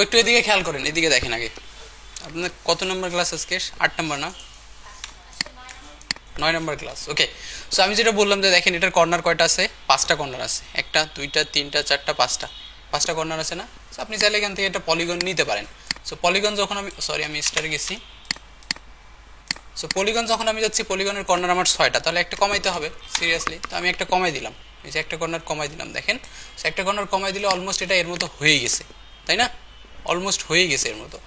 একটু এদিকে খেয়াল করেন, এদিকে দেখেন আগে। আপনার কত নম্বর ক্লাস আজকে? 8 নম্বর না 9 নম্বর ক্লাস। ওকে, সো আমি যেটা বললাম যে দেখেন এটার কর্নার কয়টা আছে? 5টা কর্নার আছে। একটা, দুইটা, তিনটা, চারটা, পাঁচটা কর্নার আছে না? সো আপনি চাইলে এখান থেকে একটা পলিগন নিতে পারেন। সো পলিগন যখন আমি স্টারে গেছি। সো পলিগন যখন আমি যাচ্ছি, পলিগনের কর্নার আমার 6টা, তাহলে একটা কমাইতে হবে সিরিয়াসলি। তো আমি একটা কমাই দিলাম, এই যে একটা কর্নার কমাই দিলাম। দেখেন সো একটা কর্নার কমাই দিলে অলমোস্ট এটা এর মতো হয়ে গেছে, তাই না? অলমোস্ট হয়ে গেছে এর মতো।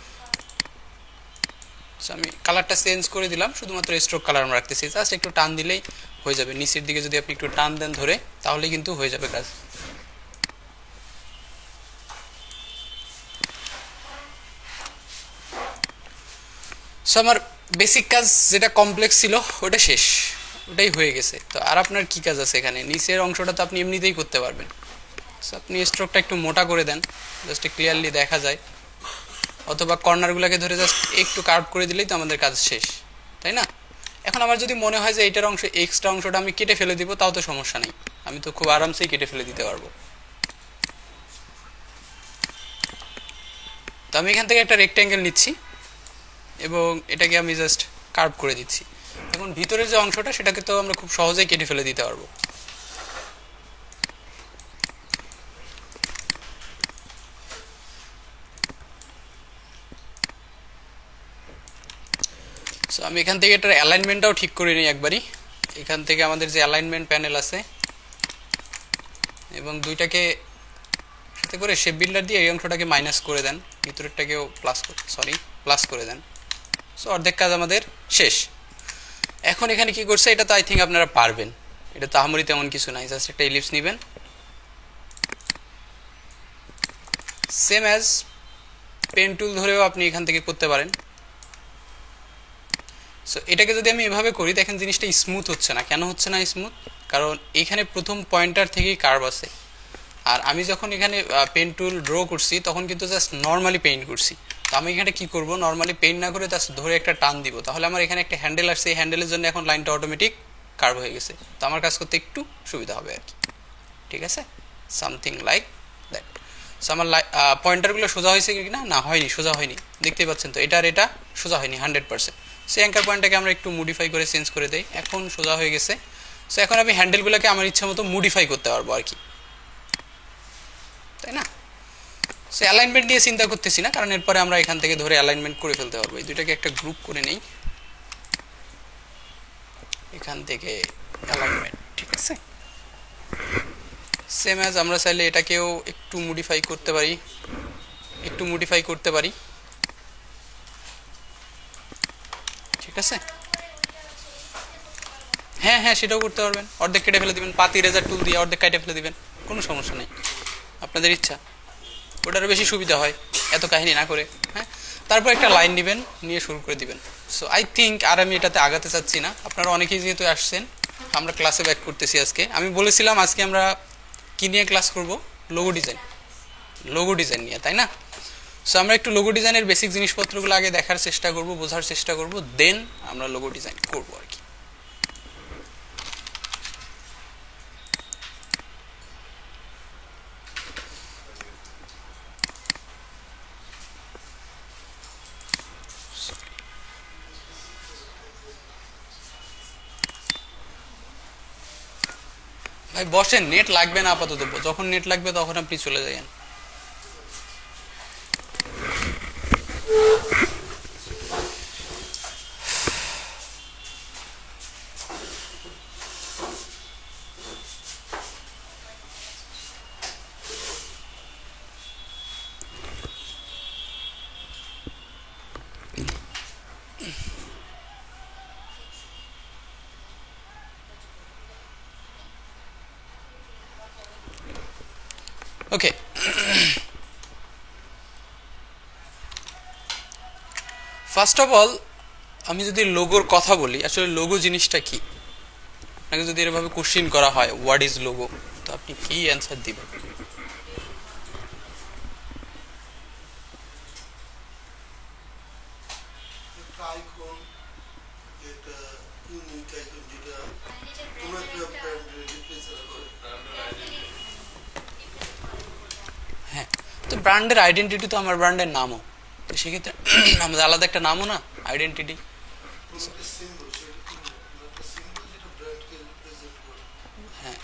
সো আমি কালারটা চেঞ্জ করে দিলাম, শুধুমাত্র স্ট্রোক কালার আমরা রাখতেছি। জাস্ট একটু টান দিলেই হয়ে যাবে। নিচের দিকে যদি আপনি একটু টান দেন ধরে, তাহলে কিন্তু হয়ে যাবে কাজ। সো আমার বেসিক কাজ যেটা কমপ্লেক্স ছিল ওটা শেষ, ওটাই হয়ে গেছে। তো আর আপনার কি কাজ আছে এখানে? নিচের অংশটা তো আপনি এমনিতেই করতে পারবেন। সো আপনি স্ট্রোকটা একটু মোটা করে দেন, জাস্ট ক্লিয়ারলি দেখা যায়। অথবা কর্নারগুলোকে ধরে জাস্ট একটু কার্ভ করে দিলেই তো আমাদের কাজ শেষ, তাই না? এখন আমার যদি মনে হয় যে এইটার অংশ, এক্সট্রা অংশটা আমি কেটে ফেলে দিব, তাও তো সমস্যা নেই। আমি তো খুব আরামসেই কেটে ফেলে দিতে পারবো। তো আমি এখান থেকে একটা রেক্ট্যাঙ্গেল নিচ্ছি এবং এটাকে আমি জাস্ট কার্ভ করে দিচ্ছি। এখন ভিতরের যে অংশটা, সেটাকে তো আমরা খুব সহজেই কেটে ফেলে দিতে পারবো। সো আমি এখান থেকে এটার অ্যালাইনমেন্টটাও ঠিক করে নিই একবারই। এখান থেকে আমাদের যে অ্যালাইনমেন্ট প্যানেল আছে, এবং দুইটাকে সাথে করে শেপ বিল্ডার দিয়ে এই অংশটাকে মাইনাস করে দেন, ভিতরেরটাকেও প্লাস করে দেন। সো অর্ধেক কাজ আমাদের শেষ। এখন এখানে কি করছে, এটা তো আই থিঙ্ক আপনারা পারবেন। এটা তো আহামরি তেমন কিছু নাই, জাস্ট একটা ইলিপস নেবেন, সেম অ্যাজ পেন টুল ধরেও আপনি এখান থেকে করতে পারেন। সো এটাকে যদি আমি এভাবে করি, দেখেন জিনিসটা স্মুথ হচ্ছে না। কেন হচ্ছে না স্মুথ? কারণ এখানে প্রথম পয়েন্টার থেকেই কার্ভ আছে। আর আমি যখন এখানে পেন টুল ড্র করছি, তখন কিন্তু জাস্ট নর্মালি পেইন্ট করছি। তো আমি এখানে কি করব, নর্মালি পেইন্ট না করে জাস্ট ধরে একটা টান দিব, তাহলে আমার এখানে একটা হ্যান্ডেল আসছে। এই হ্যান্ডেলের জন্য এখন লাইনটা অটোমেটিক কার্ভ হয়ে গেছে। তো আমার কাজ করতে একটু সুবিধা হবে আর কি। ঠিক আছে, সামথিং লাইক দ্যাট। সো আমার পয়েন্টারগুলো সোজা হয়েছে কি না? না, হয়নি, সোজা হয়নি। দেখতেই পাচ্ছেন তো, এটা আর এটা সোজা হয়নি 100%। সেই অ্যাঙ্কার পয়েন্টটাকে আমরা একটু মডিফাই করে চেঞ্জ করে দেই, এখন সোজা হয়ে গেছে। সো এখন আমি হ্যান্ডেলগুলোকে আমার ইচ্ছা মতো মডিফাই করতে পারবো আর কি, তাই না? সো অ্যালাইনমেন্ট নিয়ে চিন্তা করতেছি না, কারণ এরপরে আমরা এখান থেকে ধরে অ্যালাইনমেন্ট করে ফেলতে পারবো। এই দুইটাকে একটা গ্রুপ করে নেই, এখান থেকে অ্যালাইনমেন্ট। ঠিক আছে, সেম অ্যাজ আমরা চাইলে এটাকেও একটু মডিফাই করতে পারি, ঠিক আছে? হ্যাঁ হ্যাঁ, সেটাও করতে পারবেন। অর্ধেক কেটে ফেলে দিবেন, পাতি রেজার টুল দিয়ে অর্ধেক কেটে ফেলে দিবেন, কোনো সমস্যা নেই, আপনাদের ইচ্ছা। ওটারও বেশি সুবিধা হয় এত কাহিনী না করে। হ্যাঁ, তারপর একটা লাইন নেবেন, নিয়ে শুরু করে দিবেন। সো আই থিঙ্ক আর আমি এটাতে আগাতে চাচ্ছি না। আপনারা অনেকেই যেহেতু আসছেন, আমরা ক্লাসে ব্যাক করতেছি আজকে। আমি বলেছিলাম আজকে আমরা কী নিয়ে ক্লাস করব? লোগো ডিজাইন নিয়ে, তাই না? সো আমরা একটু লোগো ডিজাইনের বেসিক জিনিসপত্রগুলো আগে দেখার চেষ্টা করব, বোঝার চেষ্টা করব, দেন আমরা লোগো ডিজাইন করবো আর কি। ভাই বসেন, নেট লাগবে না আপাতত, যখন নেট লাগবে তখন আপনি চলে যাবেন। ওকে, ফার্স্ট অফ অল আমি যদি লোগোর কথা বলি, আসলে লোগো জিনিসটা কি, আপনাকে যদি এরভাবে কোশ্চিন করা হয় হোয়াট ইজ লোগো, তো আপনি কি অ্যান্সার দিবেন? হ্যাঁ, তো ব্র্যান্ডের আইডেন্টিটি তো আমার ব্র্যান্ডের নামও, তো সেক্ষেত্রে আমাদের আলাদা একটা নামও না আইডেন্টিটি। হ্যাঁ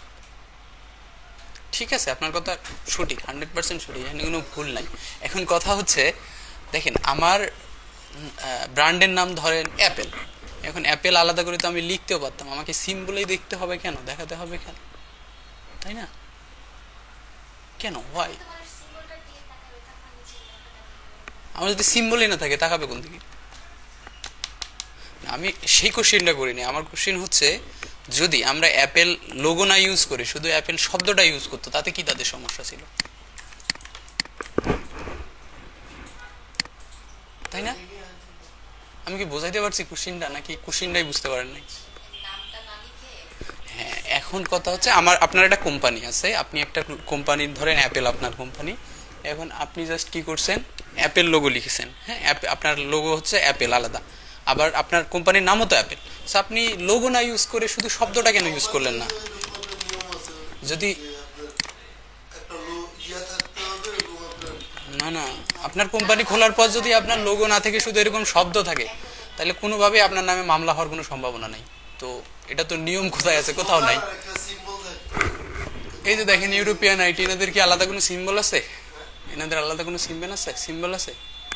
ঠিক আছে, আপনার কথা সঠিক, 100% সঠিক, এখানে কোনো ভুল নাই। এখন কথা হচ্ছে দেখেন আমার ব্র্যান্ডের নাম ধরেন অ্যাপেল, এখন অ্যাপেল আলাদা করে তো আমি লিখতেও পারতাম, আমাকে সিম্বলেই দেখতে হবে কেন, দেখাতে হবে কেন, তাই না? কেন হোয়াই? আমার যদি সিম্বলই না থাকে তাকাবে কোন দিকে? আমি সেই কোশ্চেনটা করিনি, আমার কোশ্চেন হচ্ছে যদি আমরা অ্যাপেল লোগো না ইউজ করি, শুধু অ্যাপেল শব্দটা ইউজ করতো, তাতে কি তাদের সমস্যা ছিল, তাই না? আমি কি বোঝাইতে পারছি কোশ্চেনটা, নাকি কোশ্চেনটাই বুঝতে পারেন নাই? হ্যাঁ, এখন কথা হচ্ছে আমার আপনার একটা কোম্পানি আছে, আপনি একটা কোম্পানির ধরেন অ্যাপেল আপনার কোম্পানি, এখন আপনি জাস্ট কি করছেন, অ্যাপেল লোগো লিখেছেন, হ্যাঁ আপনার লোগো হচ্ছে অ্যাপেল আলাদা, আবার আপনার কোম্পানির নামও তো অ্যাপেল, সো আপনি লোগো না ইউজ করে শুধু শব্দটা কেন ইউজ করলেন না? যদি না না, আপনার কোম্পানি খোলার পর যদি আপনার লোগো না থেকে শুধু এরকম শব্দ থাকে, তাহলে কোনোভাবেই আপনার নামে মামলা হওয়ার কোনো সম্ভাবনা নেই। তো এটা তো নিয়ম কোথায় আছে? কোথাও নাই। এই যে দেখেন ইউরোপিয়ান আইটি, এনাদের কি আলাদা কোনো সিম্বল আছে? এনাদের আলাদা কোনো সিম্বল আছে? সিম্বল আছে?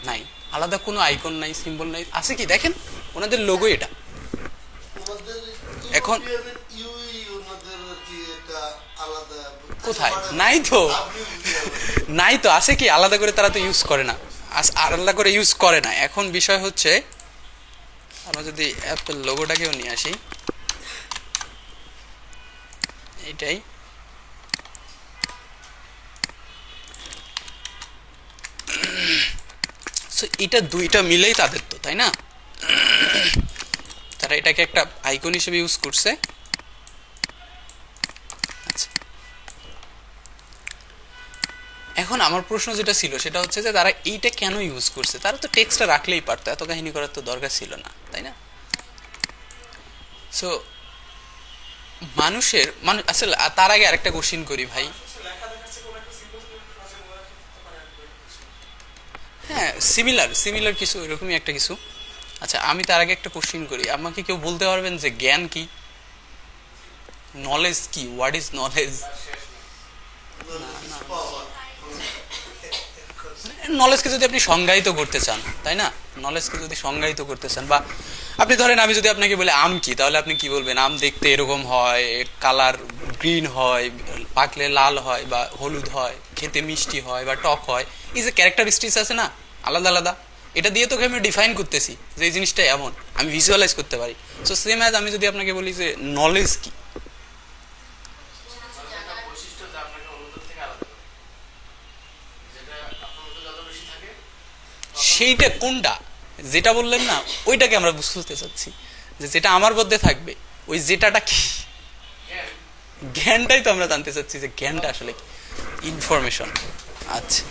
নাই। আলাদা কোনো আইকন নাই, সিম্বল নাই, আছে কি দেখেন ওনাদের লোগো এটা। এখন কোথায়? নাই তো, নাই তো, আছে কি? আলাদা করে তারা তো ইউজ করে না, আলাদা করে ইউজ করে না। এখন বিষয় হচ্ছে আমরা যদি অ্যাপেল লোগোটাকেও নিয়ে আসি, এটাই এটা দুইটা মিলেই তাদের তো, তাই না? তারা এটাকে একটা আইকন হিসেবে ইউজ করছে। আচ্ছা, এখন আমার প্রশ্ন যেটা ছিল সেটা হচ্ছে যে তারা এইটা কেন ইউজ করছে? তারা তো টেক্সটটা রাখলেই পারতো, এত কাহিনী করার তো দরকার ছিল না, তাই না? সো মানুষের আসলে তার আগে আরেকটা কোশ্চিন করি ভাই। হ্যাঁ সিমিলার সিমিলার কিছু এরকমই একটা কিছু। আচ্ছা আমি তার আগে একটা কোশ্চিন করি, আমাকে কেউ বলতে পারবেন যে জ্ঞান কি, নলেজ কি, হোয়াট ইজ নলেজ? নলেজকে যদি আপনি সংজ্ঞায়িত করতে চান, তাই না? নলেজকে যদি সংজ্ঞায়িত করতে চান, বা আপনি ধরেন আমি যদি আপনাকে বলি আম কি, তাহলে আপনি কি বলবেন? আম দেখতে এরকম হয়, কালার গ্রিন হয়, পাকলে লাল হয় বা হলুদ হয়, খেতে মিষ্টি হয় বা টক হয়, এই যে ক্যারেক্টারিস্টিক্স আছে না আলাদা আলাদা, এটা দিয়ে তোকে আমি ডিফাইন করতেছি যে এই জিনিসটা এমন, আমি ভিজুয়ালাইজ করতে পারি। সো সেম অ্যাজ আমি যদি আপনাকে বলি যে নলেজ কি, সেইটা কোনটা, যেটা বললেন না ওইটাকে আমরা বুঝতে চাচ্ছি, যে যেটা আমার মধ্যে থাকবে ওই যেটাটা কি, জ্ঞানটাই তো আমরা জানতে চাচ্ছি যে জ্ঞানটা আসলে কি, ইনফরমেশন। আচ্ছা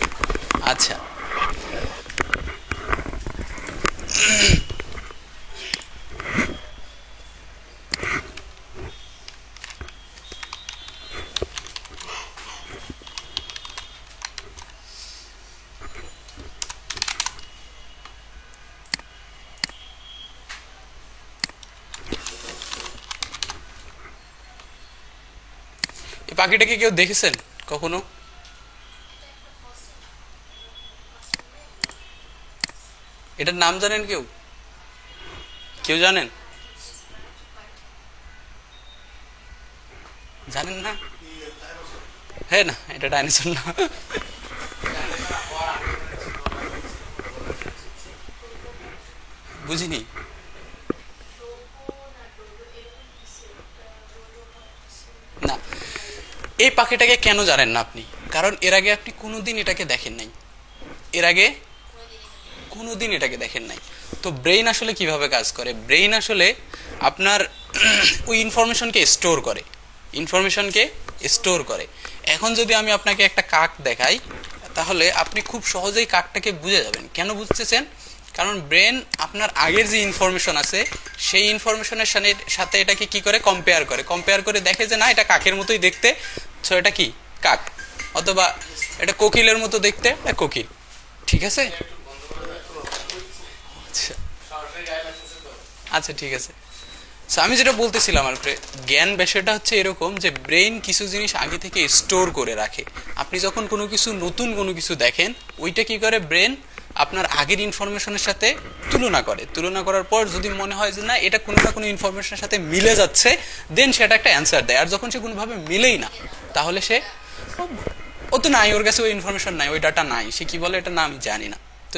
আচ্ছা, এই পাখিটাকে কেউ দেখেছেন কখনো? এটার নাম জানেন কেউ? কেউ জানেন? জানেন না? হ্যাঁ না, এটা ডাইনোসর না। বুঝিনি। না, এই পাখিটাকে কেন জানেন না আপনি? কারণ এর আগে আপনি কোনোদিন এটাকে দেখেন নাই, এর আগে কোনোদিন এটাকে দেখেন নাই। তো ব্রেইন আসলে কিভাবে কাজ করে? ব্রেইন আসলে আপনার ওই ইনফরমেশনকে স্টোর করে, ইনফরমেশনকে স্টোর করে। এখন যদি আমি আপনাকে একটা কাক দেখাই, তাহলে আপনি খুব সহজেই কাকটাকে বুঝে যাবেন। কেন বুঝতেছেন? কারণ ব্রেন আপনার আগের যে ইনফরমেশন আছে সেই ইনফরমেশনের সাথে এটাকে কি করে কম্পেয়ার করে, কম্পেয়ার করে দেখে যে না এটা কাকের মতোই দেখতে, সো এটা কি কাক। অথবা এটা কোকিলের মতো দেখতে, এটা কোকিল, ঠিক আছে। আচ্ছা আচ্ছা ঠিক আছে। সো আমি যেটা বলতেছিলাম আর কি, জ্ঞান বিষয়টা হচ্ছে এরকম যে ব্রেইন কিছু জিনিস আগে থেকে স্টোর করে রাখে। আপনি যখন কোনো কিছু নতুন কোনো কিছু দেখেন, ওইটা কি করে ব্রেন আপনার আগের ইনফরমেশনের সাথে তুলনা করে, তুলনা করার পর যদি মনে হয় যে না এটা কোনো না কোনো ইনফরমেশনের সাথে মিলে যাচ্ছে, দেন সেটা একটা অ্যান্সার দেয়। আর যখন সে কোনোভাবে মিলেই না, তাহলে সে ও তো নাই, ওর কাছে ওই ইনফরমেশন নাই, ওই ডাটা নাই, সে কি বলে এটা না আমি জানি না। তো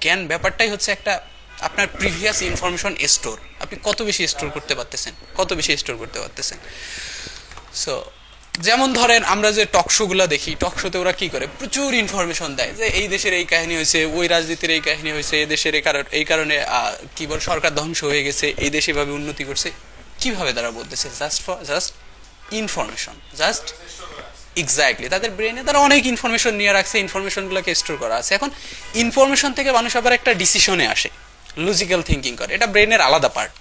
জ্ঞান ব্যাপারটাই হচ্ছে একটা আপনার প্রিভিয়াস ইনফরমেশন স্টোর, আপনি কত বেশি স্টোর করতে পারতেছেন, কত বেশি স্টোর করতে পারতেছেন। সো যেমন ধরেন আমরা যে টক শোগুলো দেখি, টক শোতে ওরা কি করে, প্রচুর ইনফরমেশন দেয় যে এই দেশের এই কাহিনী হয়েছে, ওই রাজনীতির এই কাহিনী হয়েছে, এই দেশের এই কারণে কি বল সরকার ধ্বংস হয়ে গেছে, এই দেশ এভাবে উন্নতি করছে। কিভাবে তারা বলতেছে? জাস্ট ইনফরমেশন, জাস্ট এক্স্যাক্টলি তাদের ব্রেনে তারা অনেক ইনফরমেশন নিয়ে রাখছে, ইনফরমেশনগুলোকে স্টোর করা আছে। এখন ইনফরমেশন থেকে মানুষ আবার একটা ডিসিশনে আসে, লজিক্যাল থিঙ্কিং করে, এটা ব্রেনের আলাদা পার্ট,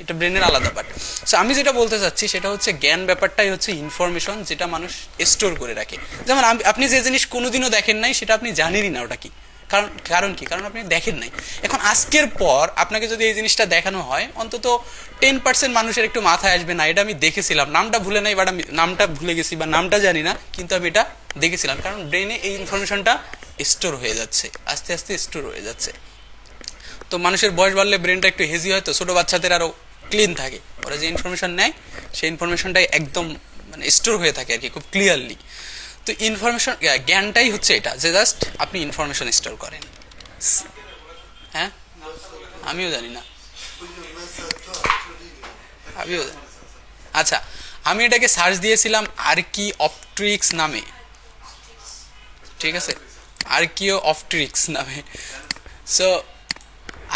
এটা ব্রেনের আলাদা পার্ট। সো আমি যেটা বলতে চাচ্ছি সেটা হচ্ছে জ্ঞান ব্যাপারটাই হচ্ছে ইনফরমেশন যেটা মানুষ স্টোর করে রাখে। যেমন আপনি যে জিনিস কোনোদিনও দেখেন নাই সেটা আপনি জানেনই না ওটা কি, কারণ কি, কারণ আপনি দেখেন নাই। এখন আজকের পর আপনাকে যদি এই জিনিসটা দেখানো হয়, অন্তত 10% মানুষের একটু মাথায় আসবে না এটা আমি দেখেছিলাম, নামটা ভুলে নাই, বাট আমি নামটা ভুলে গেছি বা নামটা জানি না, কিন্তু আমি এটা দেখেছিলাম, কারণ ব্রেনে এই ইনফরমেশনটা স্টোর হয়ে যাচ্ছে, আস্তে আস্তে স্টোর হয়ে যাচ্ছে। তো মানুষের বয়স বাড়লে ব্রেনটা একটু হেজি হয়, তো ছোটো বাচ্চাদের আরও ক্লিন থাকে, ওরা যে ইনফরমেশন নেয় সেই ইনফরমেশনটাই একদম মানে স্টোর হয়ে থাকে আর কি, খুব ক্লিয়ারলি। তো ইনফরমেশন জ্ঞানটাই হচ্ছে এটা যে জাস্ট আপনি ইনফরমেশন স্টোর করেন। হ্যাঁ আমিও জানি না, আমিও জানি। আচ্ছা আমি এটাকে সার্চ দিয়েছিলাম আর্কিওপট্রিক্স নামে, ঠিক আছে, আর্কিওপট্রিক্স নামে। সো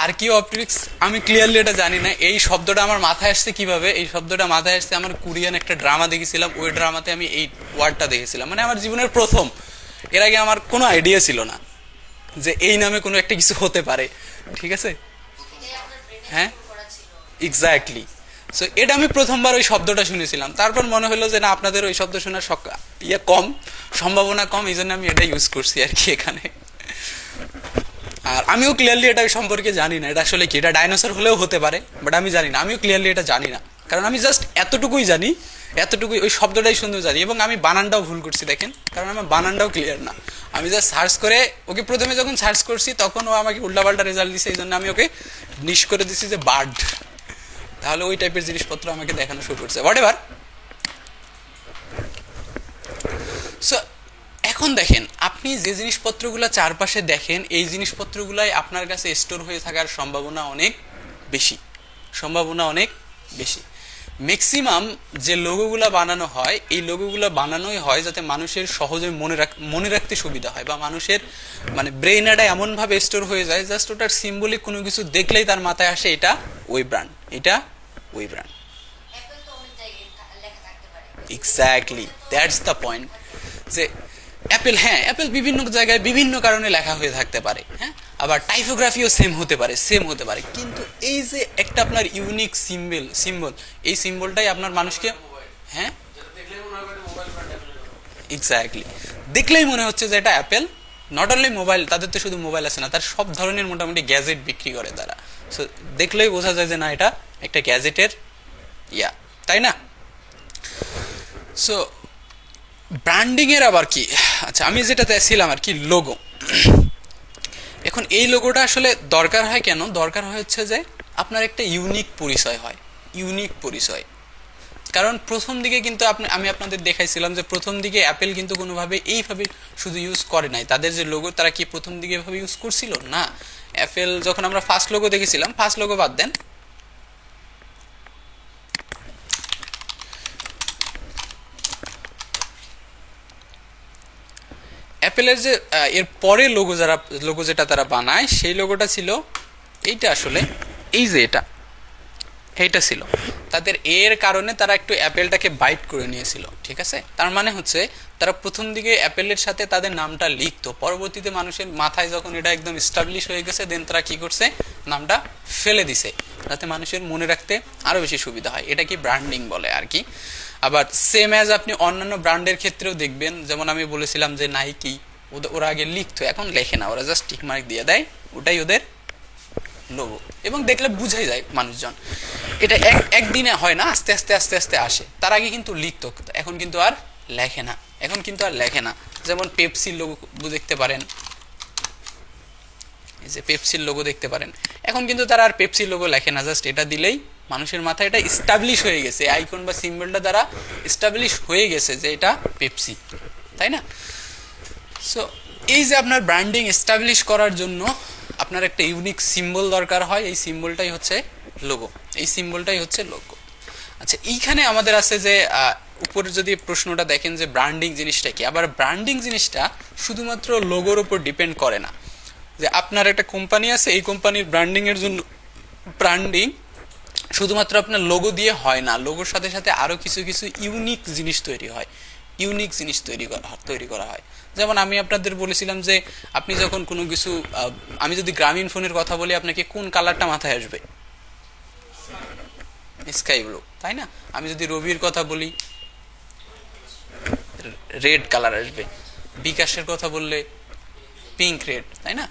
আর্কিওপট্রিক্স আমি ক্লিয়ারলি এটা জানি না, এই শব্দটা আমার মাথায় আসছে কিভাবে, এই শব্দটা মাথায় আসছে আমার কোরিয়ান একটা ড্রামা দেখেছিলাম, ওই ড্রামাতে আমি এই ওয়ার্ডটা দেখেছিলাম, মানে আমার জীবনের প্রথম। এর আগে আমার কোনো আইডিয়া ছিল না যে এই নামে কোনো একটা কিছু হতে পারে, ঠিক আছে। হ্যাঁ এক্স্যাক্টলি। সো এটা আমি প্রথমবার ওই শব্দটা শুনেছিলাম, তারপর মনে হলো যে না আপনাদের ওই শব্দ শোনার কম, সম্ভাবনা কম, এই জন্য আমি এটা ইউজ করছি আর কি এখানে। আর আমিও ক্লিয়ারলি এটা সম্পর্কে জানি না এটা আসলে কি, এটা ডাইনোসর হলেও হতে পারে, বাট আমি জানি না, আমিও ক্লিয়ারলি এটা জানি না, কারণ আমি জাস্ট এতটুকুই জানি, এতটুকুই ওই শব্দটাই সুন্দর জানি, এবং আমি বানানটাও ভুল করছি দেখেন, কারণ আমার বানানটাও ক্লিয়ার না। আমি জাস্ট সার্চ করে ওকে প্রথমে যখন সার্চ করছি তখন ও আমাকে উল্টাপাল্টা রেজাল্ট দিছে, এই জন্য আমি ওকে নিশ করে দিছি যে বার্ড, তাহলে ওই টাইপের জিনিসপত্র আমাকে দেখানো শুরু করছে, হোয়াট এভার। সো এখন দেখেন আপনি যে জিনিসপত্রগুলো চারপাশে দেখেন, এই জিনিসপত্রগুলাই আপনার কাছে স্টোর হয়ে থাকার সম্ভাবনা অনেক বেশি, সম্ভাবনা অনেক বেশি। ম্যাক্সিমাম যে লোগোগুলো বানানো হয়, এই লোগোগুলো বানানোই হয় যাতে মানুষের সহজে মনে রাখতে সুবিধা হয়, বা মানুষের মানে ব্রেইনটা এমনভাবে স্টোর হয়ে যায় জাস্ট ওটার সিম্বলিক কোনো কিছু দেখলেই তার মাথায় আসে এটা ওই ব্র্যান্ড, এটা ওই brand. Exactly that's the point, যে অ্যাপেল, হ্যাঁ অ্যাপেল বিভিন্ন জায়গায় বিভিন্ন কারণে লেখা হয়ে থাকতে পারে, হ্যাঁ আবার টাইপোগ্রাফিও সেম হতে পারে, কিন্তু এই যে একটা আপনার ইউনিক সিম্বল, এই সিম্বলটাই আপনার মানুষকে, হ্যাঁ এক্স্যাক্টলি দেখলেই মনে হচ্ছে যে এটা অ্যাপেল। নট অনলি মোবাইল, তাদের তো শুধু মোবাইল আছে না, তার সব ধরনের মোটামুটি গ্যাজেট বিক্রি করে তারা, সো দেখলেই বোঝা যায় যে না এটা একটা গ্যাজেটের তাই না। সো ব্র্যান্ডিং এর আবার কি, আচ্ছা আমি যেটাতে ছিলাম আর কি, লোগো। এখন এই লোগোটা আসলে দরকার হয় কেন, দরকার হচ্ছে যে আপনার একটা ইউনিক পরিচয় হয়, ইউনিক পরিচয়। কারণ প্রথম দিকে কিন্তু আমি আপনাদের দেখাইছিলাম যে প্রথম দিকে অ্যাপেল কিন্তু কোনোভাবে এইভাবে শুধু ইউজ করে নাই, তাদের যে লোগো তারা কি প্রথম দিকে এভাবে ইউজ করছিল না। অ্যাপেল যখন আমরা ফার্স্ট লোগো দেখেছিলাম, ফার্স্ট লোগো বাদ দেন, অ্যাপেলের যে এর পরে লোগো যেটা তারা বানায় সেই লোগোটা ছিল এইটা, আসলে এই যে এইটা ছিল তাদের, এর কারণে তারা একটু অ্যাপেলটাকে বাইট করে নিয়েছিল, ঠিক আছে। তার মানে হচ্ছে তারা প্রথম দিকে অ্যাপেলের সাথে তাদের নামটা লিখতো, পরবর্তীতে মানুষের মাথায় যখন এটা একদম এস্টাবলিশ হয়ে গেছে, দেন তারা কি করছে, নামটা ফেলে দিছে যাতে মানুষের মনে রাখতে আরো বেশি সুবিধা হয়, এটা কি ব্র্যান্ডিং বলে আর কি। আবার সেম অ্যাজ আপনি অন্যান্য ব্র্যান্ডের ক্ষেত্রেও দেখবেন, যেমন আমি বলেছিলাম যে নাইকি, ওরা আগে লিখতো, এখন লেখে না, ওরা জাস্ট টিক মার্ক দিয়ে দেয়, ওটাই ওদের লোগো, এবং দেখলে বুঝাই যায় মানুষজন। এটা একদিনে হয় না, আস্তে আস্তে আস্তে আস্তে আসে। তার আগে কিন্তু লিখতো, এখন কিন্তু আর লেখে না, এখন কিন্তু আর লেখে না। যেমন পেপসির লোগো দেখতে পারেন, এই যে পেপসির লোগো দেখতে পারেন, এখন কিন্তু তারা আর পেপসির লোগো লেখে না, জাস্ট এটা দিলেই মানুষের মাথায় এটা এস্টাবলিশ হয়ে গেছে, আইকন বা সিম্বলটা দ্বারা এস্টাবলিশ হয়ে গেছে যে এটা পেপসি, তাই না? সো এই যে আপনার ব্র্যান্ডিং এস্টাবলিশ করার জন্য আপনার একটা ইউনিক সিম্বল দরকার হয়, এই সিম্বলটাই হচ্ছে লোগো, এই সিম্বলটাই হচ্ছে লোগো। আচ্ছা, এইখানে আমাদের আছে যে উপরে যদি প্রশ্নটা দেখেন যে ব্র্যান্ডিং জিনিসটা কি, আবার ব্র্যান্ডিং জিনিসটা শুধুমাত্র লোগোর উপর ডিপেন্ড করে না, যে আপনার একটা কোম্পানি আছে, এই কোম্পানির ব্র্যান্ডিং এর জন্য ব্র্যান্ডিং শুধুমাত্র আপনার লোগো দিয়ে হয় না, লোগোর সাথে সাথে আরো কিছু কিছু ইউনিক জিনিস তৈরি হয়, ইউনিক জিনিস তৈরি করা হয়। যেমন আমি আপনাদের বলেছিলাম যে আপনি যখন কোনো কিছু, আমি যদি গ্রামীণ ফোনের কথা বলি, আপনাকে কোন কালারটা মাথায় আসবে? স্কাই ব্লু, তাই না? আমি যদি রবির কথা বলি, রেড কালার আসবে। বিকাশের কথা বললে পিঙ্ক রেড, তাই না?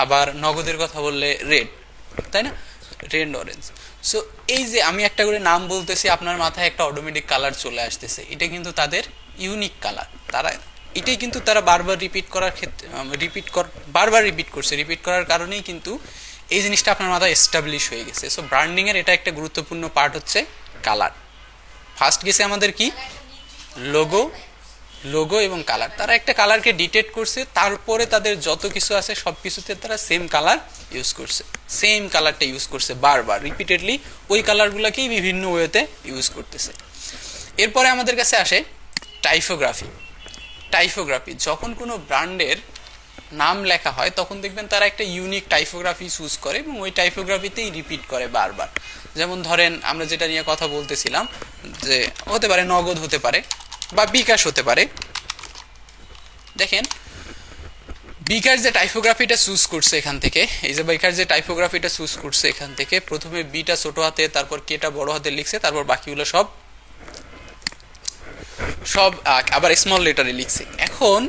আবার নগদের কথা বললে রেড, তাই না? Red orange. সো এই যে আমি একটা করে নাম বলতেছি, আপনার মাথায় একটা অটোমেটিক কালার চলে আসতেছে, এটা কিন্তু তাদের ইউনিক কালার। তারা এটাই কিন্তু তারা বারবার রিপিট করার ক্ষেত্রে বারবার রিপিট করছে, রিপিট করার কারণেই কিন্তু এই জিনিসটা আপনার মাথায় এস্টাবলিশ হয়ে গেছে। সো ব্র্যান্ডিং এর এটা একটা গুরুত্বপূর্ণ পার্ট হচ্ছে কালার। ফার্স্ট গেছে আমাদের কি? লোগো, লোগো এবং কালার। তারা একটা কালারকে ডিটেক্ট করছে, তারপরে তাদের যত কিছু আছে সব কিছুতে তারা সেম কালার ইউজ করছে, সেম কালারটা ইউজ করছে বারবার রিপিটেডলি, ওই কালারগুলোকেই বিভিন্ন ওয়েতে ইউজ করতেছে। এরপরে আমাদের কাছে আসে টাইপোগ্রাফি। টাইপোগ্রাফি, যখন কোনো ব্র্যান্ডের নাম লেখা হয় তখন দেখবেন তারা একটা ইউনিক টাইপোগ্রাফি চুজ করে এবং ওই টাইপোগ্রাফিতেই রিপিট করে বারবার। যেমন ধরেন আমরা যেটা নিয়ে কথা বলতেছিলাম, যে হতে পারে নগদ, হতে পারে বা বিকাশ হতে পারে। দেখেন বিকাশ যে টাইপোগ্রাফিটা চুজ করছে এখান থেকে, এই যে বিকাশ যে টাইপোগ্রাফিটা চুজ করছে এখান থেকে, প্রথমে বিটা ছোট হাতে, তারপর কেটা বড় হাতে লিখছে, তারপর বাকিগুলো সব আবার স্মল লেটারে লিখছে। এখন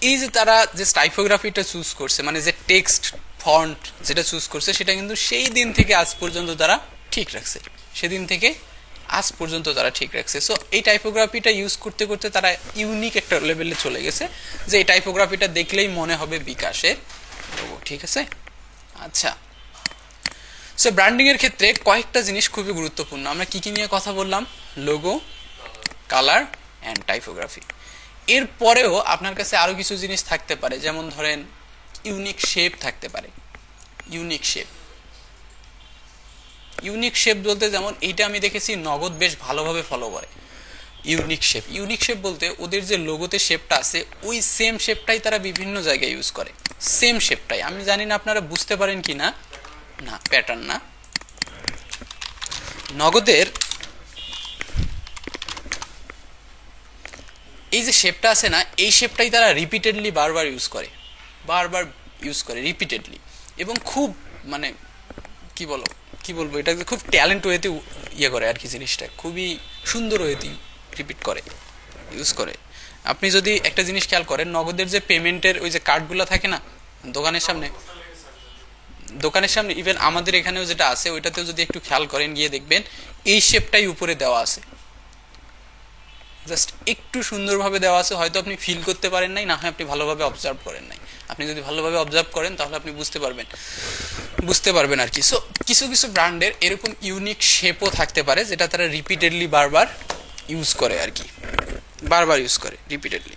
এই যে তারা যে টাইপোগ্রাফিটা চুজ করছে, মানে যে টেক্সট ফন্ট যেটা চুজ করছে, সেটা কিন্তু সেই দিন থেকে আজ পর্যন্ত তারা ঠিক রাখছে, সেদিন থেকে আজ পর্যন্ত তারা ঠিক রাখছে। সো এই টাইপোগ্রাফিটা ইউজ করতে করতে তারা ইউনিক একটা লেভেলে চলে গেছে, যে এই টাইপোগ্রাফিটা দেখলেই মনে হবে বিকাশের লোগো, ঠিক আছে? আচ্ছা, সো ব্র্যান্ডিং এর ক্ষেত্রে কয়েকটা জিনিস খুবই গুরুত্বপূর্ণ। আমরা কি কি নিয়ে কথা বললাম? Logo, colour and typography. এরপরেও আপনার কাছে আরো কিছু জিনিস থাকতে পারে, যেমন ধরেন ইউনিক শেপ থাকতে পারে। ইউনিক শেপ, ইউনিক শেপ বলতে যেমন এইটা আমি দেখেছি নগদ বেশ ভালোভাবে ফলো করে। ইউনিক শেপ, ইউনিক শেপ বলতে ওদের যে লোগোতে শেপটা আছে ওই সেম শেপটাই তারা বিভিন্ন জায়গায় ইউজ করে, সেম শেপটাই। আমি জানি না আপনারা বুঝতে পারেন কি না, না প্যাটার্ন না, নগদের এই যে শেপটা আছে না, এই শেপটাই তারা রিপিটেডলি বারবার ইউজ করে, বারবার ইউজ করে রিপিটেডলি, এবং খুব মানে কি বলবো এটাকে খুব ট্যালেন্ট ওয়েতে ইয়ে করে আর কি, জিনিসটা খুবই সুন্দর ওয়েতে রিপিট করে, ইউজ করে। আপনি যদি একটা জিনিস খেয়াল করেন, নগদের যে পেমেন্টের ওই যে কার্ডগুলো থাকে না দোকানের সামনে, ইভেন আমাদের এখানেও যেটা আছে ওইটাতেও যদি একটু খেয়াল করেন, গিয়ে দেখবেন এই শেপটাই উপরে দেওয়া আছে, জাস্ট একটু সুন্দরভাবে দেওয়া আছে। হয়তো আপনি ফিল করতে পারেন নাই, না হয় আপনি ভালোভাবে অবজার্ভ করেন নাই। আপনি যদি ভালোভাবে অবজার্ভ করেন তাহলে আপনি বুঝতে পারবেন আর কি। সো কিছু কিছু ব্র্যান্ডের এরকম ইউনিক শেপও থাকতে পারে, যেটা তারা রিপিটেডলি বারবার ইউজ করে আর কি, বারবার ইউজ করে রিপিটেডলি।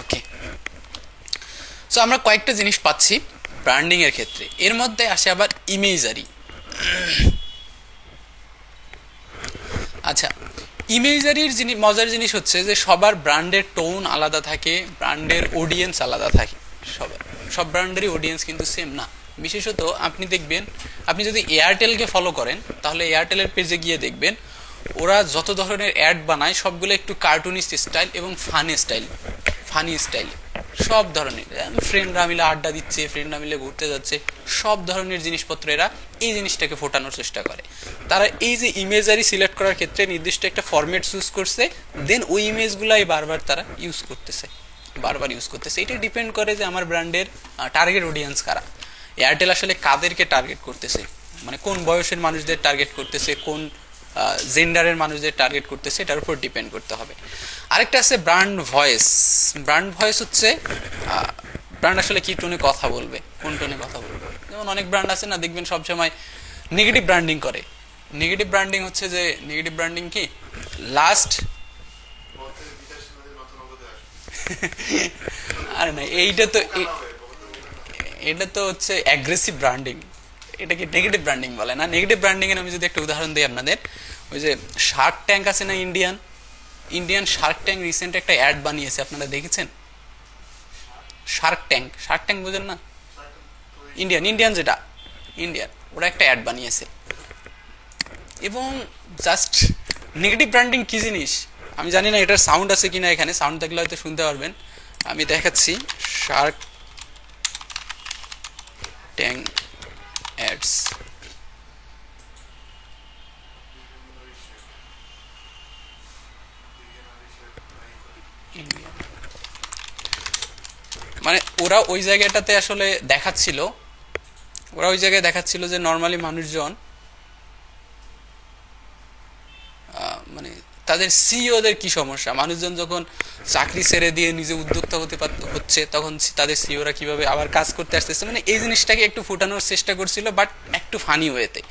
ওকে, সো আমরা কয়েকটা জিনিস পাচ্ছি ব্র্যান্ডিং এর ক্ষেত্রে। এর মধ্যে আসে আবার ইমেজারি। আচ্ছা, ইমেজারির মজার জিনিস হচ্ছে যে সবার ব্র্যান্ডের টোন আলাদা থাকে, ব্র্যান্ডের অডিয়েন্স আলাদা থাকে, সব ব্র্যান্ডেরই অডিয়েন্স কিন্তু সেম না। বিশেষত আপনি দেখবেন, আপনি যদি এয়ারটেলকে ফলো করেন তাহলে এয়ারটেলের পেজে গিয়ে দেখবেন ওরা যত ধরনের অ্যাড বানায় সবগুলো একটু কার্টুনিস্ট স্টাইল এবং ফানি স্টাইল। সব ধরনের ফ্রেন্ডরা মিলে আড্ডা দিচ্ছে, ফ্রেন্ডরা মিলে ঘুরতে যাচ্ছে, সব ধরনের জিনিসপত্র এরা এই জিনিসটাকে ফোটানোর চেষ্টা করে। তারা এই যে ইমেজারি সিলেক্ট করার ক্ষেত্রে নির্দিষ্ট একটা ফরম্যাট চুজ করছে, দেন ওই ইমেজগুলাই বারবার তারা ইউজ করতেছে, বারবার ইউজ করতেছে। এটা ডিপেন্ড করে যে আমার ব্র্যান্ডের টার্গেট অডিয়েন্স কারা, এয়ারটেল আসলে কাদেরকে টার্গেট করতেছে, মানে কোন বয়সের মানুষদের টার্গেট করতেছে, কোন জেন্ডারের মানুষদের টার্গেট করতেছে, এটার উপর ডিপেন্ড করতে হবে। আরেকটা আছে ব্র্যান্ড ভয়েস। ব্র্যান্ড ভয়েস হচ্ছে ব্র্যান্ড আসলে কি টোনে কথা বলবে, কোন টোনে কথা বলবে। যেমন অনেক ব্র্যান্ড আছে না, দেখবেন সবসময় নেগেটিভ ব্র্যান্ডিং করে। নেগেটিভ ব্র্যান্ডিং হচ্ছে যে, নেগেটিভ ব্র্যান্ডিং কি লাস্ট আরে না, এইটা তো এটা তো হচ্ছে অ্যাগ্রেসিভ ব্র্যান্ডিং, এটা কি নেগেটিভ ব্র্যান্ডিং বলে না। নেগেটিভ ব্র্যান্ডিং এর আমি যদি একটা উদাহরণ দিই আপনাদের, ওই যে শার্ক ট্যাঙ্ক আছে না, ইন্ডিয়ান শার্ক ট্যাঙ্ক রিসেন্ট একটা অ্যাড বানিয়েছে, আপনারা দেখেছেন? শার্ক ট্যাঙ্ক বুঝেন না? ইন্ডিয়ান যেটা ইন্ডিয়ান, ওরা একটা অ্যাড বানিয়েছে। এবং জাস্ট নেগেটিভ ব্র্যান্ডিং কি জিনিস আমি জানি না, এটার সাউন্ড আছে কিনা, এখানে সাউন্ড থাকলে হয়তো শুনতে পারবেন। আমি দেখাচ্ছি শার্ক ট্যাঙ্ক অ্যাডস। মানে ওরা ওই জায়গাটাতে আসলে দেখাচ্ছিল, যে নর্মালি মানুষজন মানে তাদের সিইওদের কি সমস্যা, মানুষজন যখন চাকরি ছেড়ে দিয়ে নিজে উদ্যোক্তা হচ্ছে, তখন তাদের সিইওরা কিভাবে আবার কাজ করতে আসতেছে। মানে এই জিনিসটাকে একটু ফুটানোর চেষ্টা করছিল, বাট একটু ফানি ওয়েতে।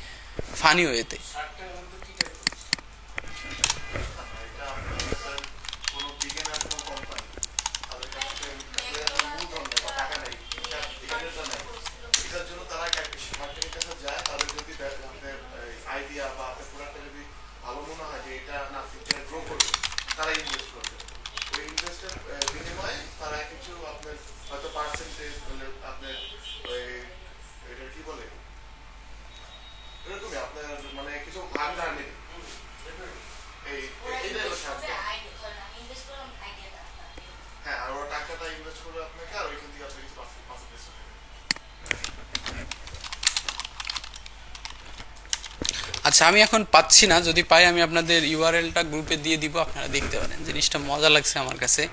আচ্ছা, আমি এখন পাচ্ছি না, যদি পাই আমি আপনাদের ইউআরএলটা গ্রুপে দিয়ে দিব, আপনারা দেখতে পারেন। জিনিসটা মজা লাগছে আমার কাছে।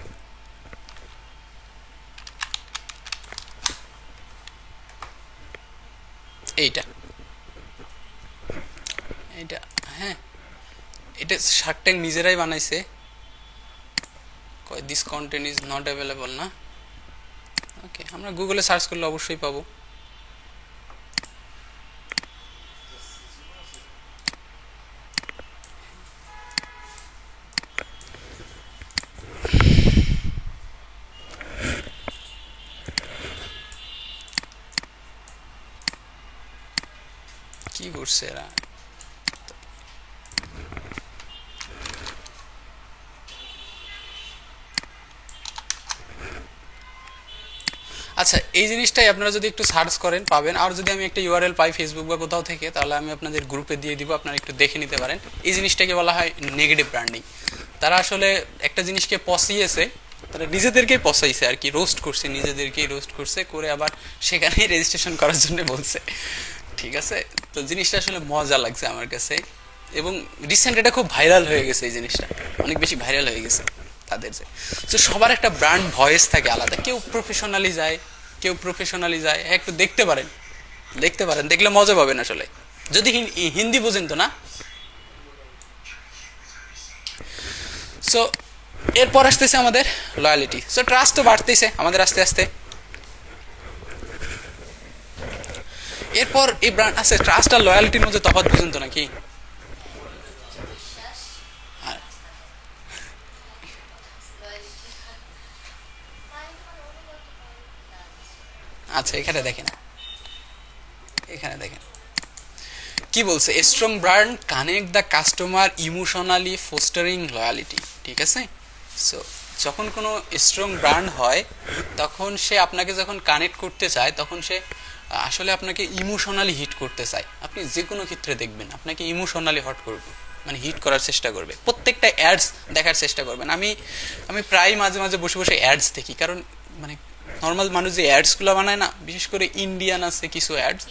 এইটা হ্যাঁ, এটা শার্ক ট্যাঙ্ক নিজেরাই বানাইছে। This content is not available না। ওকে, আমরা গুগলে সার্চ করলে অবশ্যই পাবো। কি করছে এরা? আচ্ছা, এই জিনিসটাই আপনারা যদি একটু সার্চ করেন পাবেন। আর যদি আমি একটা ইউআরএল পাই ফেসবুক বা কোথাও থেকে, তাহলে আমি আপনাদের গ্রুপে দিয়ে দিব, আপনারা একটু দেখে নিতে পারেন। এই জিনিসটাকে বলা হয় নেগেটিভ ব্র্যান্ডিং। তারা আসলে একটা জিনিসকে পচিয়েছে, তারা নিজেদেরকেই পচাইছে আর কি, নিজেদেরকেই রোস্ট করছে, করে আবার সেখানেই রেজিস্ট্রেশন করার জন্য বলছে। ঠিক আছে, তো জিনিসটা আসলে মজা লাগছে আমার কাছে। এবং রিসেন্ট এটা খুব ভাইরাল হয়ে গেছে, এই জিনিসটা অনেক বেশি ভাইরাল হয়ে গেছে তাদের। যে তো সবার একটা ব্র্যান্ড ভয়েস থাকে আলাদা, কেউ প্রফেশনালি যায়। একটু দেখতে পারেন, দেখলে মজা পাবেন আসলে, যদি হিন্দি বোঝেন তো না। সো এরপর আসতেছে আমাদের লয়ালিটি। সো ট্রাস্ট তো বাড়তেছে আমাদের আস্তে আস্তে। এরপর এই ব্র্যান্ড আছে, ট্রাস্ট আর লয়ালিটির মধ্যে তফাৎ বুঝেন তো নাকি? আচ্ছা, এখানে দেখেন কি বলছে, strong brand connect the customer emotionally fostering loyalty. ঠিক আছে, সো যখন কোনো স্ট্রং ব্র্যান্ড হয়, তখন সে আপনাকে যখন কানেক্ট করতে চায়, তখন সে আসলে আপনাকে ইমোশনালি হিট করতে চায়। আপনি যে কোনো ক্ষেত্রে দেখবেন আপনাকে ইমোশনালি হট করবে, মানে হিট করার চেষ্টা করবে। প্রত্যেকটা অ্যাডস দেখার চেষ্টা করবেন। আমি প্রায় মাঝে মাঝে বসে বসে অ্যাডস দেখি, কারণ মানে নর্মাল মানুষ যে অ্যাডসগুলো বানায় না, বিশেষ করে ইন্ডিয়ান আছে কিছু অ্যাডস,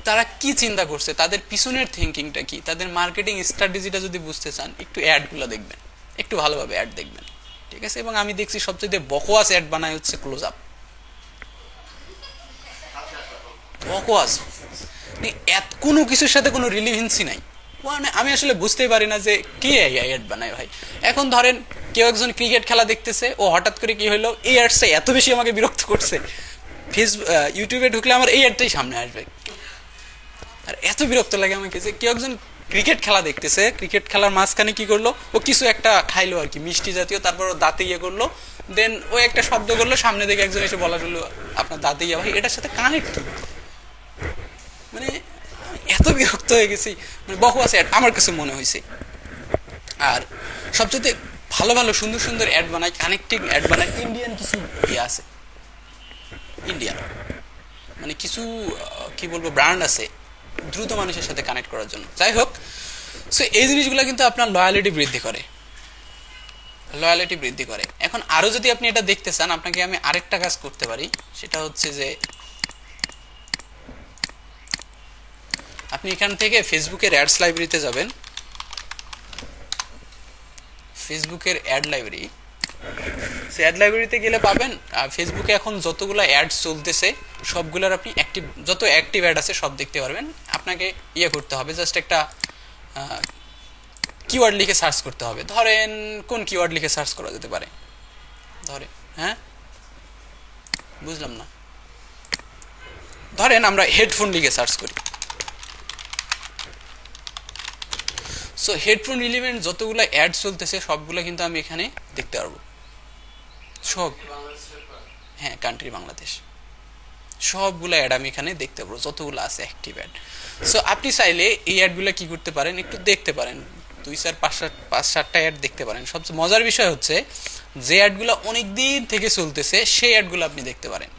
তারা কি চিন্তা করছে, তাদের পিছনের থিঙ্কিংটা কি, তাদের মার্কেটিং স্ট্র্যাটেজিটা যদি বুঝতে চান একটু অ্যাডগুলো দেখবেন, একটু ভালোভাবে অ্যাড দেখবেন, ঠিক আছে? এবং আমি দেখছি সবচেয়ে বকওয়াস অ্যাড বানায় হচ্ছে ক্লোজ আপ। বকওয়াস, এত কোনো কিছুর সাথে কোনো রিলিভেন্সি নাই। মানে আমি আসলে বুঝতেই পারি না যে কে অ্যাড বানায় ভাই। এখন ধরেন কেউ একজন ক্রিকেট খেলা দেখতেছে, ও হঠাৎ করে কি হলো, এই অ্যাডসটা এত বেশি আমাকে বিরক্ত করছে, ফেসবুক ইউটিউবে ঢুকলে আমার এই অ্যাডটাই সামনে আসবে। আর এত বিরক্ত লাগে আমাকে যে কেউ একজন ক্রিকেট খেলা দেখতেছে, ক্রিকেট খেলার মাঝখানে কি করলো, ও কিছু একটা খাইলো আর কি মিষ্টি জাতীয়, তারপর ও দাঁতে ইয়ে করলো, দেন ও একটা শব্দ করলো, সামনে দেখে একজন এসে বলা করলো আপনার দাঁতে ইয়ে, ভাই এটার সাথে কানেক্ট কি? মানে এত বিরক্ত হয়ে গেছি, মানে বকওয়াস অ্যাড আমার কাছে মনে হয়েছে। আর সবচেয়ে ভালো ভালো সুন্দর সুন্দর অ্যাড বানায়, কানেক্টিং অ্যাড বানায় ইন্ডিয়ান কিছু ইয়ে আছে, ইন্ডিয়ান মানে কিছু কি বলবো ব্র্যান্ড আছে দ্রুত মানুষের সাথে কানেক্ট করার জন্য। যাই হোক, সো এই জিনিসগুলো কিন্তু আপনার লয়ালিটি বৃদ্ধি করে, লয়ালিটি বৃদ্ধি করে। এখন আরো যদি আপনি এটা দেখতে চান, আপনাকে আমি আরেকটা কাজ করতে পারি, সেটা হচ্ছে যে আপনি এখান থেকে ফেসবুকের অ্যাডস লাইব্রেরিতে যাবেন, ফেসবুকের অ্যাড লাইব্রেরি, সে অ্যাড লাইব্রেরিতে গেলে পাবেন ফেসবুকে এখন যতগুলো অ্যাড চলতেছে সবগুলোর আপনি অ্যাক্টিভ, যত অ্যাক্টিভ অ্যাড আছে সব দেখতে পারবেন। আপনাকে ইয়ে করতে হবে, জাস্ট একটা কিওয়ার্ড লিখে সার্চ করতে হবে। ধরেন কোন কিওয়ার্ড লিখে সার্চ করা যেতে পারে, ধরে হ্যাঁ বুঝলাম না, ধরেন আমরা হেডফোন লিখে সার্চ করি। সো হেডফোন রিলেভেন্ট যতগুলো অ্যাড চলতেছে সবগুলো কিন্তু আমি এখানে দেখতে পারবো, সব, হ্যাঁ কান্ট্রি বাংলাদেশ, সবগুলো অ্যাড আমি এখানে দেখতে পারবো, যতগুলো আছে অ্যাক্টিভ অ্যাড। সো আপনি চাইলে এই অ্যাডগুলো কি করতে পারেন, একটু দেখতে পারেন, 2-4-5-7টা অ্যাড দেখতে পারেন। সবচেয়ে মজার বিষয় হচ্ছে যে অ্যাডগুলো অনেক দিন থেকে চলতেছে সেই অ্যাডগুলো আপনি দেখতে পারেন।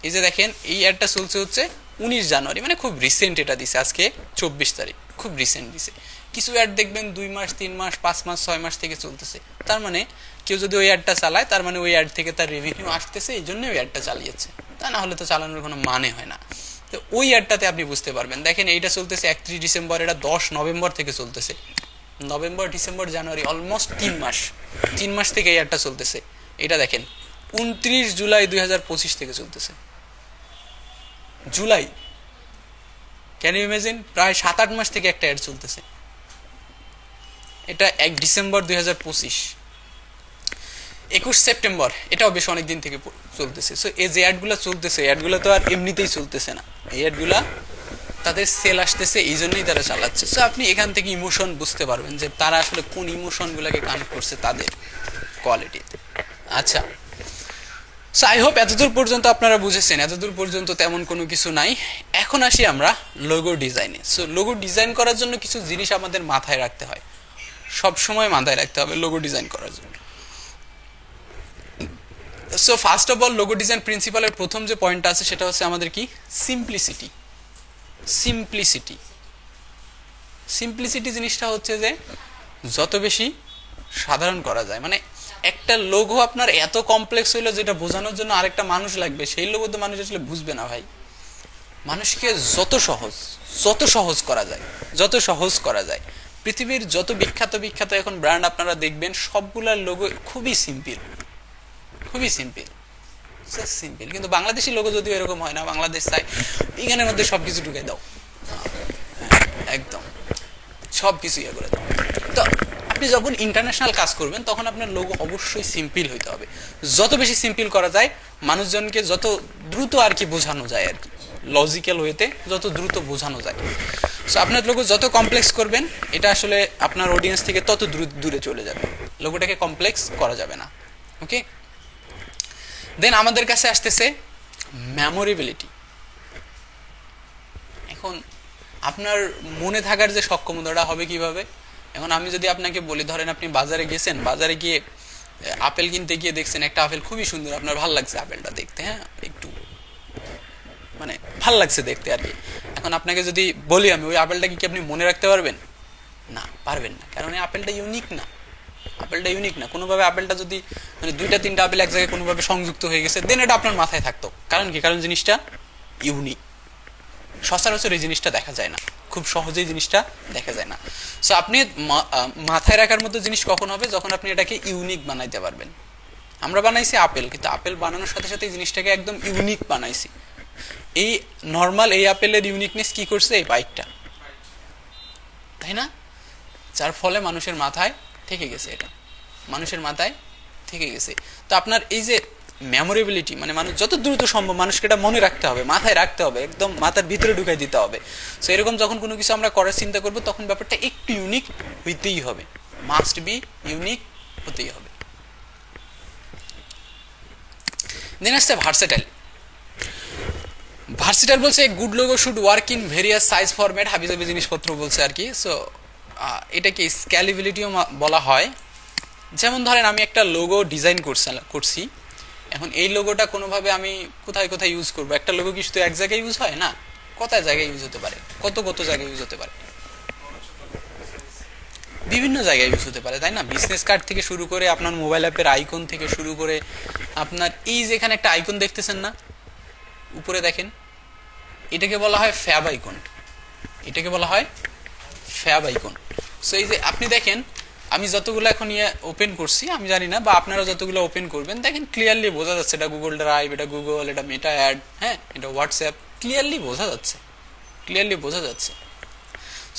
এই যে দেখেন এই অ্যাডটা চলছে হচ্ছে 19 জানুয়ারি, মানে খুব রিসেন্ট, এটা দিছে আজকে 24 তারিখ, খুব রিসেন্ট দিছে। কিছু অ্যাড দেখবেন 2 মাস 3 মাস 5 মাস 6 মাস থেকে চলতেছে, তার মানে কেউ যদি ওই অ্যাডটা চালায় তার মানে ওই অ্যাড থেকে তার রেভিনিউ আসতেছে, এই জন্য ওই অ্যাডটা চালিয়েছে, তা না হলে তো চালানোর কোনো মানে হয় না। তো ওই অ্যাডটাতে আপনি বুঝতে পারবেন। দেখেন এইটা চলতেছে 31 ডিসেম্বর, এটা 10 নভেম্বর থেকে চলতেছে, নভেম্বর ডিসেম্বর জানুয়ারি, অলমোস্ট 3 মাস, 3 মাস থেকে এই অ্যাডটা চলতেছে। এটা দেখেন 29 জুলাই 2025 থেকে চলতেছে, জুলাই, ক্যান ইউ ইমাজিন, প্রায় 7-8 মাস থেকে একটা অ্যাড চলতেছে। এটা 1 ডিসেম্বর 2025, 21 সেপ্টেম্বর, এটাও বেশ অনেক দিন থেকে চলতেছে। সো এই যে অ্যাডগুলো চলতেছে, অ্যাডগুলো তো আর এমনিতেই চলতেছে না, এই অ্যাডগুলা তাদের সেল আসতেছে, এই জন্যই তারা চালাচ্ছে। সো আপনি এখান থেকে ইমোশন বুঝতে পারবেন যে তারা আসলে কোন ইমোশনগুলোকে কানেক্ট করছে তাদের কোয়ালিটিতে। আচ্ছা, সো আই হোপ এতদূর পর্যন্ত আপনারা বুঝেছেন, এতদূর পর্যন্ত তেমন কোনো কিছু নাই। এখন আসি আমরা লোগো ডিজাইনে। সো লোগো ডিজাইন করার জন্য কিছু জিনিস আমাদের মাথায় রাখতে হয়, সব সময় মাথায় রাখতে হবে লোগো ডিজাইন করার জন্য। So first of all logo design প্রিন্সিপালের প্রথম যে পয়েন্টটা আছে সেটা হচ্ছে আমাদের কি, সিম্পলিসিটি। সিম্পলিসিটি, সিম্পলিসিটি জিনিসটা হচ্ছে যে যত বেশি সাধারণ করা যায়। মানে একটা লোগো আপনার এত কমপ্লেক্স হইলো যেটা বোঝানোর জন্য আরেকটা মানুষ লাগবে, সেই লোগো তো মানুষ আসলে বুঝবে না ভাই। মানুষকে যত সহজ করা যায়, যত সহজ করা যায়। পৃথিবীর যত বিখ্যাত বিখ্যাত এখন ব্র্যান্ড আপনারা দেখবেন সবগুলার লোগো খুবই সিম্পল, খুবই সিম্পল, সিম্পল। কিন্তু বাংলাদেশি লোগো যদিও এরকম হয় না, বাংলাদেশ চাই এখানের মধ্যে সবকিছু ঢুকে দাও, একদম সবকিছু ইয়ে করে দাও। তো আপনি যখন ইন্টারন্যাশনাল কাজ করবেন তখন আপনার লোগো অবশ্যই সিম্পল হইতে হবে। যত বেশি সিম্পল করা যায়, মানুষজনকে যত দ্রুত আর কি বোঝানো যায়, আর কি লজিক্যাল ওয়েতে যত দ্রুত বোঝানো যায়। সো আপনার লোগো যত কমপ্লেক্স করবেন, এটা আসলে আপনার অডিয়েন্স থেকে তত দূরে চলে যাবে। লোগোটাকে কমপ্লেক্স করা যাবে না, ওকে। দেন আমাদের কাছে আসতেছে মেমোরেবিলিটি। এখন আপনার মনে থাকার যে সক্ষমতাটা হবে কিভাবে? এখন আমি যদি আপনাকে বলি, ধরেন আপনি বাজারে গেছেন, বাজারে গিয়ে আপেল কিনতে গিয়ে দেখছেন একটা আপেল খুবই সুন্দর, আপনার ভালো লাগছে আপেলটা দেখতে, হ্যাঁ একটু মানে ভাল লাগছে দেখতে আর কি। এখন আপনাকে যদি বলি আমি, ওই আপেলটা কি আপনি মনে রাখতে পারবেন? না, পারবেন না, কারণ এই আপেলটা ইউনিক না, আপেলটা ইউনিক না, কোনোভাবে আপেলটা যদি মানে দুইটা তিনটা আপেল এক জায়গায় কোনোভাবে সংযুক্ত হয়ে গেছে দেন এটা আপনার মাথায় থাকতো। কারণ কি? কারণ জিনিসটা ইউনিক। সচরাচর এই জিনিসটা দেখা যায় না, খুব সহজেই জিনিসটা দেখা যায় না। সো আপনি মাথায় রাখার মতো জিনিস কখন হবে? যখন আপনি এটাকে ইউনিক বানাইতে পারবেন। আমরা বানাইছি আপেল, কিন্তু আপেল বানানোর সাথে সাথে এই জিনিসটাকে একদম ইউনিক বানাইছি। এই নর্মাল এই আপেলের ইউনিকনেস কি করছে? এই বাইকটা, তাই না? যার ফলে মানুষের মাথায় থেকে গেছে, এটা মানুষের মাথায় থেকে গেছে। তো আপনার এই যে মেমোরেবিলিটি, মানে মানুষ যত দ্রুত সম্ভব মানুষকে এটা মনে রাখতে হবে, মাথায় রাখতে হবে, একদম মাথার ভিতরে ঢুকাই দিতে হবে। সো এরকম যখন কোনো কিছু আমরা করার চিন্তা করবো তখন ব্যাপারটা একটু ইউনিক হইতেই হবে, মাস্ট বি ইউনিক হতেই হবে। দেন আসছে ভার্সেটাইল। ভার্সেটাইল বলছে good logo should work in various size format, হাবিজাবি জিনিসপত্র বলছে আর কি। সো এটাকে স্ক্যালেবিলিটিও বলা হয়। যেমন ধরেন আমি একটা লোগো ডিজাইন করছি, এখন এই লোগোটা কোনোভাবে আমি কোথায় কোথায় ইউজ করবো? একটা লোগো কি শুধু এক জায়গায় ইউজ হয় না, কত জায়গায় ইউজ হতে পারে, কত জায়গায় ইউজ হতে পারে, বিভিন্ন জায়গায় ইউজ হতে পারে, তাই না? বিজনেস কার্ড থেকে শুরু করে আপনার মোবাইল অ্যাপের আইকন থেকে শুরু করে আপনার এই যে এখানে একটা আইকন দেখতেছেন না উপরে দেখেন, এটাকে বলা হয় ফ্যাব আইকন, এটাকে বলা হয় ফ্যাব আইকন। সো এই যে আপনি দেখেন আমি যতগুলো এখন ওপেন করছি, আমি জানি না বা আপনারা যতগুলো ওপেন করবেন দেখেন ক্লিয়ারলি বোঝা যাচ্ছে এটা গুগল ড্রাইভ, এটা গুগল, এটা মেটা অ্যাড, হ্যাঁ, এটা হোয়াটসঅ্যাপ, ক্লিয়ারলি বোঝা যাচ্ছে, ক্লিয়ারলি বোঝা যাচ্ছে।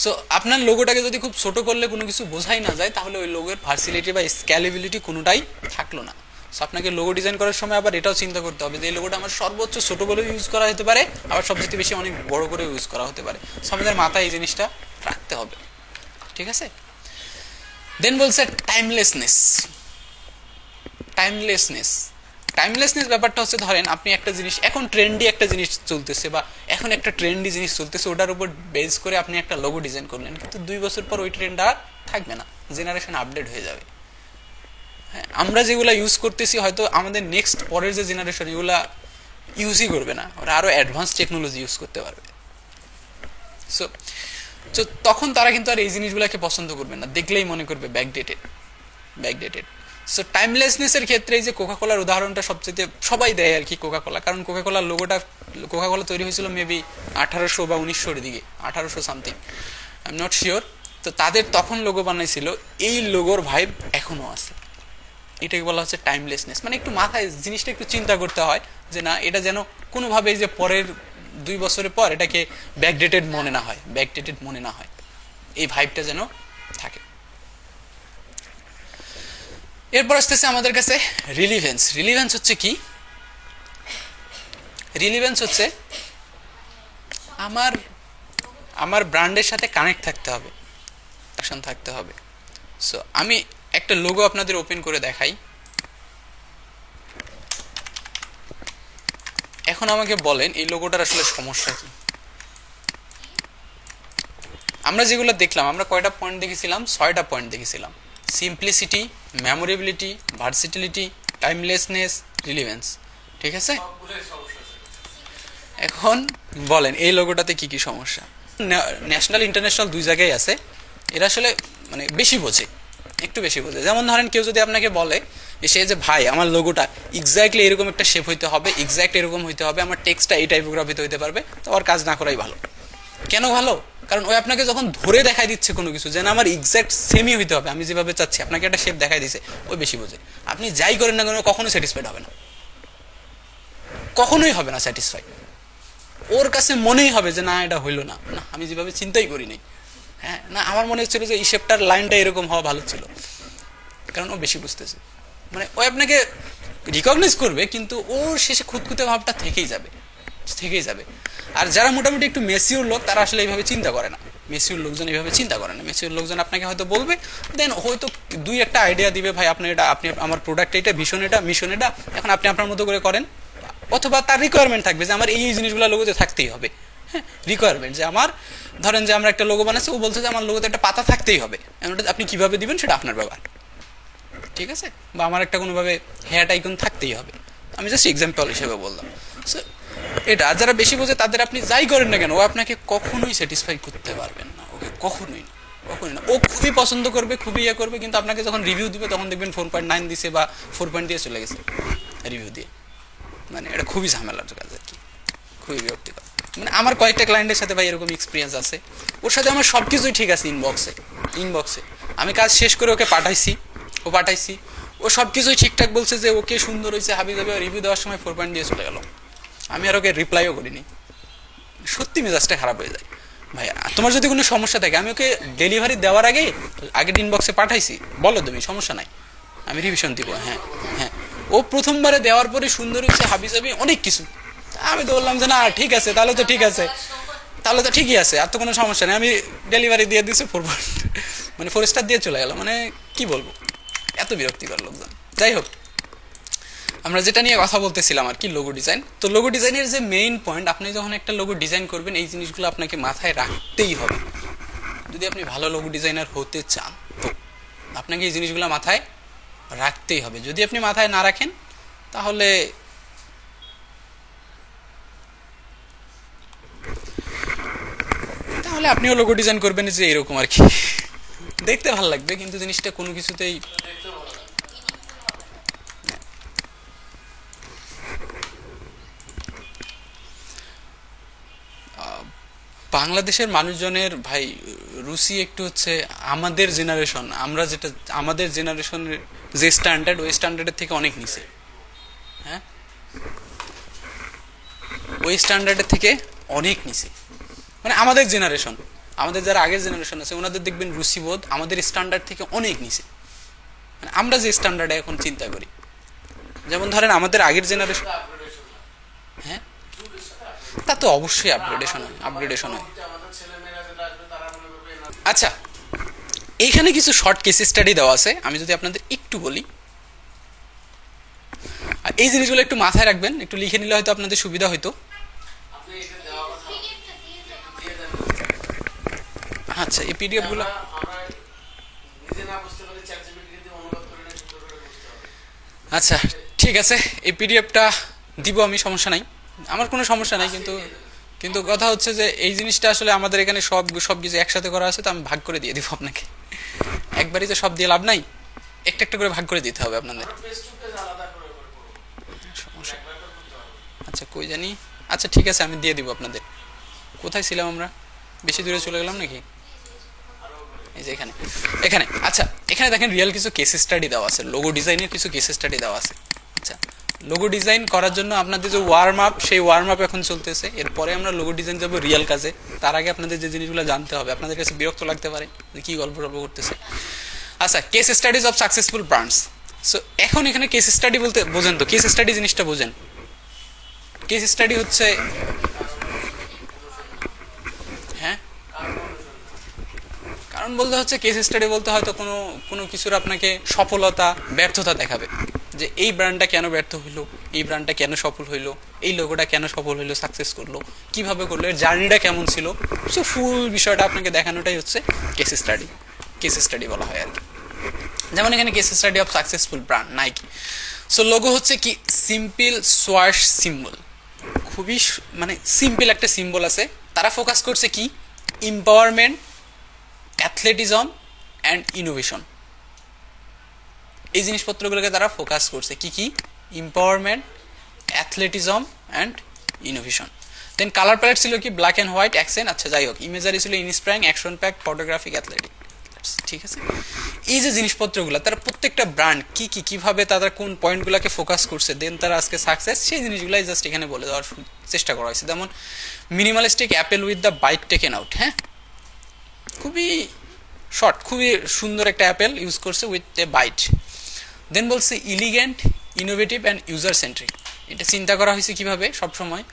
সো আপনার লোগোটাকে যদি খুব ছোট করলে কোনো কিছু বোঝাই না যায় তাহলে ওই লোগোর ভার্সিলিটি বা স্ক্যালেবিলিটি কোনোটাই থাকলো না। সো আপনাকে লোগো ডিজাইন করার সময় আবার এটাও চিন্তা করতে হবে যে এই লোগোটা আমার সর্বোচ্চ ছোট করে ইউজ করা হতে পারে, আবার সবচেয়ে বেশি অনেক বড় করে ইউজ করা হতে পারে। সো আমাদের মাথায় এই জিনিসটা রাখতে হবে, ঠিক আছে? দেন বলছে টাইমলেসনেস। টাইমলেসনেস টাইমলেসনেস ব্যাপারটা হচ্ছে ধরেন আপনি একটা জিনিস, এখন ট্রেন্ডি একটা জিনিস চলতেছে বা এখন একটা ট্রেন্ডি জিনিস চলতেছে, ওটার উপর বেস করে আপনি একটা লোগো ডিজাইন করলেন, কিন্তু 2 বছর পর ওই ট্রেন্ড আর থাকবে না, জেনারেশন আপডেট হয়ে যাবে। হ্যাঁ, আমরা যেগুলো ইউজ করতেছি হয়তো আমাদের নেক্সট পরের যে জেনারেশন এগুলা ইউজই করবে না, ওরা আরও অ্যাডভান্স টেকনোলজি ইউজ করতে পারবে। সো তো তখন তারা কিন্তু আর এই জিনিসগুলোকে পছন্দ করবে না, দেখলেই মনে করবে ব্যাকডেটেড। সো টাইমলেসনেসের ক্ষেত্রে এই যে কোকাকোলার উদাহরণটা সবচেয়ে সবাই দেয় আর কি, কোকাকোলা, কারণ কোকাকোলার লোগোটা, কোকাকোলা তৈরি হয়েছিল মেবি 1800 বা 1900-এর দিকে, 1800 something, I am not sure. তো তাদের তখন লোগো বানাইছিল, এই লোগোর ভাইব এখনও আছে। এটাকে বলা হচ্ছে টাইমলেসনেস, মানে একটু মাথায় জিনিসটা একটু চিন্তা করতে হয় যে না এটা যেন কোনোভাবে যে পরের 2 বছরের পর এটাকে ব্যাকডেটেড মনে না হয়, এই ভাইবটা যেন থাকে। এরপর আসতেছে আমাদের কাছে রিলিভেন্স। রিলিভেন্স হচ্ছে কি? রিলিভেন্স হচ্ছে আমার ব্র্যান্ডের সাথে কানেক্ট থাকতে হবে, থাকতে হবে। সো আমি একটা লোগো আপনাদের ওপেন করে দেখাই। এখন আমাকে বলেন এই লোগোটার আসলে সমস্যা কি? আমরা যেগুলো দেখলাম, আমরা কয়টা পয়েন্ট দেখেছিলাম? 6টা পয়েন্ট দেখেছিলাম। সিম্পলিসিটি, মেমোরেবিলিটি, ভার্সিটিলিটি, টাইমলেসনেস, রিলিভেন্স, ঠিক আছে? এখন বলেন এই লোগোটাতে কি কি সমস্যা? ন্যাশনাল ইন্টারন্যাশনাল 2 জায়গায় আছে, এরা আসলে মানে বেশি বোঝে, একটু বেশি বোঝে। যেমন ধরেন কেউ যদি আপনাকে বলে সে যে ভাই আমার লোগোটা এক্স্যাক্টলি এরকম একটা শেপ হইতে হবে, এক্স্যাক্ট এরকম হইতে হবে, আমার টেক্সটটা এই টাইপোগ্রাফিতে হইতে পারবে, তো আর কাজ না করাই ভালো। কেন ভালো? কারণ ওই আপনাকে যখন ধরে দেখাই দিচ্ছে কোনো কিছু যেন আমার এক্স্যাক্ট সেমই হইতে হবে, আমি যেভাবে চাচ্ছি, আপনাকে একটা শেপ দেখাই দিছে, ওই বেশি বোঝে। আপনি যাই করেন না কেন কখনোই স্যাটিসফাইড হবে না, কখনোই হবে না স্যাটিসফাইড। ওর কাছে মনেই হবে যে না এটা হইলো না, না আমি যেভাবে চিন্তাই করি নাই, হ্যাঁ না আমার মনে হচ্ছিল যে এই শেপটার লাইনটা এরকম হওয়া ভালো ছিল, কারণ ও বেশি বুঝতেছে। মানে ও আপনাকে রিকগনাইজ করবে কিন্তু ওর শেষে খুঁতখুঁতে ভাবটা থেকেই যাবে। আর যারা মোটামুটি একটু মেসিওর লোক তারা আসলে এইভাবে চিন্তা করে না, মেসিওর লোকজন এইভাবে চিন্তা করে না। মেসিওর লোকজন আপনাকে হয়তো বলবে, দেন হয়তো 2-একটা আইডিয়া দিবে, ভাই আপনি এটা, আপনি আমার প্রোডাক্ট এটা, ভিশন এটা, মিশন এটা, এখন আপনি আপনার মতো করে করেন। অথবা তার রিকোয়ারমেন্ট থাকবে যে আমার এই জিনিসগুলো লোগোতে থাকতেই হবে, হ্যাঁ রিকোয়ারমেন্ট যে আমার ধরেন যে আমরা একটা লোগো বানাচ্ছি, ও বলছে যে আমার লোগোতে একটা পাতা থাকতেই হবে, আপনি কিভাবে দিবেন সেটা আপনার ব্যাপার, ঠিক আছে? বা আমার একটা কোনোভাবে হেয়ার আইকন থাকতেই হবে, আমি জাস্ট এক্সাম্পল হিসেবে বললাম। সো এটা যারা বেশি বোঝে তাদের আপনি যাই করেন না কেন ও আপনাকে কখনোই স্যাটিসফাই করতে পারবেন না, ওকে কখনোই না। করি না। ও খুবই পছন্দ করবে, খুবই ইয়ে করবে, কিন্তু আপনাকে যখন রিভিউ দিবে তখন দেখবেন 4.9 দিছে বা 4 দিয়ে চলে গেছে রিভিউ দিয়ে। মানে এটা খুবই ঝামেলার কাজ আর কি, খুবই বিরক্তিকর। মানে আমার কয়েকটা ক্লায়েন্টের সাথে ভাই এরকম এক্সপিরিয়েন্স আছে, ওর সাথে আমার সব কিছুই ঠিক আছে ইনবক্সে আমি কাজ শেষ করে ওকে পাঠাইছি, ও সব কিছুই ঠিকঠাক বলছে যে ওকে সুন্দর হয়েছে, হাবি যাবে, রিভিউ দেওয়ার সময় 4 দিয়ে চলে গেল। আমি আর ওকে রিপ্লাইও করিনি। সত্যি মেজাজটা খারাপ হয়ে যায়। ভাই তোমার যদি কোনো সমস্যা থাকে, আমি ওকে ডেলিভারি দেওয়ার আগের ইনবক্সে পাঠাইছি, বলো তুমি, সমস্যা নাই, আমি রিভিশন দিব। হ্যাঁ হ্যাঁ, ও প্রথমবারে দেওয়ার পরে সুন্দর হচ্ছে, হাবি যাবি অনেক কিছু। আমি তো বললাম যে না ঠিক আছে, তাহলে তো ঠিকই আছে, আর তো কোনো সমস্যা নেই। আমি ডেলিভারি দিয়ে দিচ্ছি 4, মানে 4 স্টার দিয়ে চলে গেল। মানে কি বলবো, এত বিরক্তিকর লোকজন। যাই হোক, আমরা যেটা নিয়ে কথা বলতেছিলাম আর কি, লোগো ডিজাইন। তো লোগো ডিজাইনের যে মেইন পয়েন্ট, আপনি যখন একটা লোগো ডিজাইন করবেন, এই জিনিসগুলো আপনাকে মাথায় রাখতেই হবে। যদি আপনি ভালো লোগো ডিজাইনার হতে চান, তো আপনাকে এই জিনিসগুলো মাথায় রাখতেই হবে। যদি আপনি মাথায় না রাখেন, তাহলে আপনিও লোগো ডিজাইন করবেন যে এরকম আর কি, দেখতে ভালো লাগবে কিন্তু জিনিসটা কোনো কিছুতেই। বাংলাদেশের মানুষজনের ভাই রুচি একটু হচ্ছে আমাদের জেনারেশনের যে স্ট্যান্ডার্ড, ওই স্ট্যান্ডার্ডের থেকে অনেক নিচে। হ্যাঁ, ওই স্ট্যান্ডার্ডের থেকে অনেক নিচে। মানে আমাদের যারা আগের জেনারেশন আছে, ওনাদের দেখবেন রুচিবোধ আমাদের স্ট্যান্ডার্ড থেকে অনেক নিচে। মানে আমরা যে স্ট্যান্ডার্ডে এখন চিন্তা করি, যেমন ধরেন আমাদের আগের জেনারেশন, হ্যাঁ তা তো অবশ্যই আপগ্রেডেশন হয়। আচ্ছা, এইখানে কিছু শর্ট কেস স্টাডি দেওয়া আছে, আমি যদি আপনাদের একটু বলি, আর এই জিনিসগুলো একটু মাথায় রাখবেন, একটু লিখে নিলে হয়তো আপনাদের সুবিধা হইতো। আচ্ছা, এই পিডিএফ গুলো আচ্ছা ঠিক আছে, এই পিডিএফটা দিব আমি, সমস্যা নাই, আমার কোনো সমস্যা নাই। কিন্তু কথা হচ্ছে যে এই জিনিসটা আসলে আমাদের এখানে সব কিছু একসাথে করা আছে, তো আমি ভাগ করে দিয়ে দিব আপনাকে। একবারই তো সব দিয়ে লাভ নাই, একটা একটা করে ভাগ করে দিতে হবে আপনাদের। আচ্ছা কই জানি, আচ্ছা ঠিক আছে, আমি দিয়ে দিব আপনাদের। কোথায় ছিলাম আমরা, বেশি দূরে চলে গেলাম নাকি? এই যে এখানে আচ্ছা, এখানে দেখেন রিয়েল কিছু কেস স্টাডি দেওয়া আছে, লোগো ডিজাইনের কিছু কেস স্টাডি দেওয়া আছে। আচ্ছা, লোগো ডিজাইন করার জন্য আপনাদের যে ওয়ার্ম আপ, সেই ওয়ার্ম আপ এখন চলতেছে। এরপরে আমরা লোগো ডিজাইন যাবো রিয়েল কাজে। তার আগে আপনাদের যে জিনিসগুলো জানতে হবে, আপনাদের কাছে বিরক্ত লাগতে পারে যে কি গল্প করতেছে। আচ্ছা, case studies of successful brands. So এখন এখানে কেস স্টাডি বলতে বোঝেন তো, কেস স্টাডি জিনিসটা বোঝেন? কেস স্টাডি হচ্ছে, হ্যাঁ কারণ বলতে হচ্ছে, কেস স্টাডি বলতে হয়তো কোনো কিছুর আপনাকে সফলতা ব্যর্থতা দেখাবে, যে এই ব্র্যান্ডটা কেন ব্যর্থ হইলো, এই ব্র্যান্ডটা কেন সফল হইলো, এই লোগোটা কেন সফল হইলো, সাকসেস করলো, কিভাবে করলো, এর জার্নিটা কেমন ছিল, সো ফুল বিষয়টা আপনাকে দেখানোটাই হচ্ছে কেস স্টাডি বলা হয় আর কি। যেমন এখানে case study of successful brand Nike. So logo হচ্ছে কি, সিম্পল সোয়াশ সিম্বল, খুবই মানে সিম্পল একটা সিম্বল আছে। তারা ফোকাস করছে কি, এম্পাওয়ারমেন্ট, অ্যাথলেটিজম অ্যান্ড ইনোভেশন। এই জিনিসপত্রগুলোকে তারা ফোকাস করছে, কি empowerment, athleticism and innovation. Then colour palette ছিল কি, ব্ল্যাক অ্যান্ড হোয়াইট অ্যাকসেন্ট। আচ্ছা যাই হোক, ইমেজারি ছিল ইনস্পায়ারিং, অ্যাকশন প্যাক, ফটোগ্রাফিক, অ্যাথলেটিক। ঠিক আছে, এই যে জিনিসপত্রগুলো, তারা প্রত্যেকটা ব্র্যান্ড কিভাবে তারা কোন পয়েন্টগুলোকে ফোকাস করছে, দেন তারা আজকে সাকসেস, সেই জিনিসগুলাই জাস্ট এখানে বলে দেওয়ার চেষ্টা করা হয়েছে। যেমন minimalistic apple with the bite taken out. হ্যাঁ, খুবই শর্ট, খুবই সুন্দর একটা অ্যাপেল ইউজ করছে উইথ এ বাইট। দেন বলছে elegant, innovative and user centric. এটা চিন্তা করা হয়েছে কিভাবে, সবসময়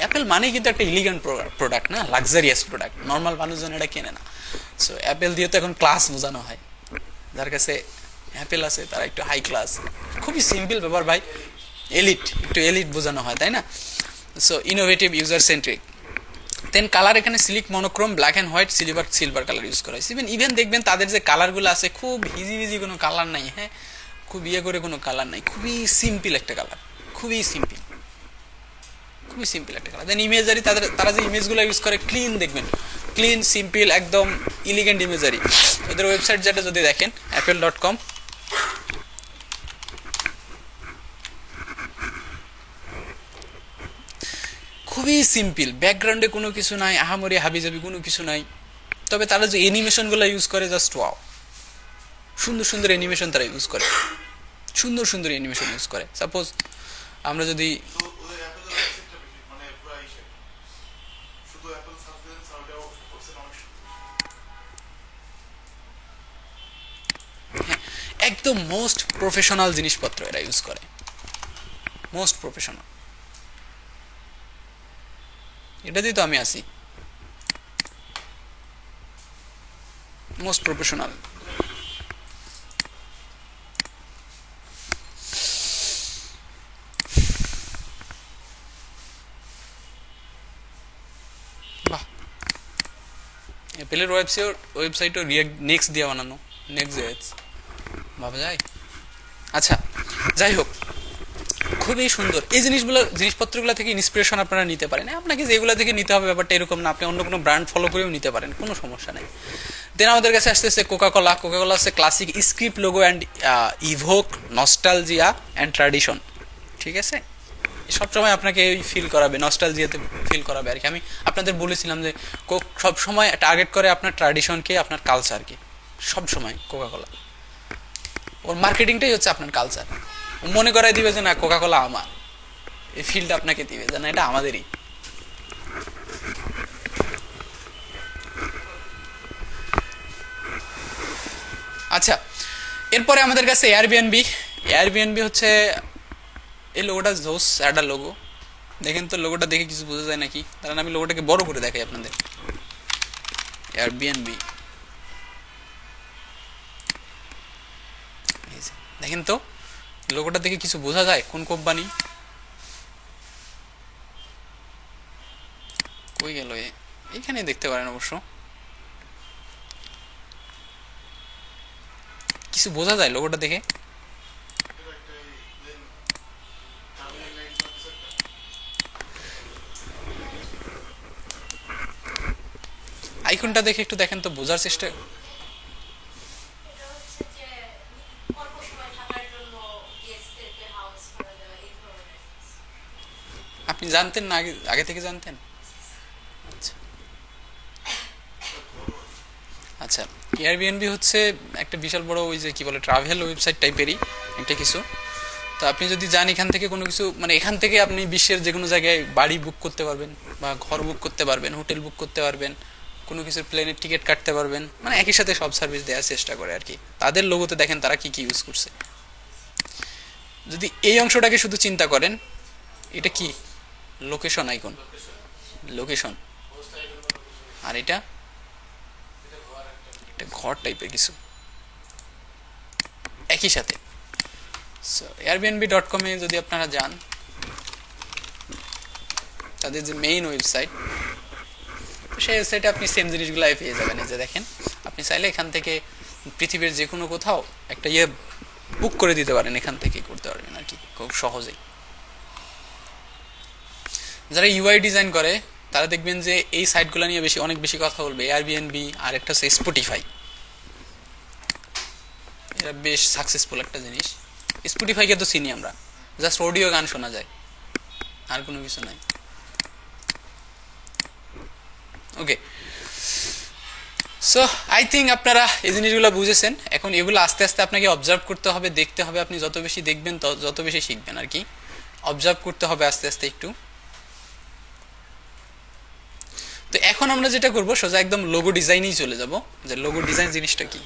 অ্যাপেল মানেই কিন্তু একটা ইলিগেন্ট প্রোডাক্ট না, লাক্সারিয়াস প্রোডাক্ট, নর্মাল মানুষজন এটা কেনে না। সো অ্যাপেল দিয়ে তো এখন ক্লাস বোঝানো হয়, যার কাছে অ্যাপেল আছে তারা একটু হাই ক্লাস। খুবই সিম্পল ব্যাপার ভাই, একটু এলিট বোঝানো হয়, তাই না? So innovative, user centric. Then colour, এখানে sleek, monochrome, black and white, silver colour use করা হয়েছে। ইভেন দেখবেন তাদের যে কালারগুলো আছে, খুব হিজি কোনো কালার নাই, হ্যাঁ খুব করে কোনো কালার নাই, খুবই সিম্পল একটা কালার, খুবই সিম্পল একটা কালার। দেন ইমেজারি, তারা যে ইমেজগুলো ইউজ করে, ক্লিন দেখবেন, ক্লিন সিম্পল একদম ইলিগেন্ট ইমেজারি। ওদের ওয়েবসাইট যেটা যদি দেখেন apple.com, খুবই সিম্পল, ব্যাকগ্রাউন্ডে কোনো কিছু নাই, আহামরি হাবিজাবি কোনো কিছু নাই। তবে তারা যে অ্যানিমেশনগুলো ইউজ করে জাস্ট ওয়াও, সুন্দর সুন্দর অ্যানিমেশন তারা ইউজ করে, সুন্দর সুন্দর অ্যানিমেশন ইউজ করে। সাপোজ আমরা যদি একদম মোস্ট প্রফেশনাল জিনিসপত্র এরা ইউজ করে, মোস্ট প্রফেশনাল। এটাতেই তো আমি আছি, মোস্ট প্রফেশনাল। বাহ, অ্যাপেলের ওয়েবসাইটও রিয়াক্ট নেক্সট দিয়ে বানানো, নেক্সট জেএস ভাবা যায়। আচ্ছা, যাই হোক, খুবই সুন্দর এই জিনিসপত্রগুলো থেকে ইন্সপিরেশন আপনারা নিতে পারেন। আপনাকে যেগুলো থেকে নিতে হবে ব্যাপারটা এরকম না, আপনি অন্য কোনো ব্র্যান্ড ফলো করেও নিতে পারেন, কোনো সমস্যা নেই। দেন আমাদের কাছে আসতেছে কোকাকোলা। কোকাকোলা হচ্ছে classic script logo and evoke nostalgia and tradition. ঠিক আছে, সবসময় আপনাকে ফিল করাবে, নস্টালজিয়াতে ফিল করাবে আর কি। আমি আপনাদের বলেছিলাম যে কোক সবসময় টার্গেট করে আপনার ট্র্যাডিশনকে, আপনার কালচারকে, সবসময় কোকাকোলা। ওর মার্কেটিংটাই হচ্ছে আপনার কালচার। মনে করাই দিবে যে না কোকাকোলা আমার, এই ফিলটা আপনাকে দিবে যে না এটা আমাদেরই। আচ্ছা, এরপরে আমাদের কাছে এয়ারবিএনবি। এয়ারবিএনবি হচ্ছে এই লোগোটা জোস একটা লোগো, দেখেন তো লোগোটা দেখে কিছু বোঝা যায় নাকি? কারণ আমি লোগোটাকে বড় করে দেখাই আপনাদের। এয়ারবিএনবি দেখেন তো লোগোটা দেখে কিছু বোঝা যায় কোন কোম্পানি? কই গেল? এখানে দেখতে পারেন, অবশ্য কিছু বোঝা যায় লোগোটা দেখে। আইকনটা দেখে একটু দেখেন তো, বোঝার চেষ্টা। আপনি জানতেন না, আগে থেকে জানতেন? আচ্ছা আচ্ছা, এয়ারবিএনবি হচ্ছে একটা বিশাল বড় ওই যে কি বলে ট্রাভেল ওয়েবসাইট টাইপেরই একটা কিছু। তো আপনি যদি যান এখান থেকে কোনো কিছু, মানে এখান থেকে আপনি বিশ্বের যে কোনো জায়গায় বাড়ি বুক করতে পারবেন, বা ঘর বুক করতে পারবেন, হোটেল বুক করতে পারবেন, কোনো কিছুর প্লেনের টিকিট কাটতে পারবেন, মানে একই সাথে সব সার্ভিস দেওয়ার চেষ্টা করে আর কি। তাদের লোগোতে দেখেন তারা কি কি ইউজ করছে। যদি এই অংশটাকে শুধু চিন্তা করেন, এটা কি লোকেশন আইকন, লোকেশন। আর এটা একটা ঘর টাইপের কিছু একই সাথে। সো এয়ারবিএনবি.com এ যদি আপনারা যান, তাদের যে মেইন ওয়েবসাইট, সেই ওয়েবসাইটে আপনি সেম জিনিসগুলো পেয়ে যাবেন। এই যে দেখেন, আপনি চাইলে এখান থেকে পৃথিবীর যে কোনো কোথাও একটা বুক করে দিতে পারেন, এখান থেকেই করতে পারবেন আর কি, খুব সহজেই। যারা ইউআই ডিজাইন করে তারা দেখবেন যে এই সাইটগুলো নিয়ে অনেক বেশি কথা বলবে। এয়ারবিএনবি, আর একটা হচ্ছে স্পটিফাই। এটা বেশ সাকসেসফুল একটা জিনিস। স্পটিফাইকে তো চিনি আমরা, জাস্ট অডিও গান শোনা যায়, আর কোনো কিছু নাই। ওকে, সো আই থিঙ্ক আপনারা এই জিনিসগুলো বুঝেছেন। এখন এগুলো আস্তে আস্তে আপনাকে অবজার্ভ করতে হবে, দেখতে হবে। আপনি যত বেশি দেখবেন যত বেশি শিখবেন আর কি। অবজার্ভ করতে হবে আস্তে আস্তে একটু। তো এখন আমরা যেটা করবো, সোজা একদম লোগো ডিজাইনেই চলে যাব, যে লোগো ডিজাইন জিনিসটা কি।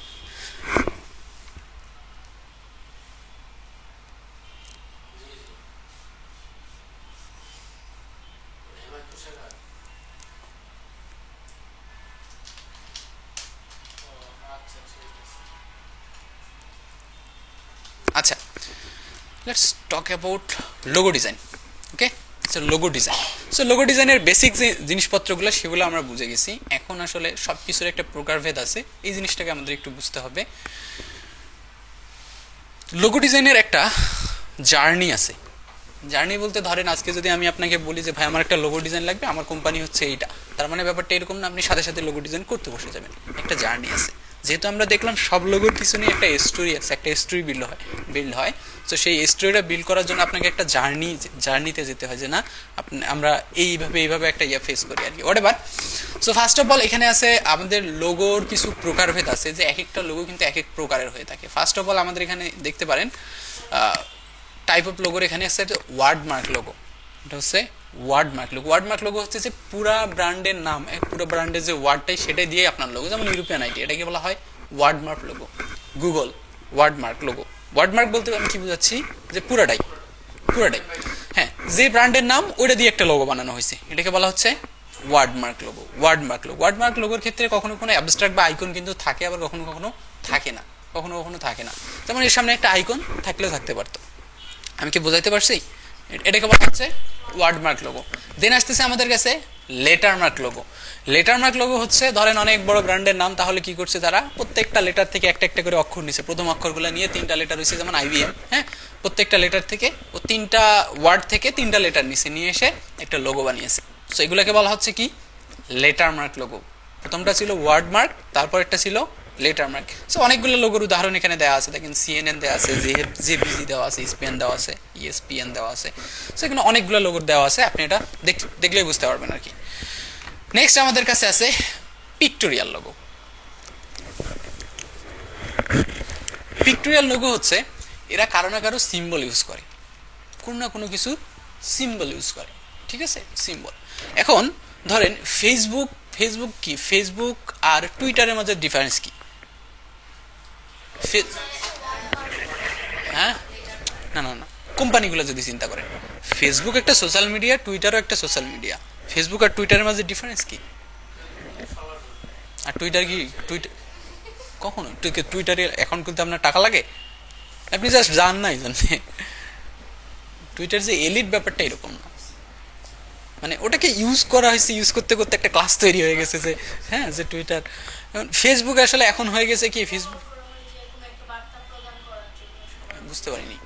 আচ্ছা, let's talk about logo design. Okay, so logo design. So logo ডিজাইনের বেসিক যে জিনিসপত্রগুলো সেগুলো আমরা বুঝে গেছি। এখন আসলে সব কিছুর একটা প্রকারভেদ আছে, এই জিনিসটাকে আমাদের একটু বুঝতে হবে। লোগো ডিজাইনের একটা জার্নি আছে, জার্নি বলতে ধরেন আজকে যদি আমি আপনাকে বলি যে ভাই আমার একটা লোগো ডিজাইন লাগবে, আমার কোম্পানি হচ্ছে এইটা, তার মানে ব্যাপারটা এরকম না আপনি সাথে সাথে লোগো ডিজাইন করতে বসে যাবেন। একটা জার্নি আছে, যেহেতু আমরা দেখলাম সব লোগোর পিছনে একটা স্টোরি আছে, একটা স্টোরি বিল্ড হয়। তো সেই স্টোরিটা বিল্ড করার জন্য আপনাকে একটা জার্নিতে যেতে হয়, যে না আমরা এইভাবে একটা ফেস করি আর কি, what ever. So first of all এখানে আছে আমাদের লোগোর কিছু প্রকারভেদ আছে, যে এক একটা লোগো কিন্তু এক এক প্রকারের হয়ে থাকে। ফার্স্ট অফ অল আমাদের এখানে দেখতে পারেন টাইপ অফ লোগোর এখানে আছে ওয়ার্ডমার্ক লোগো। এটা হচ্ছে ওয়ার্ডমার্ক লোগো হচ্ছে যে পুরা ব্র্যান্ডের নাম, পুরো ব্র্যান্ডের যে ওয়ার্ডটাই সেটাই দিয়ে আপনার লোগো, যেমন ইউরোপিয়ান আইটি, এটাকে বলা হয় wordmark logo. Google wordmark logo. Wordmark বলতে আমি কি বুঝাচ্ছি, যে পুরাটাই, হ্যাঁ, যে ব্র্যান্ডের নাম ওইটা দিয়ে একটা লোগো বানানো হয়েছে, এটাকে বলা হচ্ছে ওয়ার্ডমার্ক লোগো। ওয়ার্ডমার্ক লোগোর ক্ষেত্রে কখনো কখনো অ্যাবস্ট্রাক্ট বা আইকন কিন্তু থাকে, আবার কখনো কখনো থাকে না। যেমন এর সামনে একটা আইকন থাকলেও থাকতে পারতো। আমি কি বোঝাইতে পারছি? এটাকে বলা হচ্ছে ওয়ার্ডমার্ক লোগো। দেন আসতেছে আমাদের কাছে লেটারমার্ক লোগো হচ্ছে ধরেন অনেক বড় ব্র্যান্ডের নাম, তাহলে কি করছে তারা প্রত্যেকটা লেটার থেকে একটা একটা করে অক্ষর নিছে, প্রথম অক্ষরগুলো নিয়ে 3টা লেটার হয়েছে, যেমন IBM, হ্যাঁ, প্রত্যেকটা লেটার থেকে ও 3টা ওয়ার্ড থেকে 3টা লেটার নিয়ে এসে একটা লোগো বানিয়েছে। সো এগুলোকে বলা হচ্ছে কি লেটারমার্ক লোগো। প্রথমটা ছিল ওয়ার্ডমার্ক, তারপর একটা ছিল লেটারমার্ক। সো অনেকগুলো লোগোর উদাহরণ এখানে দেওয়া আছে, দেখেন CNN দেওয়া আছে, JBG দেওয়া আছে, SPN দেওয়া আছে, ESPN দেওয়া আছে। সো এখানে অনেকগুলো লোগোর দেওয়া আছে, আপনি এটা দেখলেই বুঝতে পারবেন আর কি। নেক্সট আমাদের কাছে আছে পিক্টোরিয়াল লোগো হচ্ছে এরা কারো না কারো সিম্বল ইউজ করে, কোনো না কোনো কিছু সিম্বল ইউজ করে, ঠিক আছে, সিম্বল। এখন ধরেন ফেসবুক কি, ফেসবুক আর টুইটারের মধ্যে ডিফারেন্স কি? হ্যাঁ, না, কোম্পানিগুলো যদি চিন্তা করেন, ফেসবুক একটা সোশ্যাল মিডিয়া, টুইটারও একটা সোশ্যাল মিডিয়া, ফেসবুক আর টুইটারের মাঝে ডিফারেন্স কি? আর টুইটার কি কখনো টুইটারে অ্যাকাউন্ট খুলতে আপনার টাকা লাগে? আপনি জাস্ট জান না এই জন্যে। টুইটার যে এলিট ব্যাপারটা এরকম না, মানে ওটাকে ইউজ করা হয়েছে, ইউজ করতে করতে একটা ক্লাস তৈরি হয়ে গেছে যে হ্যাঁ, যে টুইটার। ফেসবুক আসলে এখন হয়ে গেছে কি, ফেসবুক বুঝতে পারিনি।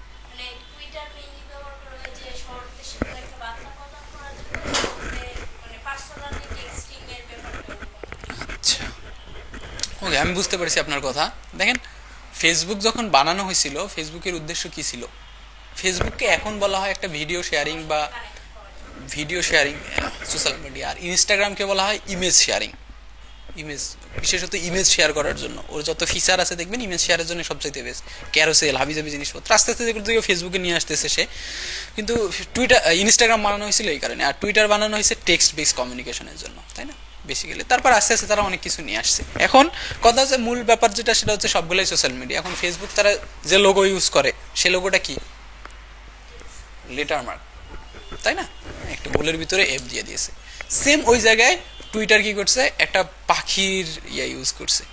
আচ্ছা, ওকে, আমি বুঝতে পারছি আপনার কথা। দেখেন ফেসবুক যখন বানানো হয়েছিল, ফেসবুকের উদ্দেশ্য কি ছিল? ফেসবুককে এখন বলা হয় একটা ভিডিও শেয়ারিং সোশ্যাল মিডিয়া, আর ইনস্টাগ্রামকে বলা হয় ইমেজ শেয়ারিং, বিশেষত ইমেজ শেয়ার করার জন্য। ওর যত ফিচার আছে দেখবেন ইমেজ শেয়ারের জন্য সবচাইতে বেস্ট। ক্যারোসেল, হাবিজাবি জিনিসপত্র আস্তে আস্তে যেগুলো ফেসবুকে নিয়ে আসতেছে সে, কিন্তু ইনস্টাগ্রাম বানানো হয়েছিল এই কারণে, আর টুইটার বানানো হয়েছে টেক্সট বেসড কমিউনিকেশনের জন্য, তাই না বেসিক্যালি। তারপর আস্তে আস্তে তারা অনেক কিছু নিয়ে আসছে। এখন কথা হচ্ছে মূল ব্যাপার যেটা, সেটা হচ্ছে সবগুলোই সোশ্যাল মিডিয়া। এখন ফেসবুক তারা যে লোগো ইউজ করে, সে লোগোটা কি? লেটারমার্ক, তাই না, একটা গোলের ভিতরে এফ দিয়ে দিয়েছে। সেম ওই জায়গায় টুইটার কি করছে, একটা পাখির ইউজ করছে,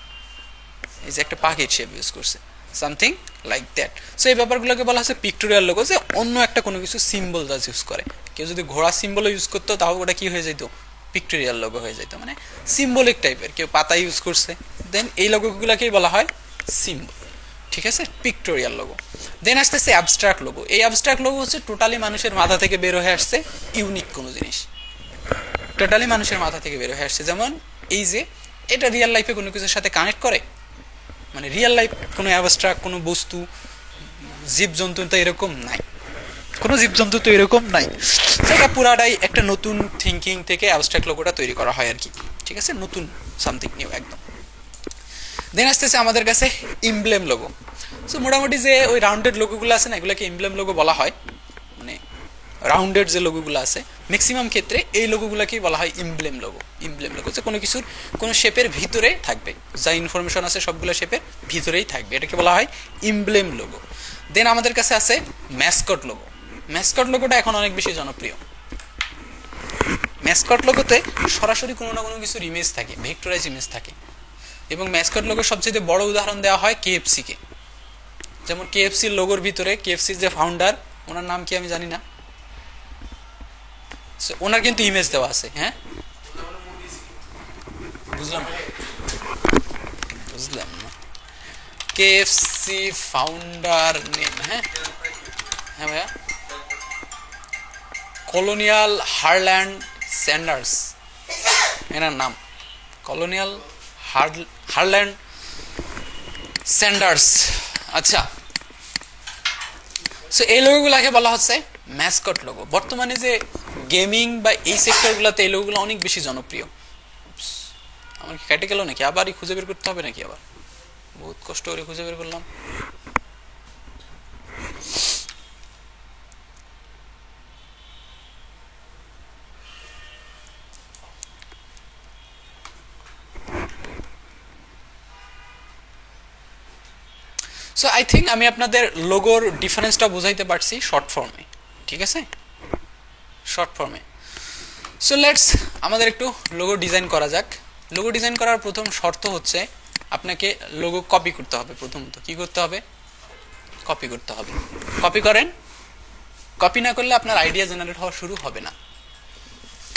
এই যে একটা পাখির শেপ ইউজ করছে, সামথিং লাইক দ্যাট। সো এই ব্যাপারগুলোকে বলা হচ্ছে পিক্টোরিয়াল লোগো, যে অন্য একটা কোনো কিছু সিম্বল যা ইউজ করে। কেউ যদি ঘোড়া সিম্বলও ইউজ করতো, তাও ওটা কি হয়ে যেত? পিক্টোরিয়াল লোগো হয়ে যেত, মানে সিম্বলিক টাইপের। কেউ পাতা ইউজ করছে, দেন এই লোগোগুলোকেই বলা হয় সিম্বল, ঠিক আছে, পিক্টোরিয়াল লোগো। দেন আসতেছে অ্যাবস্ট্রাক্ট লোগো। এই অ্যাবস্ট্রাক্ট লোগো হচ্ছে টোটালি মানুষের মাথা থেকে বের হয়ে আসছে, ইউনিক কোনো জিনিস টোটালি মানুষের মাথা থেকে বের হয়ে আসছে। যেমন এই যে এটা রিয়েল লাইফে কোনো কিছুর সাথে কানেক্ট করে, মানে রিয়েল লাইফ কোনো অ্যাবস্ট্রাক্ট কোনো বস্তু, জীবজন্তু তো এরকম নাই, কোনো জীবজন্তু তো এরকম নাই। সেটা পুরাটাই একটা নতুন থিঙ্কিং থেকে অ্যাবস্ট্রাক্ট লোগোটা তৈরি করা হয় আর কি, ঠিক আছে, নতুন সামথিং নিউ একদম। দেন আসতেছে আমাদের কাছে ইমব্লেম লোগো। সো মোটামুটি যে ওই রাউন্ডেড লোগোগুলো আছে না, এগুলোকে ইমব্লেম লোগো বলা হয়। মানে রাউন্ডেড যে লোগোগুলো আছে, ম্যাক্সিমাম ক্ষেত্রে এই লোগোগুলোকেই বলা হয় ইমব্লেম লোগো। যে কোনো কিছুর কোনো শেপের ভিতরে থাকবে, যা ইনফরমেশন আছে সবগুলো শেপের ভিতরেই থাকবে, এটাকে বলা হয় ইমব্লেম লোগো। দেন আমাদের কাছে আছে ম্যাসকট লোগো। ম্যাসকট লোগোটা এখন অনেক বেশি জনপ্রিয়। ম্যাসকট লোগোতে সরাসরি কোনো না কোনো কিছুর ইমেজ থাকে, ভেক্টরাইজ ইমেজ থাকে। এবং ম্যাসকট লোগোর সবচেয়ে বড় উদাহরণ দেওয়া হয় KFC-কে। যেমন KFC-র লোগোর ভিতরে KFC-র যে ফাউন্ডার, ওনার নাম কি আমি জানি না, ওনার কিন্তু ইমেজ দেওয়া আছে। হ্যাঁ, বুঝলাম না। KFC ফাউন্ডার নেম, হ্যাঁ ভাইয়া, কলোনিয়াল হারল্যান্ড স্যান্ডার্স, এনার নাম কলোনিয়াল হারল্যান্ড স্যান্ডার্স। আচ্ছা, সো এই লোগোগুলোকে বলা হচ্ছে ম্যাসকট লোগো। বর্তমানে যে গেমিং বা এই সেক্টরগুলোতে এই লোগোগুলো অনেক বেশি জনপ্রিয়। আমার কি কেটে গেল নাকি? আবারই খুঁজে বের করতে হবে নাকি? আবার বহুত কষ্ট করে খুঁজে বের করলাম। সো আই থিঙ্ক আমি আপনাদের লোগোর ডিফারেন্সটা বোঝাইতে পারছি শর্ট ফর্মে, ঠিক আছে? শর্ট ফর্মে। সো লেটস আমাদের একটু লোগো ডিজাইন করা যাক। লোগো ডিজাইন করার প্রথম শর্ত হচ্ছে আপনাকে লোগো কপি করতে হবে। প্রথমত কি করতে হবে? কপি করতে হবে। কপি করেন। কপি না করলে আপনার আইডিয়া জেনারেট হওয়া শুরু হবে না।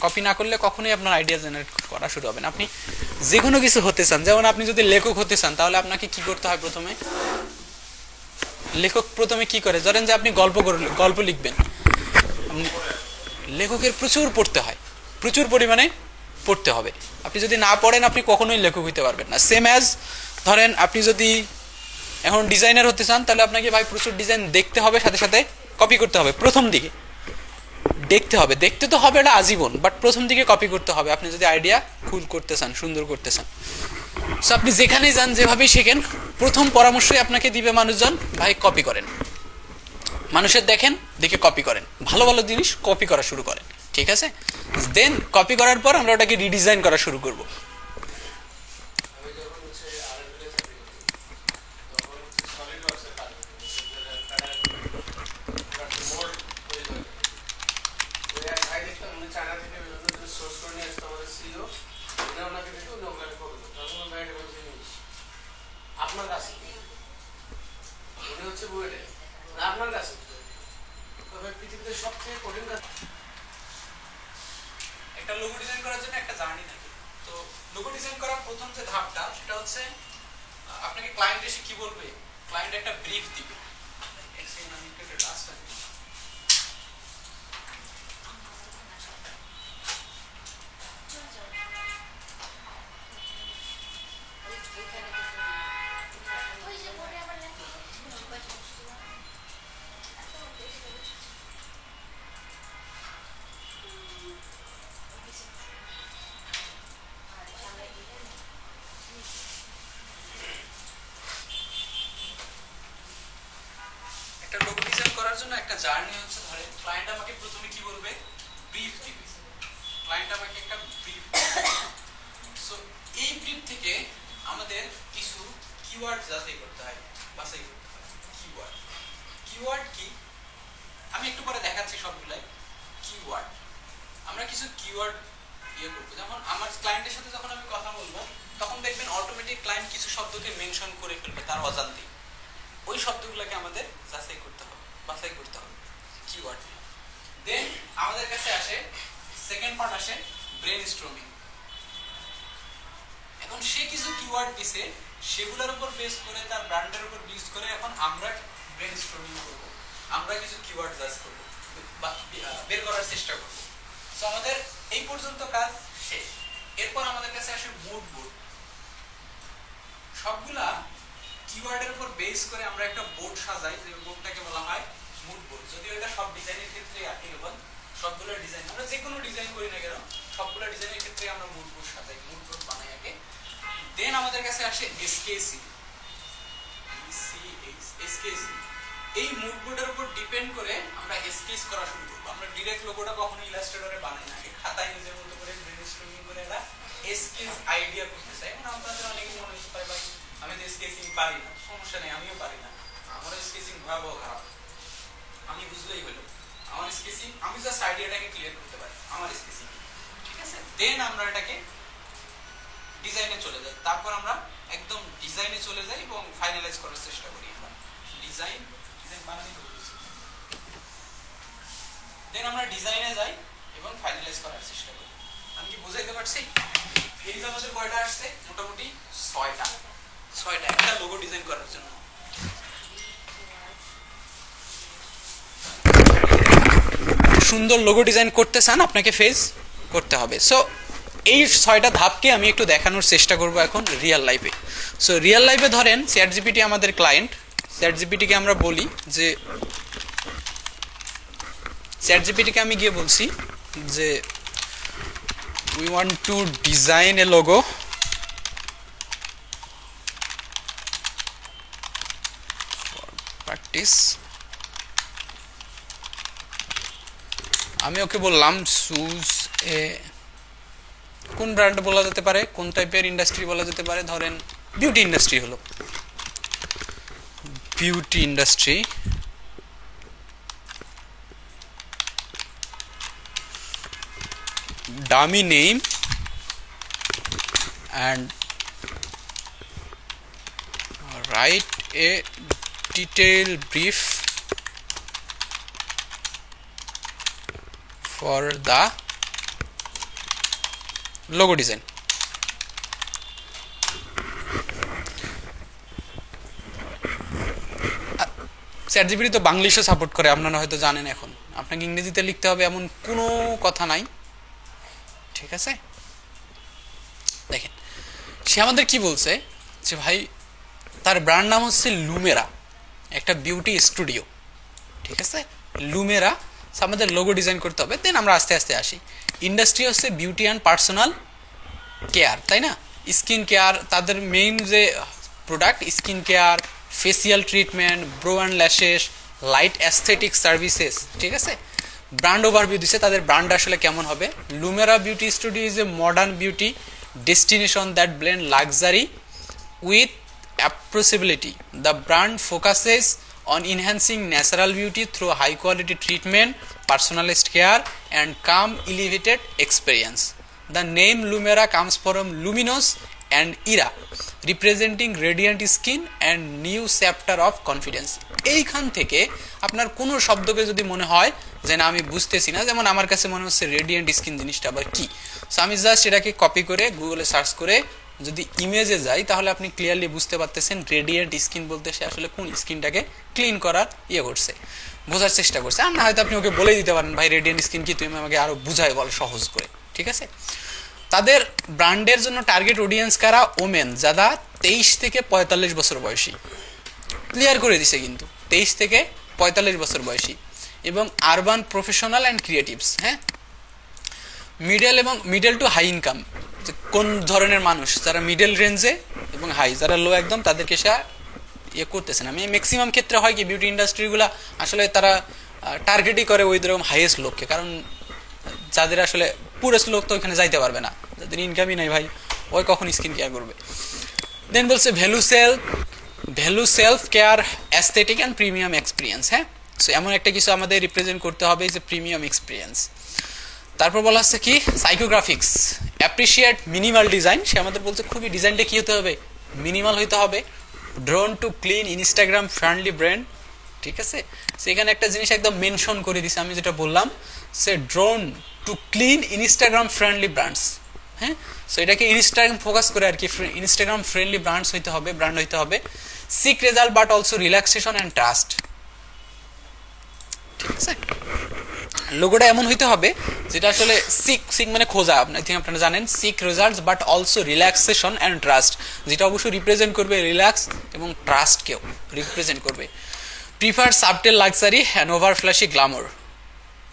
কপি না করলে কখনোই আপনার আইডিয়া জেনারেট করা শুরু হবে না। আপনি যে কোনো কিছু হতে চান, যেমন আপনি যদি লেখক হতে চান, তাহলে আপনাকে কি করতে হয়? প্রথমে লেখক প্রথমে কি করে? ধরেন যে আপনি গল্প লিখবেন, লেখকের প্রচুর পড়তে হয়, প্রচুর পরিমাণে পড়তে হবে। আপনি যদি না পড়েন আপনি কখনোই লেখক হইতে পারবেন না। সেম অ্যাজ ধরেন আপনি যদি এখন ডিজাইনার হতে চান, তাহলে আপনাকে ভাই প্রচুর ডিজাইন দেখতে হবে, সাথে সাথে কপি করতে হবে। প্রথম দিকে দেখতে হবে, দেখতে তো হবে এটা আজীবন, বাট প্রথম দিকে কপি করতে হবে আপনি যদি আইডিয়া কুল করতে চান, সুন্দর করতে চান। সো আপনি যেখানেই যান, যেভাবেই শেখেন, প্রথম পরামর্শই আপনাকে দিবে মানুষজন, ভাই কপি করেন। মানুষের দেখেন, দেখে কপি করেন, ভালো ভালো জিনিস কপি করা শুরু করেন, ঠিক আছে? দেন কপি করার পর আমরা ওটাকে রিডিজাইন করা শুরু করব। একটা লোগো ডিজাইন করার জন্য একটা জার্নি থাকে। তো লোগো ডিজাইন করার প্রথম যে ধাপটা, সেটা হচ্ছে আপনাকে ক্লায়েন্ট এসে কি বলবে, ক্লায়েন্ট একটা ব্রিফ দিবে। একটা লোগো ডিজাইন করার জন্য একটা জার্নি হচ্ছে, ধরে ক্লায়েন্ট আমাকে প্রথমে কি বলবে, ব্রিফ দিবে। ক্লায়েন্ট আমাকে একটা ব্রিফ দিবে। সো এই ব্রিফ থেকে আমাদের কিছু কিওয়ার্ড যাচাই করতে হয়, বাছাই করতে হয়। কিওয়ার্ড, কিওয়ার্ড কি আমি একটু পরে দেখাচ্ছি সবগুলাই। কিওয়ার্ড, আমরা কিছু কিওয়ার্ড ইয়ে করবো। যেমন আমার ক্লায়েন্টের সাথে যখন আমি কথা বলবো, তখন দেখবেন অটোমেটিক ক্লায়েন্ট কিছু শব্দকে মেনশন করে ফেলবে তার অজান্তেই। ওই শব্দগুলোকে আমাদের যাচাই করতে হবে, বাছাই করতে হবে কিওয়ার্ড। দেন আমাদের কাছে আসে সেকেন্ড পার্ট, আসে ব্রেন স্ট্রমিং। এখন সে কিছু কিওয়ার্ড দিছে, সেগুলোর উপর বেস করে, তার ব্র্যান্ডের উপর বেস করে এখন আমরা ব্রেন স্ট্রমিং করবো। আমরা কিছু কিওয়ার্ড জাজ করবো বা বের করার চেষ্টা করবো। সো আমাদের এই পর্যন্ত কাজ শেষ। এরপর আমাদের কাছে আসে মুড বোর্ড। সবগুলা কিওয়ার্ডের উপর বেস করে আমরা একটা বোর্ড সাজাই, যে বোর্ডটাকে বলা হয় মুড বোর্ড। যদিও এটা সব ডিজাইনের ক্ষেত্রে অ্যাপ্লিকেবল, সবগুলো ডিজাইন, আমরা যে কোনো ডিজাইন করি না কেন, সবগুলো ডিজাইনের ক্ষেত্রে আমরা মুড বোর্ড সাজাই, মুড বোর্ড বানাই আগে। দেন আমাদের কাছে আসে এসকেসি। এসকেসি এই মুড বোর্ডের উপর ডিপেন্ড করে আমরা স্কেচ করা শুরু করব। আমরা ডিরেক্ট লোগোটা কখনো ইলাস্ট্রেটরে বানাই না, খাতায় নিজের মতো করে ব্রেনস্টর্মিং করে একটা স্কেচ আইডিয়া করতে চাই। এখন আপনাদের অনেকে মনে হতে পারে, ভাই আমি তো স্কেচিং পারি না। সমস্যা নেই, আমিও পারি না, আমারও স্কেচিং ভয়াবহ খারাপ, আমি বুঝলেই হলো। আমার স্কেচিং, আমি জাস্ট আইডিয়াটাকে ক্লিয়ার করতে পারি, আমার স্কেচিং, ঠিক আছে? দেন আমরা এটাকে ডিজাইনে চলে যাই। তারপর আমরা একদম ডিজাইনে চলে যাই এবং ফাইনালাইজ করার চেষ্টা করি। আমরা ডিজাইন বানানি করতেছি, দেন আমরা ডিজাইনে যাই এবং ফাইনালাইজ করার চেষ্টা করি। আমি কি বুঝাইতে পারছি? এই যে আমাদের কয়টা আসছে, মোটামুটি 6টা একটা লোগো ডিজাইন করার জন্য। সুন্দর লোগো ডিজাইন করতে চান আপনাকে ফেস করতে হবে। সো এই 6টা ধাপকে আমি একটু দেখানোর চেষ্টা করব এখন রিয়েল লাইফে। সো রিয়েল লাইফে ধরেন চ্যাট জিপিটি আমাদের ক্লায়েন্ট, চ্যাট জিপিটিকে আমরা বলি যে চ্যাট জিপিটিকে আমি গিয়ে বলছি যে we want to design A logo practice. আমি ওকে বললাম চুজ এ, কোন ব্র্যান্ড বলা যেতে পারে, কোন টাইপের ইন্ডাস্ট্রি বলা যেতে পারে, ধরেন বিউটি ইন্ডাস্ট্রি হলো, beauty industry. dummy name and write a detailed brief for the logo design. Chat GPT তো বাংলিশও সাপোর্ট করে, আপনারা হয়তো জানেন। এখন আপনাকে ইংরেজিতে লিখতে হবে এমন কোনো কথা নাই, ঠিক আছে? দেখেন সে আমাদের কি বলছে যে ভাই তার ব্র্যান্ড নাম হচ্ছে লুমেরা, একটা বিউটি স্টুডিও, ঠিক আছে? লুমেরা। আমাদের লোগো ডিজাইন করতে হবে। দেন আমরা আস্তে আস্তে আসি। ইন্ডাস্ট্রি হচ্ছে বিউটি অ্যান্ড পার্সোনাল কেয়ার, তাই না? স্কিন কেয়ার, তাদের মেইন যে product skin care, facial treatment, bro and lashes, light aesthetic services, ঠিক আছে? ব্র্যান্ড ওভারভিউ দিচ্ছে, তাদের ব্র্যান্ড আসলে কেমন হবে। Lumera beauty studio is a modern beauty destination that blend luxury with approachability. The brand focuses on enhancing natural beauty through high quality treatment, personalized care and calm elevated experience. The name Lumera comes from luminous and era, representing radiant skin and new chapter of confidence. এইখান থেকে আপনার কোনো শব্দকে যদি মনে হয় যে না আমি বুঝতেছি না, যেমন আমার কাছে মনে হচ্ছে রেডিয়েন্ট স্কিন জিনিসটা আবার কি, সো আমি জাস্ট এটাকে কপি করে গুগলে সার্চ করে যদি ইমেজে যাই তাহলে আপনি ক্লিয়ারলি বুঝতে পারতেছেন রেডিয়েন্ট স্কিন বলতে সে আসলে কোন স্কিনটাকে ক্লিন করার করছে, বোঝার চেষ্টা করছে। আর না হয়তো আপনি ওকে বলে দিতে পারেন ভাই রেডিয়েন্ট স্কিন কি, তুমি আমাকে আরো বুঝাই বল সহজ করে, ঠিক আছে? তাদের ব্র্যান্ডের জন্য টার্গেট অডিয়েন্স কারা? ওমেন যারা 23 থেকে 45 বছর বয়সী, ক্লিয়ার করে দিছে কিন্তু 23 থেকে 45 বছর বয়সী, এবং আরবান প্রফেশনাল অ্যান্ড ক্রিয়েটিভস। হ্যাঁ, মিডল টু হাই ইনকাম, কোন ধরনের মানুষ যারা মিডল রেঞ্জে এবং হাই, যারা লো একদম, তাদেরকে সে করতেছেন। আমি ম্যাক্সিমাম ক্ষেত্রে হয় কি বিউটি ইন্ডাস্ট্রিগুলো আসলে তারা টার্গেটই করে ওই রকম হাইয়েস্ট লোককে, কারণ যাদের আসলে পুরেস্ট লোক তো ওইখানে যাইতে পারবে না, যাদের ইনকামই নাই ভাই, ওই কখন স্কিন কেয়ার করবে। দেন বলছে value self care aesthetic and premium experience. হ্যাঁ, সো এমন একটা কিছু আমাদের রিপ্রেজেন্ট করতে হবে যে প্রিমিয়াম এক্সপিরিয়েন্স। তারপর বলা হচ্ছে কি সাইকোগ্রাফিক্স, অ্যাপ্রিসিয়েট মিনিমাল ডিজাইন। সে আমাদের বলছে খুবই ডিজাইনটা কি হতে হবে, মিনিমাল হইতে হবে। Drone to clean Instagram friendly brand, ঠিক আছে? সেখানে একটা জিনিস একদম মেনশন করে দিছে, আমি যেটা বললাম সে drawn to clean Instagram friendly brands. হ্যাঁ, সো এটাকে ইনস্টাগ্রাম ফোকাস করে আর কি, ইনস্টাগ্রাম ফ্রেন্ডলি ব্র্যান্ডস হইতে হবে, ব্র্যান্ড হইতে হবে। Seek result but also relaxation and trust, ঠিক আছে? লোগোটা এমন হইতে হবে যেটা আসলে সিক মানে খোঁজা, আপনারা জানেন, seek results but also relaxation and trust, যেটা অবশ্যই রিপ্রেজেন্ট করবে রিল্যাক্স এবং ট্রাস্টকেও রিপ্রেজেন্ট করবে। Prefer subtle luxury and over flashy glamour,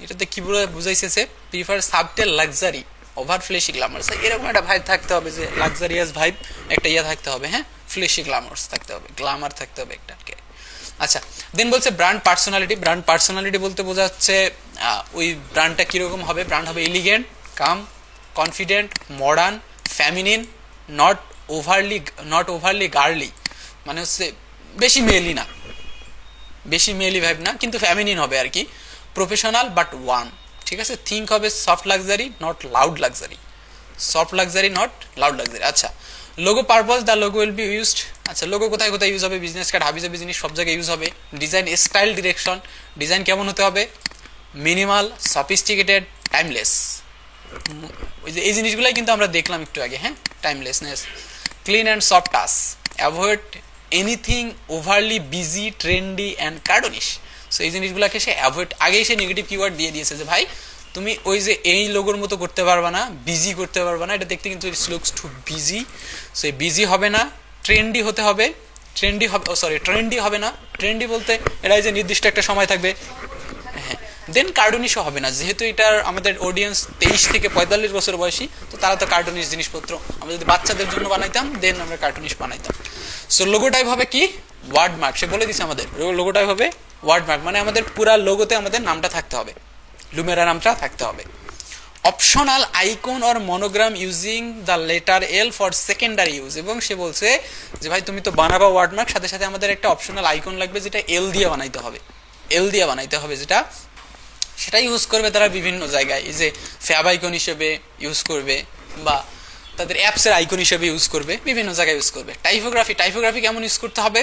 এটাতে কি বুঝাইছে? Prefer subtle luxury over flashy glamour, এরকম একটা ভাইব থাকতে হবে, যে লাক্সারিয়াস ভাইব একটা থাকতে হবে। হ্যাঁ, ফ্ল্যাশি গ্ল্যামার্স থাকতে হবে, গ্ল্যামার থাকতে হবে একটা। আচ্ছা, দেন বলছে ব্র্যান্ড পার্সোনালিটি। ব্র্যান্ড পার্সোনালিটি বলতে বোঝা যাচ্ছে ওই ব্র্যান্ডটা কীরকম হবে। ব্র্যান্ড হবে elegant, calm, confident, modern, feminine, not overly girly, মানে হচ্ছে বেশি মেলি না, বেশি মেলি ভাইব না, কিন্তু ফ্যামিনিন হবে আর কি। প্রফেশনাল বাট ওয়ান, ঠিক আছে? থিঙ্ক হবে soft luxury not loud luxury, soft luxury not loud luxury. আচ্ছা, logo purpose, the logo will be used. আচ্ছা, লোগো কোথায় কোথায় ইউজ হবে? বিজনেস কার্ড, হাবি জাবি জিনিস সব জায়গায় ইউজ হবে। ডিজাইন স্টাইল ডিরেকশন, ডিজাইন কেমন হতে হবে? Minimal, sophisticated, timeless. ওই যে এই জিনিসগুলাই কিন্তু আমরা দেখলাম একটু আগে। হ্যাঁ, timelessness. Clean and soft touch, avoid anything overly busy, trendy and cartoonish. So এই জিনিসগুলোকে সে অ্যাভয়েড, আগেই সে নেগেটিভ কিওয়ার্ড দিয়ে দিয়েছে যে ভাই তুমি ওই যে এই লোগোর মতো করতে পারবা না, বিজি করতে পারবা না, এটা দেখতে কিন্তু it's looks too busy. So এই বিজি হবে না, ট্রেন্ডি হতে হবে, ট্রেন্ডি হবে, ট্রেন্ডি হবে না, ট্রেন্ডি বলতে এটাই যে নির্দিষ্ট একটা সময় থাকবে, হ্যাঁ। দেন কার্টুনিশও হবে না, যেহেতু এটার আমাদের অডিয়েন্স 23 থেকে 45 বছর বয়সী, তো তারা তো কার্টুনিশ জিনিসপত্র, আমরা যদি বাচ্চাদের জন্য বানাইতাম দেন আমরা কার্টুনিশ বানাইতাম। সো লোগো টাইপ হবে কি ওয়ার্ড মার্ক, সে বলে দিচ্ছে আমাদের লোগো টাইপ হবে ওয়ার্ড মার্ক, মানে আমাদের পুরা লোগোতে আমাদের নামটা থাকতে হবে, লুমেরা নামটা থাকতে হবে। Optional icon or monogram using the letter L for secondary use, এবং সে বলছে যে ভাই তুমি তো বানাবা ওয়ার্ডমার্ক, সাথে সাথে আমাদের একটা অপশনাল আইকন লাগবে যেটা এল দিয়ে বানাইতে হবে, এল দিয়ে বানাইতে হবে, যেটা সেটা ইউজ করবে তারা বিভিন্ন জায়গায়, এই যে ফ্যাব আইকন হিসেবে ইউজ করবে বা তাদের অ্যাপসের আইকন হিসেবে ইউজ করবে, বিভিন্ন জায়গায় ইউজ করবে। টাইপোগ্রাফি, টাইপোগ্রাফি কেমন ইউজ করতে হবে?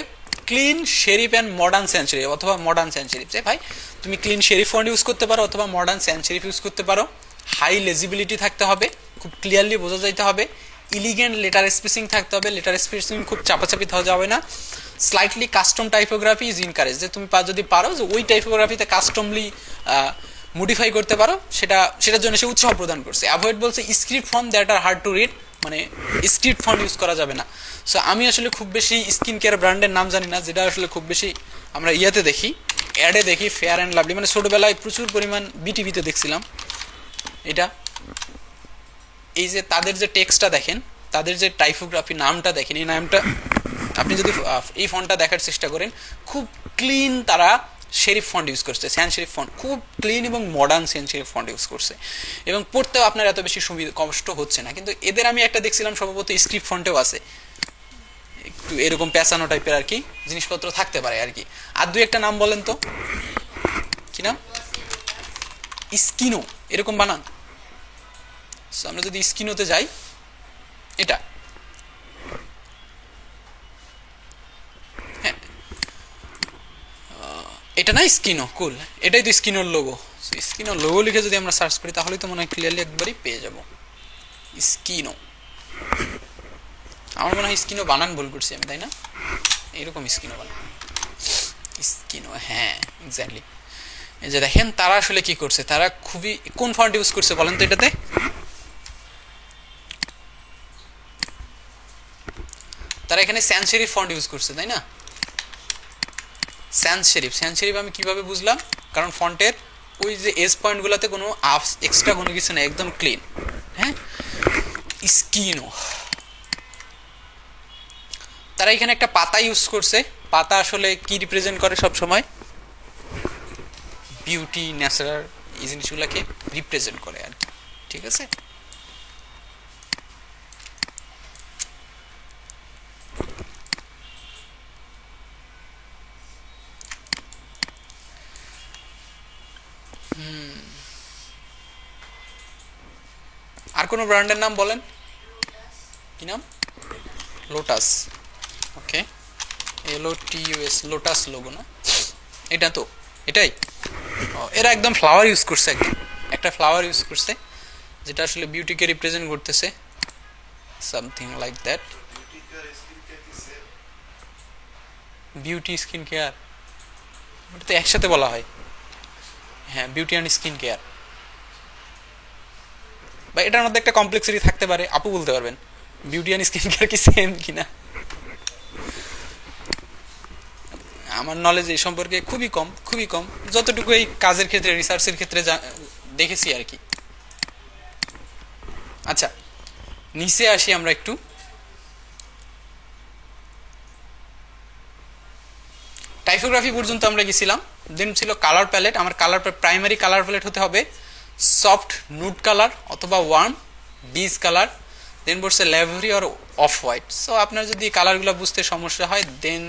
Clean sheriff and modern sense serif অথবা মডার্ন সেন্স সেরিফ, যে ভাই তুমি ক্লিন শেরিফ ফন্ট ইউজ করতে পারো অথবা মডার্ন সেন্স সেরিফ ইউজ করতে পারো। হাই লেজিবিলিটি থাকতে হবে, খুব ক্লিয়ারলি বোঝা যাইতে হবে। ইলিগেন্ট লেটার স্পেসিং থাকতে হবে, লেটার স্পেসিং খুব চাপাচাপি হওয়া যাবে না। Slightly custom typography is encourage, যে তুমি যদি পারো যে ওই টাইপোগ্রাফিতে কাস্টমলি মডিফাই করতে পারো, সেটার জন্য সে উৎসাহ প্রদান করছে। অ্যাভয়েড বলছে script font that are hard to read, মানে স্ক্রিপ্ট ফন্ট ইউজ করা যাবে না। সো আমি আসলে খুব বেশি স্কিন কেয়ার ব্র্যান্ডের নাম জানি না, যেটা আসলে খুব বেশি আমরা ইয়াতে দেখি, অ্যাডে দেখি, ফেয়ার অ্যান্ড লাভলি, মানে ছোটোবেলায় প্রচুর পরিমাণ বিটিভিতে দেখছিলাম এটা। এই যে তাদের যে টেক্সটটা দেখেন, তাদের যে টাইপোগ্রাফি নামটা দেখেন, এই নামটা আপনি যদি এই ফন্টটা দেখার চেষ্টা করেন, খুব ক্লিন তারা শেরিফ ফন্ট ইউজ করছে, স্যান শেরিফ ফন্ট, খুব ক্লিন এবং মডার্ন স্যান শেরিফ ফন্ট ইউজ করছে, এবং পড়তেও আপনার এত বেশি কষ্ট হচ্ছে না। কিন্তু এদের আমি একটা দেখছিলাম সম্ভবত স্ক্রিপ্ট ফন্টেও আছে, একটু এরকম পেঁচানো টাইপের আর কি জিনিসপত্র থাকতে পারে আর কি। আর দুই একটা নাম বলেন তো, কি নাম? স্কিনো, এরকম বানান। আমরা যদি স্কিনোতে যাই, এটা হ্যাঁ, এটা না স্কিনো, কুল, এটাই তো স্কিনোর লোগো। স্কিনোর লোগো লিখে যদি আমরা সার্চ করি তাহলে তো মনে হয় ক্লিয়ারলি একবারই পেয়ে যাব স্কিনো। আমার মনে হয় স্কিনো বানান ভুল করছি আমি, তাই না? এইরকম স্কিনো বানান, স্কিনো, হ্যাঁ এক্স্যাক্টলি। এই যে দেখেন তারা আসলে কি করছে, তারা খুবই কোন ফন্ট ইউজ করছে বলেন তো এটাতে? তারা এখানে স্যান্স সেরিফ ফন্ট ইউজ করছে, তাই না? স্যান্স সেরিফ, স্যান্স সেরিফ আমি কিভাবে বুঝলাম? কারণ ফন্টের ওই যে এস পয়েন্টগুলোতে কোনো এক্সট্রা কোনো কিছু নেই, একদম ক্লিন। হ্যাঁ, স্কিনো। তারা এখানে একটা পাতা ইউজ করছে, পাতা আসলে কি রিপ্রেজেন্ট করে সব সময়? বিউটি, ন্যাচারাল, এই জিনিসগুলোকে রিপ্রেজেন্ট করে আর কি, ঠিক আছে? আর কোনো ব্র্যান্ডের নাম বলেন, কি নাম? লোটাস, ওকে, LOTUS, লোটাস লোগো না এটা? তো এটাই, এরা একদম ফ্লাওয়ার ইউজ করছে, একদম একটা ফ্লাওয়ার ইউজ করছে যেটা আসলে বিউটিকে রিপ্রেজেন্ট করতেছে, something like that. Beauty skin care, ওটা তো একসাথে বলা হয়, হ্যাঁ, বিউটি অ্যান্ড স্কিন কেয়ার। বা এটার মধ্যে একটা কমপ্লেক্সিটি থাকতে পারে, আপু বলতে পারবেন বিউটি অ্যান্ড স্কিন কেয়ার কি সেম কিনা? আমার নলেজ এই সম্পর্কে খুবই কম, খুবই কম, যতটুকু এই কাজের ক্ষেত্রে, রিসার্চের ক্ষেত্রে দেখেছি আর কি। আচ্ছা, নিচে আসি আমরা একটু। টাইপোগ্রাফি পর্যন্ত আমরা গেছিলাম, দেন ছিল কালার প্যালেট। আমার কালার প্রাইমারি কালার প্যালেট হতে হবে সফট নুড কালার অথবা ওয়ার্ম বিজ কালার, দেন বলছে ল্যাভেরি আর অফ হোয়াইট। সো আপনার যদি কালারগুলো বুঝতে সমস্যা হয় দেন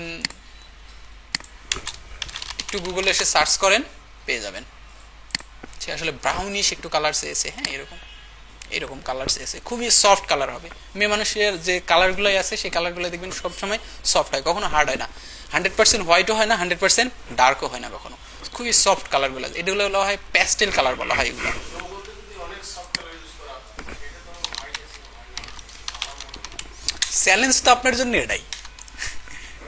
একটু গুগলে এসে সার্চ করেন, পেয়ে যাবেন। সে আসলে ব্রাউনিশ একটু কালার চেয়েছে, হ্যাঁ এরকম এরকম কালার চেয়েছে, খুবই সফট কালার হবে। মেয়ে মানুষের যে কালারগুলোই আছে সেই কালারগুলো দেখবেন সবসময় সফট হয়, কখনো হার্ড হয় না। 100% হোয়াইটও হয় না, 100% ডার্কও হয় না কখনো, খুবই সফট কালারগুলো। এগুলো বলা হয় প্যাস্টেল কালার বলা হয় এগুলো। চ্যালেঞ্জ তো আপনার জন্য এটাই,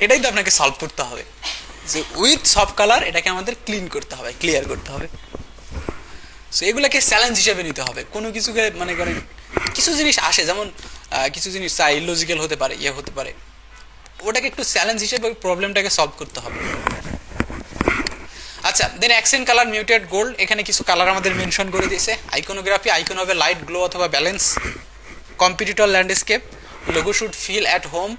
এটাই তো আপনাকে সলভ করতে হবে, যে উইথ সফট কালার এটাকে আমাদের ক্লিন করতে হবে, ক্লিয়ার করতে হবে। সো এগুলোকে চ্যালেঞ্জ হিসেবে নিতে হবে। কোনো কিছুকে মানে করেন কিছু জিনিস আসে, যেমন কিছু জিনিস চাই ইলজিক্যাল হতে পারে, ইয়ে হতে পারে, ওটাকে একটু চ্যালেঞ্জ হিসেবে ওই প্রবলেমটাকে সলভ করতে হবে। আচ্ছা, then accent colour muted gold, এখানে কিছু কালার আমাদের মেনশন করে দিয়েছে। আইকনোগ্রাফি, আইকন হবে লাইট গ্লো অথবা balance. Competitor landscape, logo should feel at home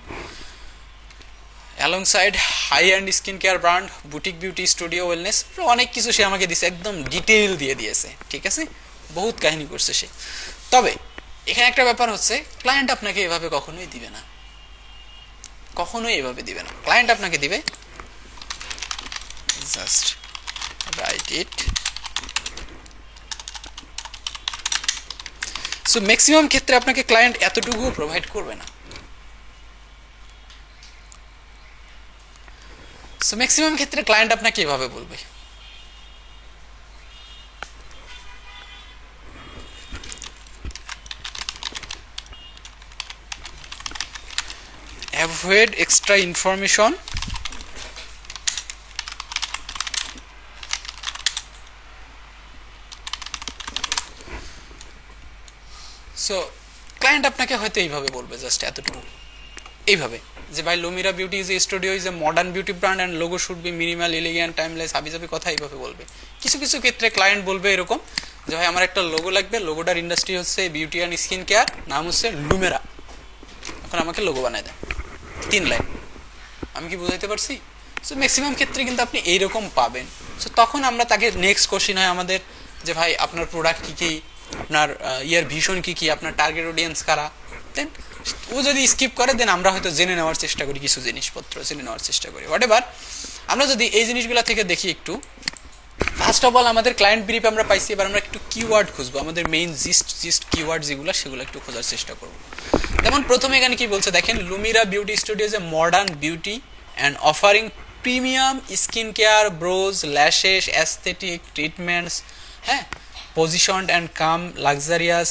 alongside high end skin care brand, boutique beauty studio wellness, অনেক কিছু সে আমাকে দিয়েছে, একদম ডিটেইল দিয়ে দিয়েছে। ঠিক আছে, বহুত কাহিনী করছে সে। তবে এখানে একটা ব্যাপার হচ্ছে, ক্লায়েন্ট আপনাকে এভাবে কখনোই দিবে না, কখনোই এভাবে দিবে না। ক্লায়েন্ট আপনাকে দিবে জাস্ট রাইট ইট। সো ম্যাক্সিমাম ক্ষেত্রে আপনাকে ক্লায়েন্ট এতটুকু প্রোভাইড করবে না। সো ম্যাক্সিমাম ক্ষেত্রে ক্লায়েন্ট আপনাকে এভাবে বলবে, avoid extra information, so client আপনাকে হয়তো এইভাবে বলবে, জাস্ট এতটুকু, এইভাবে যে ভাই Lumira beauty is a studio is a modern beauty brand and logo should be minimal elegant timeless, হাবিজাবি কথা এইভাবে বলবে। কিছু কিছু ক্ষেত্রে ক্লায়েন্ট বলবে এরকম যে ভাই আমার একটা লোগো লাগবে, লোগোটার ইন্ডাস্ট্রি হচ্ছে বিউটি অ্যান্ড স্কিন কেয়ার, নাম হচ্ছে লুমেরা, এখন আমাকে লোগো বানায় দেয়, 3 লাইন। আমি কি বুঝাইতে পারছি? সো ম্যাক্সিমাম ক্ষেত্রে কিন্তু আপনি এইরকম পাবেন। সো তখন আমরা তাকে নেক্সট কোশ্চিন হয় আমাদের যে ভাই আপনার প্রোডাক্ট কী কী, আপনার ইয়ার ভিশন কী কী, আপনার টার্গেট অডিয়েন্স কারা। দেন ও যদি স্কিপ করে দেন আমরা হয়তো জেনে নেওয়ার চেষ্টা করি, কিছু জিনিসপত্র জেনে নেওয়ার চেষ্টা করি, হোয়াট এভার। আমরা যদি এই জিনিসগুলো থেকে দেখি একটু, ফার্স্ট অফ অল আমাদের ক্লায়েন্ট ব্রিফ আমরা পাইছি, এবার আমরা একটু কিওয়ার্ড খুঁজবো, আমাদের মেইন জিস্ট কিওয়ার্ড যেগুলো সেগুলো একটু খোঁজার চেষ্টা করবো। যেমন প্রথমে এখানে কি বলছে দেখেন, Lumira beauty studio is a modern beauty and offering premium skin care, brows, lashes, aesthetic treatments, হ্যাঁ, positioned and calm luxurious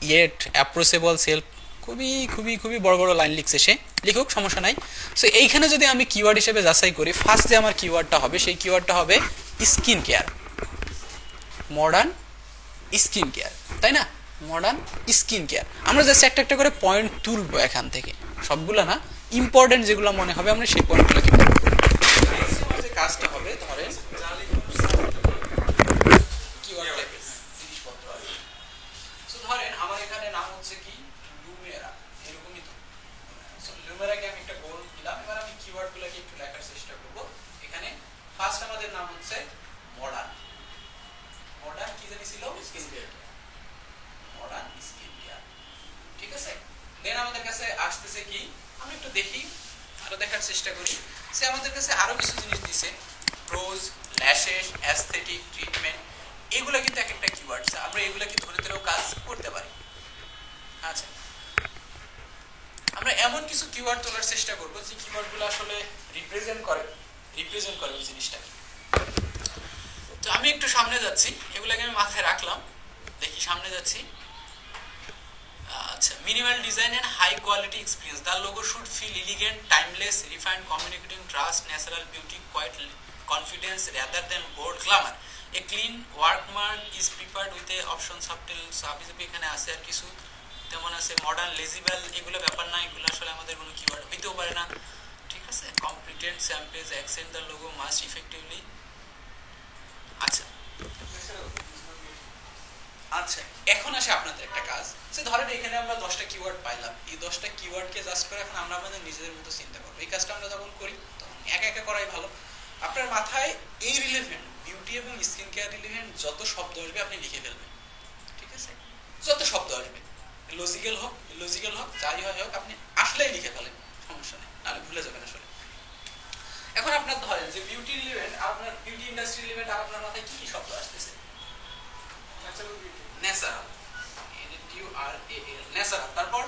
yet approachable self. খুবই খুবই খুবই বড় বড় লাইন লিখছে সে, লিখুক, সমস্যা নাই। সো এইখানে যদি আমি কিওয়ার্ড হিসেবে যাচাই করি, ফার্স্ট যে আমার কিওয়ার্ডটা হবে সেই কিওয়ার্ডটা হবে skin care, modern skin care, তাই না? Modern skin care. আমরা জাস্ট একটা একটা করে পয়েন্ট তুলবো এখান থেকে, সবগুলো না, ইম্পর্টেন্ট যেগুলো মনে হবে আমরা সেই পয়েন্টগুলো কি করবো। যে কাজটা হবে ধরেন জিনিসপত্র, সো ধরেন আমার এখানে নাম হচ্ছে কি লুমেরা, এরকমই তো। সো লুমেরাকে আমি একটা গোল দিলাম, এবার আমি কিওয়ার্ডগুলোকে একটু লেখার চেষ্টা করবো। এখানে ফার্স্ট আমাদের নাম হচ্ছে মডার্ন, মডার্ন কি জানি ছিল, skin care, modern skin care, ঠিক আছে। দেন আমাদের কাছে আসতেছে কি, আমি একটু দেখি, আরো দেখার চেষ্টা করি। সে আমাদের কাছে আরো কিছু জিনিস দিছে, ব্রোজ, ল্যাশেস, অ্যাস্থেটিক ট্রিটমেন্ট, এগুলো কিন্তু এক একটা কিওয়ার্ড, আমরা এগুলো কি ধরে ধরেও কাজ করতে পারি। আচ্ছা, আমরা এমন কিছু কিওয়ার্ড তোলার চেষ্টা করবো যে কিওয়ার্ডগুলো আসলে রিপ্রেজেন্ট করে ওই জিনিসটাকে। তো আমি একটু সামনে যাচ্ছি, এগুলোকে আমি মাথায় রাখলাম, দেখি সামনে যাচ্ছি। আচ্ছা, minimal design and high quality experience, the logo should feel elegant, timeless, refined, communicating trust, natural beauty, quiet confidence rather than bold glamour, a clean wordmark is preferred with a option subtle. সাবিজাবি এখানে আছে আর কিছু তেমন আছে, modern লেজিবল, এগুলো ব্যাপার না, এগুলো আসলে আমাদের কোনো কিওয়ার্ড হইতেও পারে না, ঠিক আছে। কমপ্লিটেড স্যাম্পেজ accent the logo must effectively. আচ্ছা আচ্ছা, এখন আসে আপনাদের একটা কাজ, যে ধরেন এখানে আমরা 10টা কিওয়ার্ড পাইলাম, এই 10টা কিওয়ার্ডকে জাস্ট করে এখন আমরা আমাদের নিজেদের মতো চিন্তা করবো। এই কাজটা আমরা যখন করি তখন একা একা করাই ভালো। আপনার মাথায় এই রিলেভেন্ট বিউটি এবং স্কিন কেয়ার রিলেভেন্ট যত শব্দ আসবে আপনি লিখে ফেলবেন, ঠিক আছে। যত শব্দ আসবে, লজিক্যাল হোক ইলজিক্যাল হোক, যাই হয় হোক, আপনি আসলেই লিখে ফেলেন, সমস্যা নেই, নাহলে ভুলে যাবেন আসলে। এখন আপনার ধরেন যে বিউটি রিলেভেন্ট, আপনার বিউটি ইন্ডাস্ট্রি রিলেভেন্ট, আর আপনার মাথায় কি কি শব্দ আসতেছে? ন্যাচারাল, ন্যাচারাল, তারপর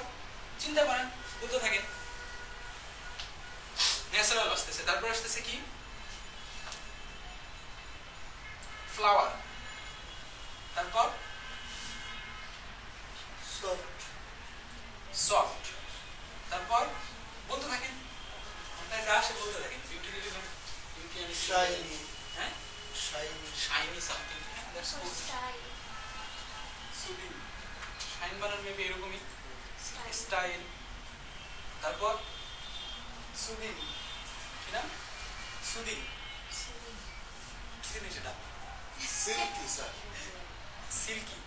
চিন্তা করেন, বলতে থাকেন, ন্যাচারাল আসতেছে, তারপর আসতেছে কি ফ্লাওয়ার, তারপর সফট, সফট, তারপর বলতে থাকেন, আপনার যা আসে বলতে থাকেন, beauty relevant, beauty and shiny something, that's good. Soothing, shine বানান মেবি এরকমই, স্টাইল। তারপর সুদিং, কি নাম? সুদিং, কি জিনিস এটা? Silky sir. সিল্কি।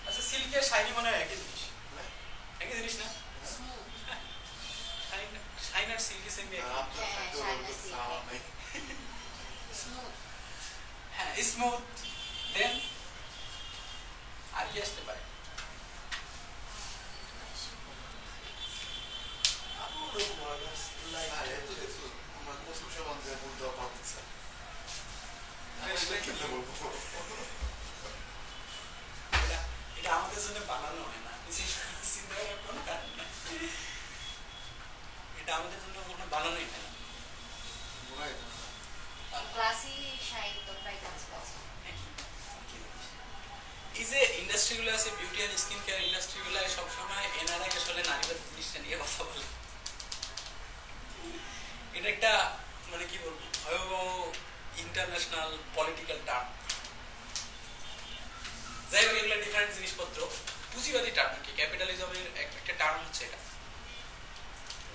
আচ্ছা সিল্কি আর শাইনি মনে হয় একই জিনিস, একই জিনিস না? শাইন আর সিল্কি সেম একই। হ্যাঁ স্মুথ। দেন আর কি আসতে পারে? এটা আমাদের জন্য বানানো হয় না, চিন্তা করার কোনো কারণ নাই। এটা আমাদের জন্য কোনো বানানোই হয় না। এই যে ইন্ডাস্ট্রিগুলো আছে, বিউটি অ্যান্ড স্কিন কেয়ার ইন্ডাস্ট্রিগুলো, সবসময় এনারা আসলে নারীবাদ জিনিসটা নিয়ে কথা বলে। এটা একটা মানে কি বলবো, ভয়াবহ ইন্টারন্যাশনাল পলিটিক্যাল টার্ম। যাই হোক, এগুলো ডিফারেন্ট জিনিসপত্র, পুঁজিবাদী টার্ম কি, ক্যাপিটালিজমের একটা টার্ম হচ্ছে এটা।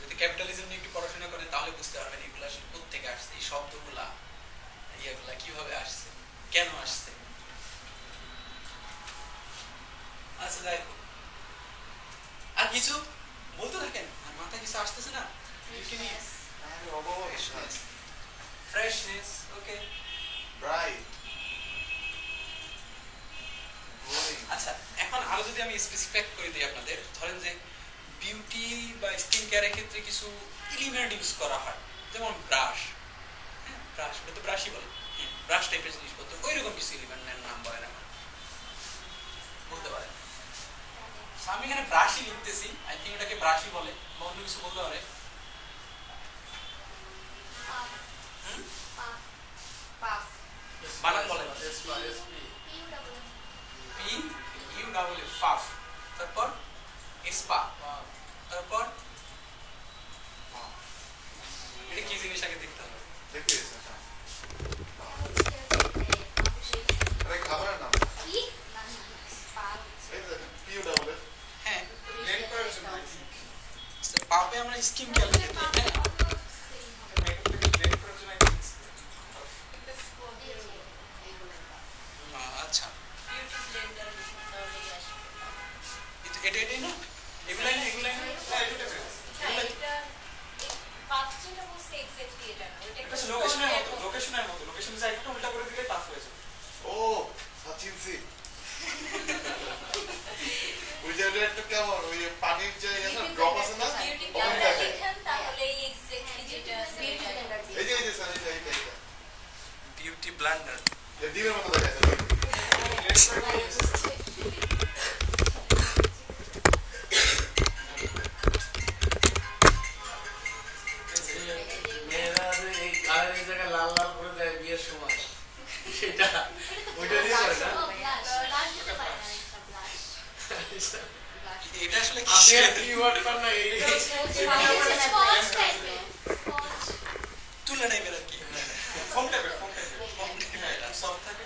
যদি ক্যাপিটালিজম নিয়ে একটু পড়াশোনা করেন তাহলে বুঝতে পারবেন এগুলো আসলে কোত্থেকে আসছে, এই শব্দগুলা ইয়েগুলা কিভাবে আসছে, কেন আসছে। আচ্ছা যাই হোক, আর কিছু বলতে থাকেন, আর মাথায় কিছু আসতেছে না? ফ্রেশনেস, ওকে, ব্রাইট। আচ্ছা এখন আরো যদি আমি স্পেসিফাই করে দিই আপনাদের, ধরেন যে বিউটি বা স্কিন কেয়ারের ক্ষেত্রে কিছু এলিমেন্ট ইউজ করা হয়, যেমন ব্রাশ। হ্যাঁ ব্রাশ, ওটা তো ব্রাশই বলে, হ্যাঁ ব্রাশ টাইপের জিনিসপত্র, ওই রকম কিছু এলিমেন্টের নাম বলেন এখন, বলতে পারেন। আমি এখানে ব্রাশই লিখতেছি, আই থিঙ্ক এটাকে ব্রাশই বলে, বা অন্য কিছু বলতে পারে। বানান বলেন। পাফ, তারপর স্পা, তারপর এটা কি জিনিস আগে দেখতে হবে। খাবারের নাম হ্যাঁ পাপে আমরা স্কিন কেয়ার লিখে দিই। হ্যাঁ আচ্ছা এটা এটাই না, এগুলাই না, এগুলাই না, লোকেশনের মতো লোকেশনের জায়গাটা উল্টা করে দিলে টাফ হয়ে যাবে। ও চিনছি, ওই জায়গাটা একটু কেমন, ওই পানির যে ড্রপ আছে না, এই যে স্যার, এটা বিউটি ব্লান্ডার, ডিমের মতো দেখা যায়। এটা আসলে তুলে টাইপের আর কি, ফোম টাইপের, সফট থাকে।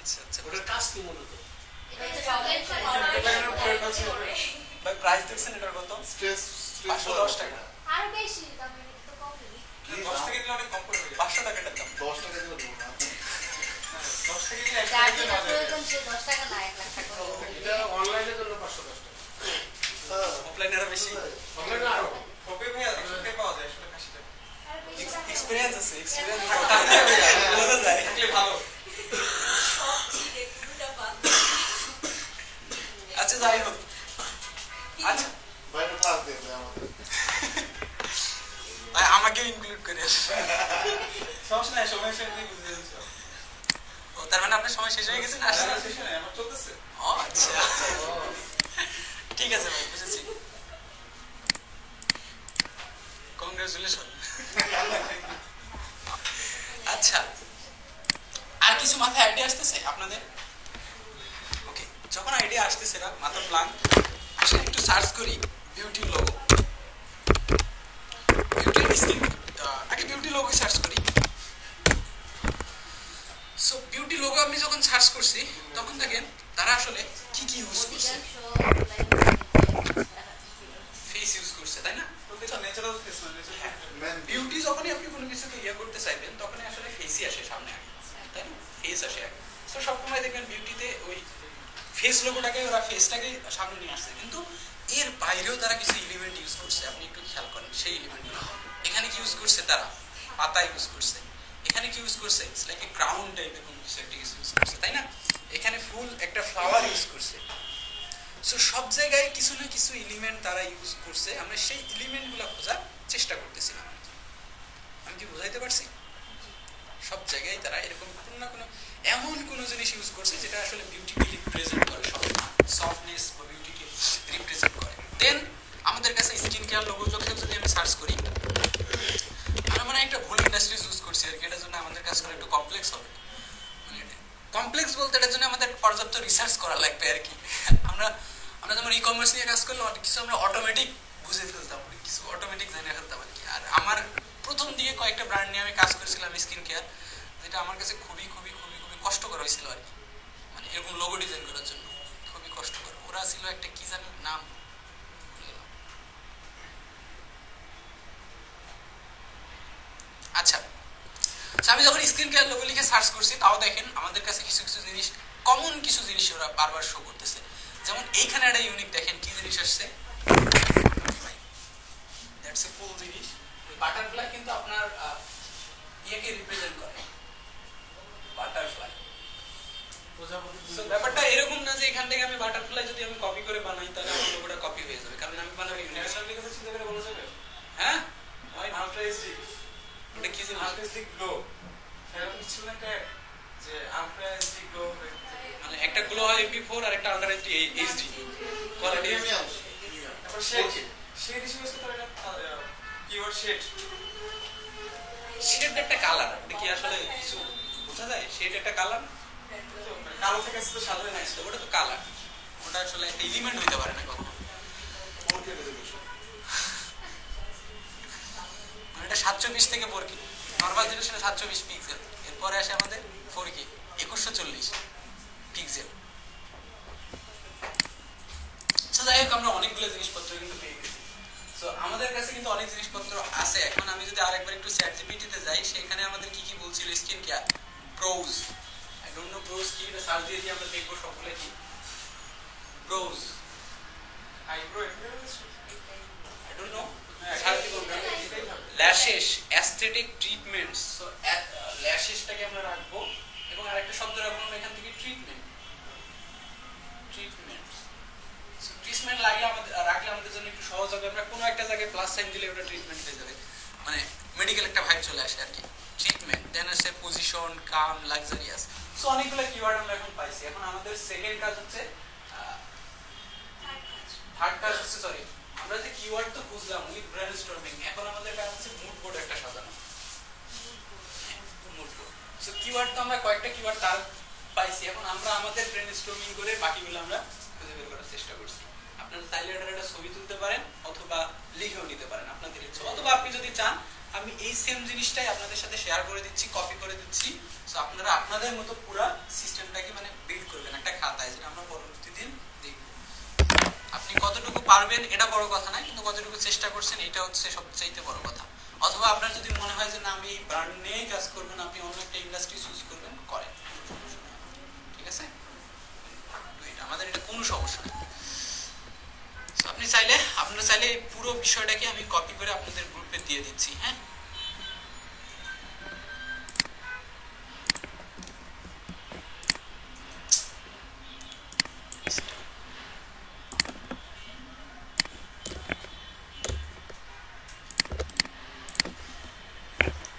আচ্ছা আচ্ছা, ওটার কাজ কি মূলত? ভাই প্রাইস দেখছেন এটার কত? 510 টাকা। আর বেশি দাম, এটা তো কমই। 10 টাকা দিলে অনেক কম পড়বে। 500 টাকাটা দাম। 10 টাকা দিলে দেবো না। 10 টাকা দিলে 1 যার টাকা যেটা দেওয়া যাবে। প্রয়োজন সে 10 টাকা না 1 লাখ টাকা এটা অনলাইনের জন্য 510 টাকা, অফলাইনে আরো বেশি। অনলাইনে আরো কবে ভাই 100 টাকা পাওয়া যায়, 180 টাকা। আর বেশি টাকা এক্সপেরিয়েন্স আছে, এক্সপেরিয়েন্স থাকলে বোঝা যায়, থাকলে ভালো। আচ্ছা যাই হোক, আচ্ছা বাইরে ক্লাস দেবে আমাদের। ভাই আমাকেও ইনক্লুড করে সমস্যা নাই, সময় শেষ হয়ে গেছে। ও তার মানে আপনার সময় শেষ হয়ে গেছে না? আসলে শেষ হয় আমার চলতেছে। ও আচ্ছা ঠিক আছে ভাই, বুঝেছি। কংগ্রাচুলেশন। আচ্ছা আর কিছু মাথায় আইডিয়া আসতেছে আপনাদের? ওকে, যখন আইডিয়া আসতেছে না, মাথা ব্ল্যাঙ্ক, আসলে একটু সার্চ করি বিউটি লোগো, বিউটি স্কিন, আগে বিউটি লোগো সার্চ করি। সো সো বিউটি লোগো আমি যখন সার্চ করছি তখন দেখেন তারা আসলে কি কি ইউজ করছে, ফেস ইউজ করছে, তাই না? ন্যাচারাল ফেস হ্যাঁ। ম্যান বিউটি যখনই আপনি কোনো কিছুকে ইয়ে করতে চাইবেন তখনই আসলে ফেসই আসে সামনে আগে, তাই না? ফেস আসে আগে। সো সবসময় দেখবেন বিউটিতে ওই ফেস লোগোটাকে ওরা ফেসটাকে সামনে নিয়ে আসছে, কিন্তু এর বাইরেও তারা কিছু এলিমেন্ট ইউজ করছে, আপনি একটু খেয়াল করেন সেই এলিমেন্টগুলো। এখানে কি ইউজ করছে তারা? পাতা ইউজ করছে। এখানে কি ইউজ করছে? ইটস লাইক এ ক্রাউন টাইপের কোনো কিছু একটা কিছু ইউজ করছে, তাই না? এখানে ফুল একটা ফ্লাওয়ার ইউজ করছে। সো সব জায়গায় কিছু না কিছু এলিমেন্ট তারা ইউজ করছে, আমরা সেই এলিমেন্টগুলো খোঁজার চেষ্টা করতেছিলাম। আমি কি বুঝাইতে পারছি? সব জায়গায় তারা এরকম কোনো না কোনো এমন কোনো জিনিস ইউজ করছে যেটা আসলে বিউটিকে রিপ্রেজেন্ট করে, সফটনেস বা বিউটিকে রিপ্রেজেন্ট করে। দেন আমাদের কাছে স্কিন কেয়ার লোগো যখন যদি আমি সার্চ করি, আমরা মানে একটা ভুল ইন্ডাস্ট্রি ইউজ করছি আর কি, এটার জন্য আমাদের কাজ করা একটু কমপ্লেক্স হবে। কমপ্লেক্স বলতে এটার জন্য আমাদের পর্যাপ্ত রিসার্চ করা লাগবে আর কি। আমরা আমরা যেমন ই কমার্স নিয়ে কাজ করলে কিছু আমরা অটোমেটিক বুঝে ফেলতাম, কিছু অটোমেটিক জেনে ফেলতাম আর কি। আর আমার প্রথম দিকে কয়েকটা ব্র্যান্ড নিয়ে আমি কাজ করেছিলাম স্কিন কেয়ার, যেটা আমার কাছে খুবই খুবই খুবই খুবই কষ্টকর হয়েছিল আর কি, মানে এরকম লোগো ডিজাইন করার জন্য খুবই কষ্টকর। ওরা ছিল একটা কি জানি নাম, আচ্ছা। আমি যখন স্ক্রিন কেয়ার লোগো লিখে সার্চ করছি তাও দেখেন আমাদের কাছে কিছু কিছু জিনিস, কমন কিছু জিনিস ওরা বারবার শো করতেছে। যেমন এইখানে একটা ইউনিক দেখেন কি জিনিস আসছে, দ্যাটস এ কুল জিনিস। বাটারফ্লাই কিন্তু আপনার ইয়েকে রিপ্রেজেন্ট করে, বাটারফ্লাই। সো ব্যাপারটা এরকম না যে এখান থেকে আমি বাটারফ্লাই যদি আমি কপি করে বানাই তাহলে আমার লোগোটা কপি হয়ে যাবে, কারণ আমি বানাবো ন্যাশনাল লিখে চিন্তা করে বলা যাবে। হ্যাঁ আলট্রা এইচডি, ওটা কি জিনিস? আলট্রা এইচডি গ্লো, এরকম কিছু না একটা যে আলট্রা এইচডি গ্লো, মানে একটা গ্লো হয় MP4 আর একটা আলট্রা এইচডি কোয়ালিটি। তারপর শেড, শেড হিসেবে তো এটা কিওয়ার্ড শেড, শেড একটা কালার, এটা কি আসলে কিছু বোঝা যায়? শেড একটা কালার, কালো থেকে আসছে তো সাদা হয়ে আসছে। ওটা তো কালার, ওটা আসলে একটা এলিমেন্ট হইতে পারে না কখনো। এটা 720 থেকে 4K, নর্মাল জেনারেশনে 720 পিক্সেল, এরপরে আসে আমাদের 4K 2140 পিক্সেল। তো যাই হোক আমরা অনেকগুলো জিনিসপত্র কিন্তু পেয়ে গেছি। সো আমাদের কাছে কিন্তু অনেক জিনিসপত্র আছে। এখন আমি যদি আরেকবার একটু চ্যাটজিপিটিতে যাই, সেখানে আমাদের কি কি বলছিল skin care, Broz, I don't know Broz কি, এটা সার্চ দিয়ে দিয়ে আমরা দেখবো সকলে কি Broz, eyebrow I don't know, search দিব আমরা। ল্যাশেস, অ্যাস্থেটিক ট্রিটমেন্টস, সো ল্যাশেসটাকে আমরা রাখবো এবং আরেকটা শব্দ রাখবো আমরা এখান থেকে ট্রিটমেন্ট, ট্রিটমেন্টস। সো ট্রিটমেন্ট রাখলে আমাদের জন্য একটু সহজ হবে, আমরা কোনো একটা জায়গায় প্লাস সাইন দিলে ওটা ট্রিটমেন্ট হয়ে যাবে, মানে মেডিকেল একটা ভাইব চলে আসে আর কি। ট্রিটমেন্ট, দেন আছে পজিশন, কাম, লাক্সারিয়াস। সো অনেকগুলো কিওয়ার্ড আমরা এখন পাইছি। এখন আমাদের সেকেন্ড কাজ হচ্ছে, থার্ড কাজ হচ্ছে, সরি, আমরা যে কিওয়ার্ড তো বুঝলাম উইথ ব্রেনস্টর্মিং, এখন আমাদের কাজ হচ্ছে মুড বোর্ড একটা সাজানো, মুড বোর্ড। সো কিওয়ার্ড তো আমরা কয়েকটা কিওয়ার্ড তার পাইছি, এখন আমরা আমাদের ব্রেনস্টর্মিং করে বাকিগুলো আমরা খুঁজে বের করার চেষ্টা করছি। আপনারা চাইলে একটা ছবি তুলতে পারেন অথবা লিখেও নিতে পারেন আপনাদের ইচ্ছা, অথবা আপনি যদি চান আমি এই সেম জিনিসটাই আপনাদের সাথে শেয়ার করে দিচ্ছি, কপি করে দিচ্ছি। সো আপনারা আপনাদের মতো পুরো সিস্টেমটাকে মানে বিল্ড করবেন একটা খাতায়, যেটা আমরা পরবর্তী দিন দেখব। আপনি কতটুকু পারবেন এটা বড় কথা না, কিন্তু কতটুকু চেষ্টা করছেন এটা হচ্ছে সবচাইতে বড় কথা। অথবা আপনার যদি মনে হয় যে না আমি এই ব্র্যান্ড নিয়েই কাজ করবেন, আপনি অন্য একটা ইন্ডাস্ট্রি চুজ করবেন, করেন, ঠিক আছে? আমাদের এটা কোনো সমস্যা নেই। আপনারা চাইলে পুরো বিষয়টাকে আমি কপি করে আপনাদের গ্রুপে দিয়ে দিচ্ছি। হ্যাঁ,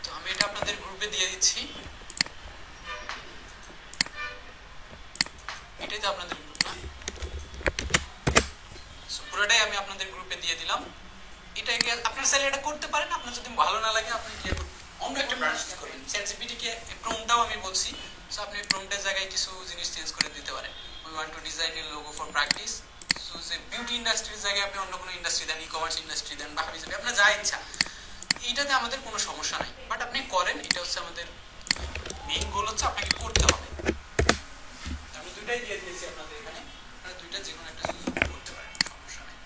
তো আমি এটা আপনাদের গ্রুপে দিয়ে দিচ্ছি। এটাই তো আপনাদের গ্রুপ না? পুরোটাই আমি আপনাদের গ্রুপে দিয়ে দিলাম। এটাকে আপনার চাইলে এটা করতে পারেন, আপনার যদি ভালো না লাগে আপনি কি অন্য একটা ব্রাঞ্চ ইউজ করবেন। চ্যাটজিপিটি কে প্রম্পটটাও আমি বলছি, সো আপনি প্রম্পটের জায়গায় কিছু জিনিস চেঞ্জ করে দিতে পারেন। We want to design A logo for practice, so যে বিউটি ইন্ডাস্ট্রির জায়গায় আপনি অন্য কোনো ইন্ডাস্ট্রি দেন, ই কমার্স ইন্ডাস্ট্রি দেন বা হাবি যাবে, আপনার যা ইচ্ছা, এইটাতে আমাদের কোনো সমস্যা নাই। বাট আপনি করেন, এটা হচ্ছে আমাদের মেইন গোল হচ্ছে আপনাকে করতে হবে। আমি দুইটাই দিয়ে দিয়েছি আপনাদের এখানে, আপনারা দুইটা যে কোনো একটা চুজ করতে পারেন, সমস্যা নেই।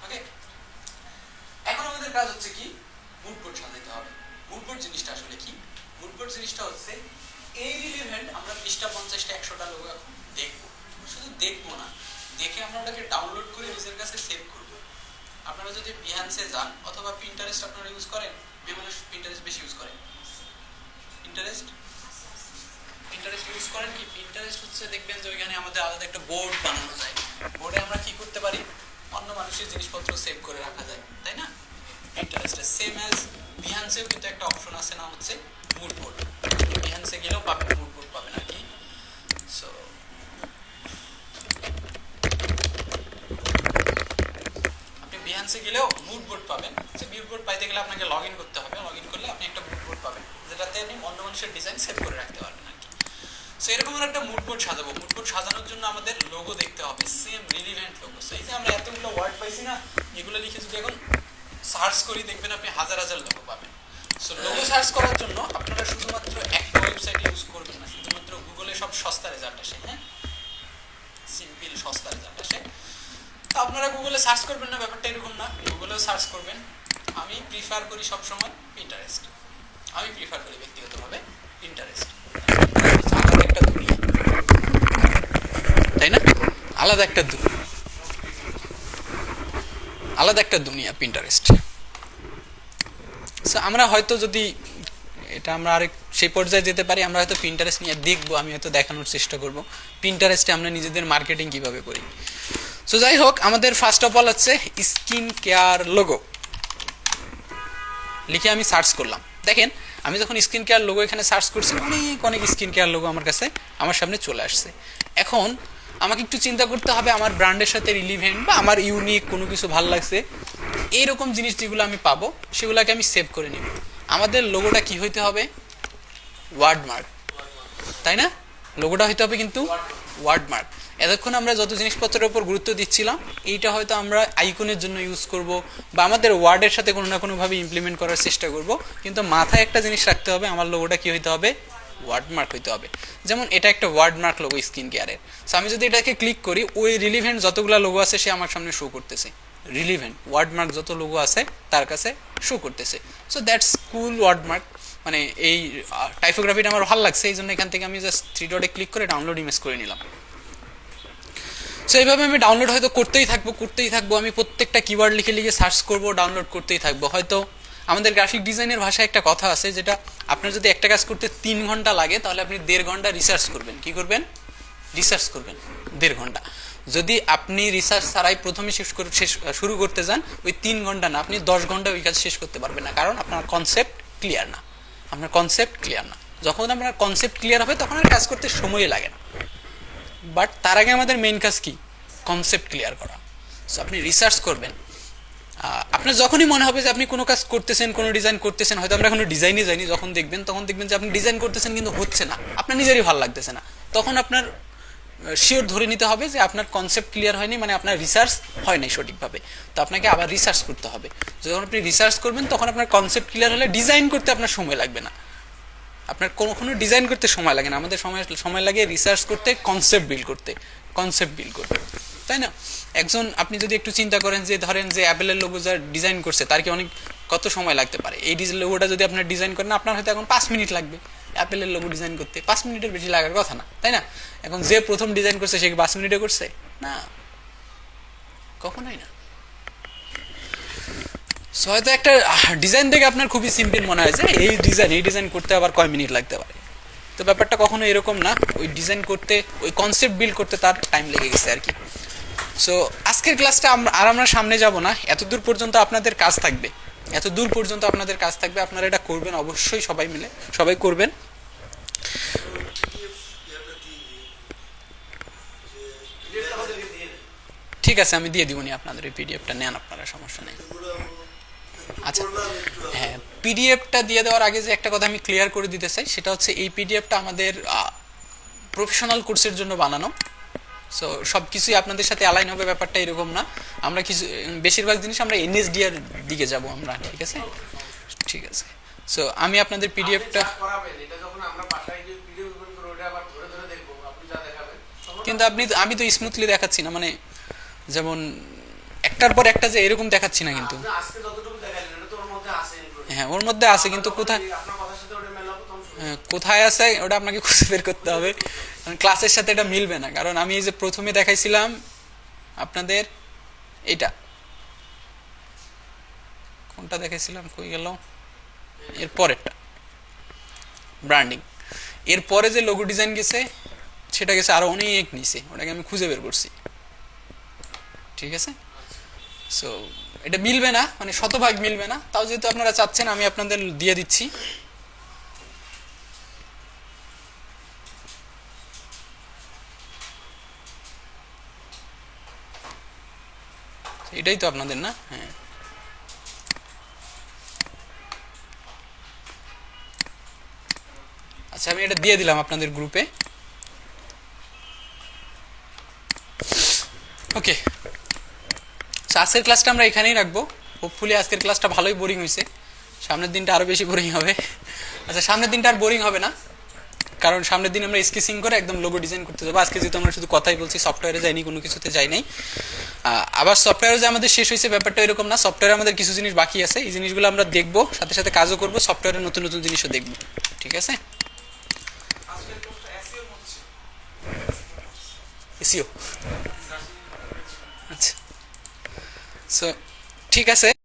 ওকে, এখন আমাদের কাজ হচ্ছে কি, মুড বোর্ড সাজাতে হবে। মুড বোর্ড জিনিসটা আসলে কি? মুড বোর্ড জিনিসটা হচ্ছে এই রিলেভেন্ট আমরা 20টা 50টা 100টা লোগো এখন দেখবো, শুধু দেখবো না, দেখে আমরা ওটাকে ডাউনলোড করে নিজের কাছে সেভ করব। আপনারা যদি বিহান্সে যান অথবা পিন্টারেস্ট আপনারা ইউজ করেন, মানুষ পিন্টারেস্ট বেশি ইউজ করেন, পিন্টারেস্ট ইউজ করেন কি? পিন্টারেস্ট হচ্ছে দেখবেন যে ওইখানে আমাদের আলাদা একটা বোর্ড বানানো যায়, বোর্ডে আমরা কি করতে পারি, অন্য মানুষের জিনিসপত্র সেভ করে রাখা যায়, তাই না? পিন্টারেস্টে সেম অ্যাজ বিহান্সেও কিন্তু একটা অপশন আছে, নাম হচ্ছে মুড বোর্ড। বিহান্সে গেলেও পাবেন, মুড বোর্ড পাবেন আর কি। সো আপনি বিহান্সে গেলেও মুড বোর্ড পাবেন। যে মুড বোর্ড পাইতে গেলে আপনাকে লগ ইন করতে হবে, লগ ইন করলে আপনি একটা মুড বোর্ড পাবেন, যেটাতে আপনি অন্য মানুষের ডিজাইন সেভ করে রাখতে পারবেন আর কি। সো এরকম একটা মুড বোর্ড সাজাবো। মুড বোর্ড সাজানোর জন্য আমাদের লোগো দেখতে হবে, সেম রিলিভেন্ট লোগো। সো এই যে আমরা এতগুলো ওয়ার্ড পাইছি না, এগুলো লিখে যদি এখন সার্চ করি দেখবেন আপনি হাজার হাজার লোগো পাবেন। সো লোগো সার্চ করার জন্য আপনারা শুধুমাত্র একটা ওয়েবসাইট ইউজ করবেন না, শুধুমাত্র গুগলে সব সস্তা রেজাল্ট আসে, হ্যাঁ, সিম্পল সস্তা রেজাল্ট আসে। তো আপনারা গুগলে সার্চ করবেন না, ব্যাপারটা এরকম না, গুগলেও সার্চ করবেন। আমি প্রিফার করি সবসময় পিন্টারেস্ট, আমি প্রিফার করি ব্যক্তিগতভাবে পিন্টারেস্ট। আলাদা একটা দুনিয়া, তাই না? আলাদা একটা দুনিয়া পিন্টারেস্ট। সো আমরা হয়তো যদি এটা আমরা আরেক সেই পর্যায়ে যেতে পারি, আমরা হয়তো পিন্টারেস্ট নিয়ে দেখবো, আমি হয়তো দেখানোর চেষ্টা করব পিন্টারেস্টে আমরা নিজেদের মার্কেটিং কিভাবে করি। সো যাই হোক, আমাদের ফার্স্ট অফ অল হচ্ছে স্কিন কেয়ার লোগো লিখে আমি সার্চ করলাম। দেখেন আমি যখন স্কিন কেয়ার লোগো এখানে সার্চ করছি, অনেক স্কিন কেয়ার লোগো আমার সামনে চলে আসছে। এখন আমাকে একটু চিন্তা করতে হবে আমার ব্র্যান্ডের সাথে রিলিভেন্ট বা আমার ইউনিক কোনো কিছু ভালো লাগছে, এইরকম জিনিস যেগুলো আমি পাবো সেগুলোকে আমি সেভ করে নিব। আমাদের লোগোটা কি হইতে হবে? ওয়ার্ডমার্ক, তাই না? লোগোটা হইতে হবে কিন্তু ওয়ার্ডমার্ক। এতক্ষণ আমরা যত জিনিসপত্রের উপর গুরুত্ব দিচ্ছিলাম, এইটা হয়তো আমরা আইকনের জন্য ইউজ করব বা আমাদের ওয়ার্ডের সাথে কোনো না কোনোভাবে ইমপ্লিমেন্ট করার চেষ্টা করব, কিন্তু মাথায় একটা জিনিস রাখতে হবে, আমার লোগোটা কি হইতে হবে? ওয়ার্ডমার্ক হইতে হবে। যেমন এটা একটা ওয়ার্ডমার্ক লোগো স্কিন কেয়ারের। সো আমি যদি এটাকে ক্লিক করি, ওই রিলিভেন্ট যতগুলো লোগো আছে সে আমার সামনে শো করতেছে, রিলিভেন্ট ওয়ার্ডমার্ক যত লোগো আছে তার কাছে শো করতেছে। So that's cool wordmark. মানে এই টাইপোগ্রাফিটা আমার ভালো লাগছে, এই জন্য এখান থেকে আমি জাস্ট 3 ডটে ক্লিক করে ডাউনলোড ইমেজ করে নিলাম। সো এইভাবে আমি ডাউনলোড হয়তো করতেই থাকবো। আমি প্রত্যেকটা কিওয়ার্ড লিখে সার্চ করবো, ডাউনলোড করতেই থাকবো। হয়তো আমাদের গ্রাফিক ডিজাইনের ভাষায় একটা কথা আছে, যেটা আপনার যদি একটা কাজ করতে 3 ঘন্টা লাগে, তাহলে আপনি 1.5 ঘন্টা রিসার্চ করবেন। কি করবেন? রিসার্চ করবেন 1.5 ঘন্টা। যদি আপনি রিসার্চ ছাড়াই প্রথমে শুরু করতে যান, ওই 3 ঘন্টা না, আপনি 10 ঘন্টা ওই কাজ শেষ করতে পারবেন না, কারণ আপনার কনসেপ্ট ক্লিয়ার না। যখন আপনার কনসেপ্ট ক্লিয়ার হবে তখন আর কাজ করতে সময় লাগে না। বাট তার আগে আমাদের মেইন কাজ কি? কনসেপ্ট ক্লিয়ার করা। সো আপনি রিসার্চ করবেন। আপনার যখনই মনে হবে যে আপনি কোনো কাজ করতেছেন, কোনো ডিজাইন করতেছেন, হয়তো আমরা কোনো ডিজাইনে যাইনি, তখন দেখবেন যে আপনি ডিজাইন করতেছেন কিন্তু হচ্ছে না, আপনার নিজেরই ভালো লাগতেছে না, তখন আপনার শিওর ধরে নিতে হবে যে আপনার কনসেপ্ট ক্লিয়ার হয়নি, মানে আপনার রিসার্চ হয় নাই সঠিকভাবে। তো আপনাকে আবার রিসার্চ করতে হবে। যখন আপনি রিসার্চ করবেন তখন আপনার কনসেপ্ট ক্লিয়ার হলে ডিজাইন করতে আপনার সময় লাগবে না। আপনার কোনো ডিজাইন করতে সময় লাগে না, আমাদের সময় লাগে রিসার্চ করতে, কনসেপ্ট বিল্ড করতে, তাই না? আপনি যদি একটু চিন্তা করেন যে ধরেন যে অ্যাপেলের লোগো যা ডিজাইন করছে তার কি কত সময় লাগতে পারে? এই লোগোটা যদি আপনার ডিজাইন করেন, আপনার হয়তো এখন 5 মিনিট লাগবে অ্যাপেলের লোগো ডিজাইন করতে। 5 মিনিটের বেশি লাগার কথা না, তাই না? এখন যে প্রথম ডিজাইন করছে সে কি 5 মিনিটে করছে? না, কখনোই না। সো হয়তো একটা ডিজাইন দেখে আপনার খুবই সিম্পল মনে হয় যে এই ডিজাইন করতে আবার কয় মিনিট লাগতে পারে। তো ব্যাপারটা কখনো এরকম না, ওই ডিজাইন করতে, ওই কনসেপ্ট বিল্ড করতে তার টাইম লেগে গেছে আর কি। সো আজকের ক্লাসটা আমরা সামনে যাব না, এতদূর পর্যন্ত আপনাদের কাজ থাকবে, আপনারা এটা করবেন অবশ্যই, সবাই করবেন। ঠিক আছে, আমি দিয়ে দিবনি আপনাদের এই পিডিএফটা, নেন আপনারা, সমস্যা নেই। আচ্ছা হ্যাঁ, পিডিএফটা দিয়ে দেওয়ার আগে যে একটা কথা আমি ক্লিয়ার করে দিতে চাই, সেটা হচ্ছে এই পিডিএফটা আমাদের প্রফেশনাল কোর্সের জন্য বানানো। সো সব কিছুই আপনাদের সাথে অ্যালাইন হবে, ব্যাপারটা এরকম না। আমরা বেশিরভাগ জিনিস আমরা এনএসডিআর দিকে যাব আমরা, ঠিক আছে। সো আমি আপনাদের পিডিএফটা কিন্তু আমি তো স্মুথলি দেখাচ্ছি না, মানে যেমন একটার পর একটা যে এরকম দেখাচ্ছি না কিন্তু। আপনি আজকে যতটুকু দেখাইলেন এটা তো ওর মধ্যে আছে included। হ্যাঁ ওর মধ্যে আছে, কিন্তু কোথায় আপনার কথার সাথে ওটা মেলাবো তখন শুনবো। কোথায় আছে ওটা আপনাকে খুঁজে বের করতে হবে, কারণ ক্লাসের সাথে এটা মিলবে না। কারণ আমি এই যে প্রথমে দেখাইছিলাম আপনাদের এইটা, কোনটা দেখাইছিলাম, কই গেল, এর পরেরটা ব্র্যান্ডিং, এরপরে যে লোগো ডিজাইন গেছে সেটা গেছে আরো অনেক নিচে, ওটাকে আমি খুঁজে বের করছি, ঠিক আছে। সো এটা মিলবে না, মানে শতভাগ মিলবে না, তাও যেহেতু আপনারা চাচ্ছেন আমি আপনাদের দিয়ে দিচ্ছি। এটাই তো আপনাদের না, হ্যাঁ আচ্ছা আমি এটা দিয়ে দিলাম আপনাদের গ্রুপে। ওকে, আজকের ক্লাসটা আমরা এখানেই রাখবো। হোপফুলি আজকের ক্লাসটা ভালোই বোরিং হয়েছে, সামনের দিনটা আরো বেশি বোরিং হবে। আচ্ছা সামনের দিনটা আর বোরিং হবে না, কারণ সামনের দিন আমরা স্কেচিং করে একদম লোগো ডিজাইন করতে যাবো। আজকে যেহেতু আমরা শুধু কথাই বলছি, সফটওয়্যারে যাইনি, কোনো কিছুতে যাই নাই। আবার সফটওয়্যারে যে আমাদের শেষ হয়েছে ব্যাপারটা এরকম না, সফটওয়্যারে আমাদের কিছু জিনিস বাকি আছে, এই জিনিসগুলো আমরা দেখবো, সাথে সাথে কাজও করবো, সফটওয়্যারের নতুন নতুন জিনিসও দেখবো, ঠিক আছে। আজকের কোর্সটা SEO এর মধ্যে ছিল। এসিও, আচ্ছা সো ঠিক আছে।